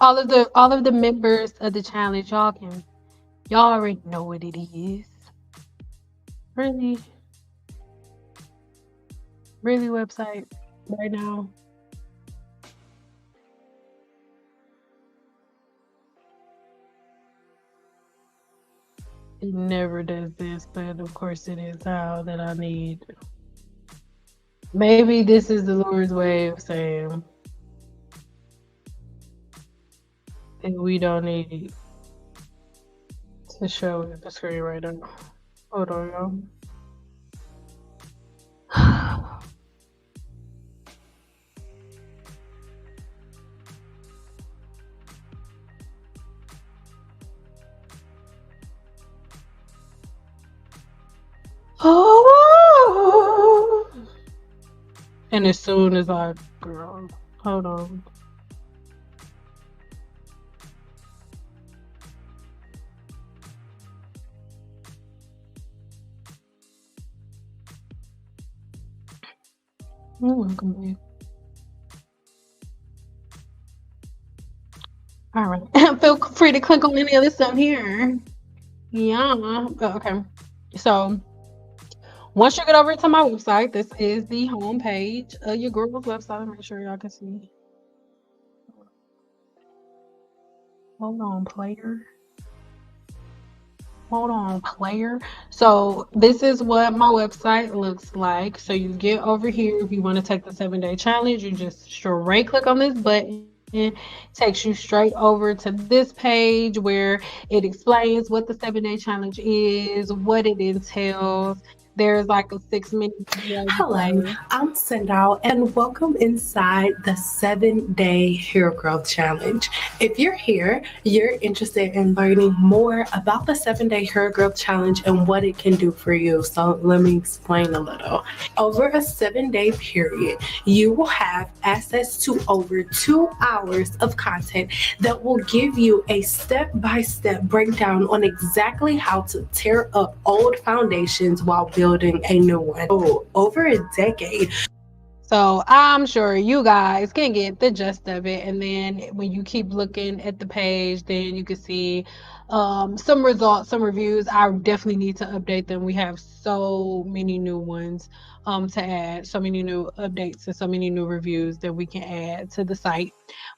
of the members of the challenge, y'all already know what it is. Really, really website right now. It never does this, but of course it is how that I need. Maybe this is the Lord's way of saying that we don't need to show the screen right now. Hold on, y'all. And as soon as I, girl, hold on. You're welcome, babe. All right. Feel free to click on any of this stuff here. Yeah. Okay. So once you get over to my website, this is the home page of your girl's website. Make sure y'all can see. Hold on, player. Hold on, player. So this is what my website looks like. So you get over here. If you want to take the 7-day challenge, you just straight click on this button. Takes you straight over to this page where it explains what the 7-day challenge is, what it entails. There's like a 6-minute video. Hello, I'm Cyn Doll, and welcome inside the 7-day hair growth challenge. If you're here, you're interested in learning more about the 7-day hair growth challenge and what it can do for you. So let me explain a little. Over a 7-day period, you will have access to over 2 hours of content that will give you a step-by-step breakdown on exactly how to tear up old foundations while building a new one. Over a decade. So I'm sure you guys can get the gist of it. And then when you keep looking at the page, then you can see some results, some reviews. I definitely need to update them. We have so many new ones to add, so many new updates and so many new reviews that we can add to the site.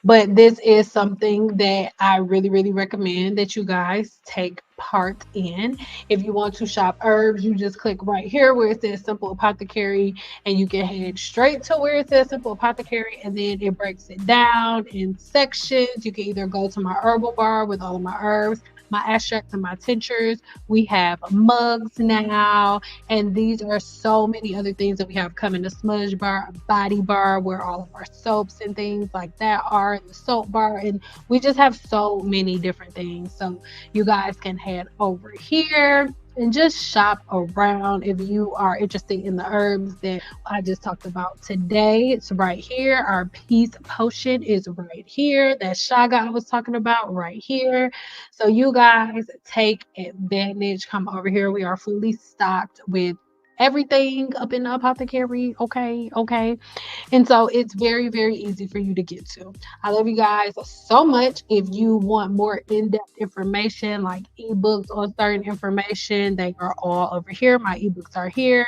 But this is something that I really, really recommend that you guys take part in. If you want to shop herbs, you just click right here where it says Simple Apothecary, and you can head straight to where it says Simple Apothecary, and then it breaks it down in sections. You can either go to my herbal bar with all of my herbs, my extracts, and my tinctures. We have mugs now, and these are so many other things that we have coming. The smudge bar, a body bar where all of our soaps and things like that are, and the soap bar, and we just have so many different things. So you guys can head over here and just shop around if you are interested in the herbs that I just talked about today. It's right here. Our peace potion is right here. That shaga I was talking about right here. So you guys take advantage. Come over here. We are fully stocked with everything up in the apothecary. Okay. And so it's very, very easy for you to get to. I love you guys so much. If you want more in-depth information like ebooks on certain information, they are all over here. My ebooks are here.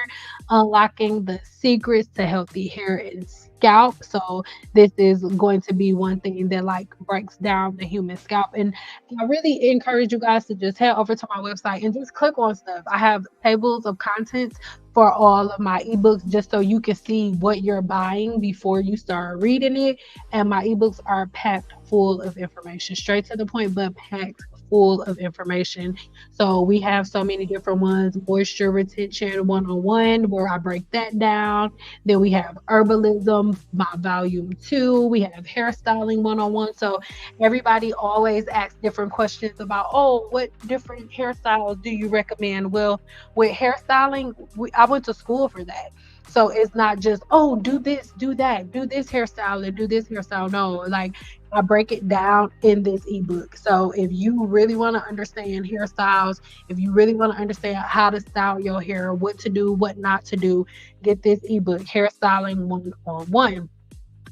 Unlocking the secrets to healthy hair and scalp. So this is going to be one thing that like breaks down the human scalp. And I really encourage you guys to just head over to my website and just click on stuff. I have tables of contents for all of my ebooks just so you can see what you're buying before you start reading it. And my ebooks are packed full of information, straight to the point, but packed full of information. So we have so many different ones. Moisture retention 101, where I break that down. Then we have herbalism, my volume 2. We have hairstyling 101. So everybody always asks different questions about, oh, what different hairstyles do you recommend? Well, with hairstyling, I went to school for that. So it's not just, oh, do this, do that, do this hairstyle and do this hairstyle. No, like I break it down in this ebook. So if you really want to understand hairstyles, if you really want to understand how to style your hair, what to do, what not to do, get this ebook, Hairstyling 101.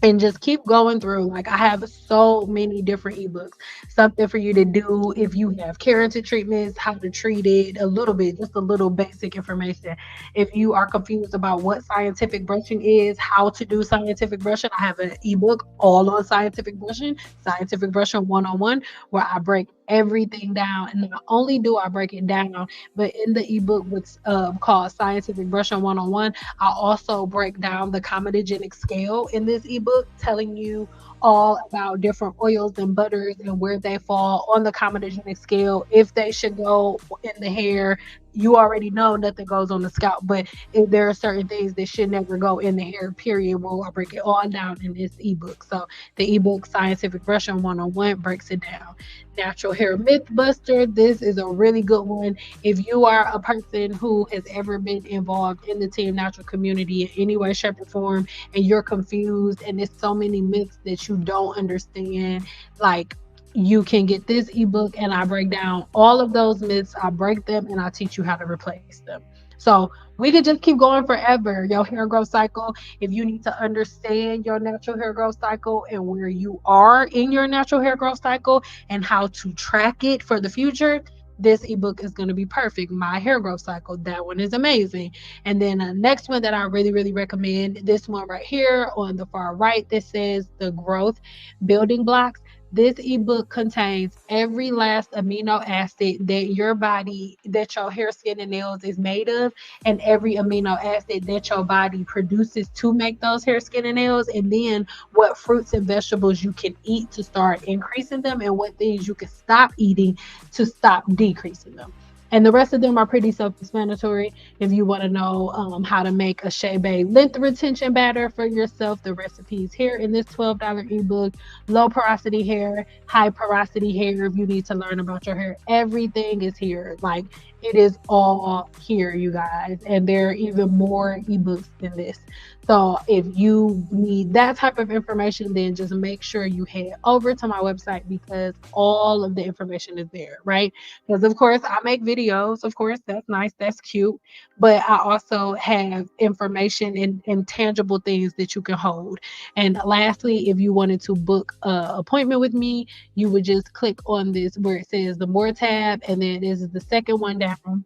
And just keep going through. Like I have so many different ebooks, something for you to do if you have keratin treatments, how to treat it, a little bit, just a little basic information. If you are confused about what scientific brushing is, how to do scientific brushing, I have an ebook all on scientific brushing 101, where I break everything down. And not only do I break it down, but in the ebook what's called Scientific Brushing 101, I also break down the comedogenic scale in this ebook, telling you all about different oils and butters and where they fall on the comedogenic scale, if they should go in the hair, you already know nothing goes on the scalp, but if there are certain things that should never go in the hair, period. Well, I break it all down in this ebook. So the ebook Scientific Brushing 101 breaks it down. Natural Hair Myth Buster. This is a really good one. If you are a person who has ever been involved in the Team Natural community in any way, shape, or form, and you're confused, and there's so many myths that you don't understand, like, you can get this ebook and I break down all of those myths. I break them and I teach you how to replace them. So we could just keep going forever. Your hair growth cycle, if you need to understand your natural hair growth cycle and where you are in your natural hair growth cycle and how to track it for the future, this ebook is going to be perfect. My hair growth cycle, that one is amazing. And then the next one that I really, really recommend, this one right here on the far right that says the growth building blocks. This ebook contains every last amino acid that your body, that your hair, skin, and nails is made of, and every amino acid that your body produces to make those hair, skin, and nails, and then what fruits and vegetables you can eat to start increasing them, and what things you can stop eating to stop decreasing them. And the rest of them are pretty self-explanatory. If you want to know how to make a Shea Bay length retention batter for yourself, the recipe's here in this $12 ebook. Low porosity hair, high porosity hair. If you need to learn about your hair, everything is here. Like, it is all here, you guys. And there are even more ebooks than this. So if you need that type of information, then just make sure you head over to my website because all of the information is there, right? Because of course I make videos, of course, that's nice, that's cute. But I also have information and tangible things that you can hold. And lastly, if you wanted to book an appointment with me, you would just click on this where it says the more tab, and then this is the second one down.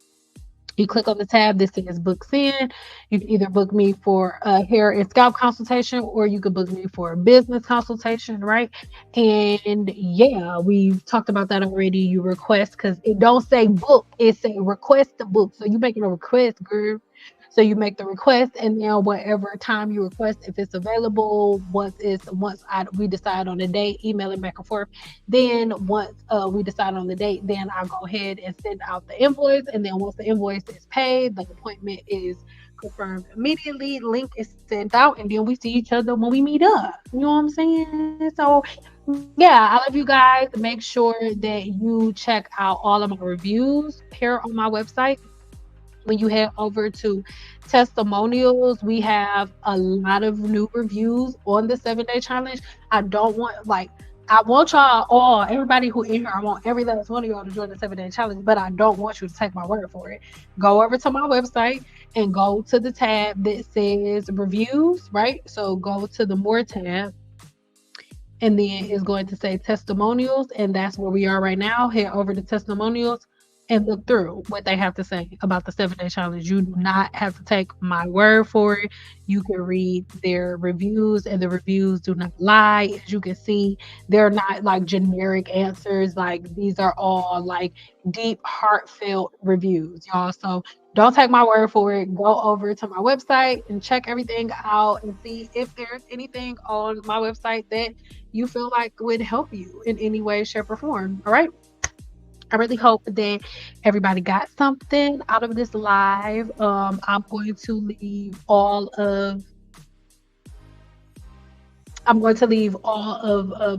You click on the tab that says book Cyn. You can either book me for a hair and scalp consultation, or you could book me for a business consultation, right? And yeah, we've talked about that already. You request, because it don't say book, it say request the book. So you making a request, girl. So you make the request, and then whatever time you request, if it's available, we decide on the date, email it back and forth. Then once we decide on the date, then I'll go ahead and send out the invoice. And then once the invoice is paid, the appointment is confirmed immediately. Link is sent out, and then we see each other when we meet up. You know what I'm saying? So yeah, I love you guys. Make sure that you check out all of my reviews here on my website. When you head over to testimonials, we have a lot of new reviews on the 7-day challenge. I don't want, like, I want y'all all, everybody who in here, I want every last one of y'all to join the 7-day challenge, but I don't want you to take my word for it. Go over to my website and go to the tab that says reviews, right? So go to the more tab, and then it's going to say testimonials, and that's where we are right now. Head over to testimonials and look through what they have to say about the 7-day challenge. You do not have to take my word for it. You can read their reviews, and the reviews do not lie. As you can see, they're not like generic answers. Like, these are all like deep, heartfelt reviews, y'all. So don't take my word for it. Go over to my website and check everything out and see if there's anything on my website that you feel like would help you in any way, shape, or form. All right. I really hope that everybody got something out of this live. I'm going to leave all of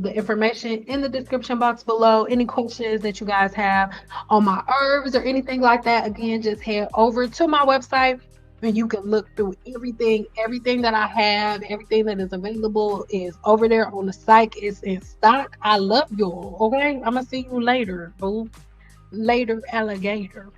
the information in the description box below. Any questions that you guys have on my herbs or anything like that, again, just head over to my website and you can look through everything that I have, everything that is available is over there on the site. It's in stock. I love y'all. Okay, I'm gonna see you later, boo. Later, alligator.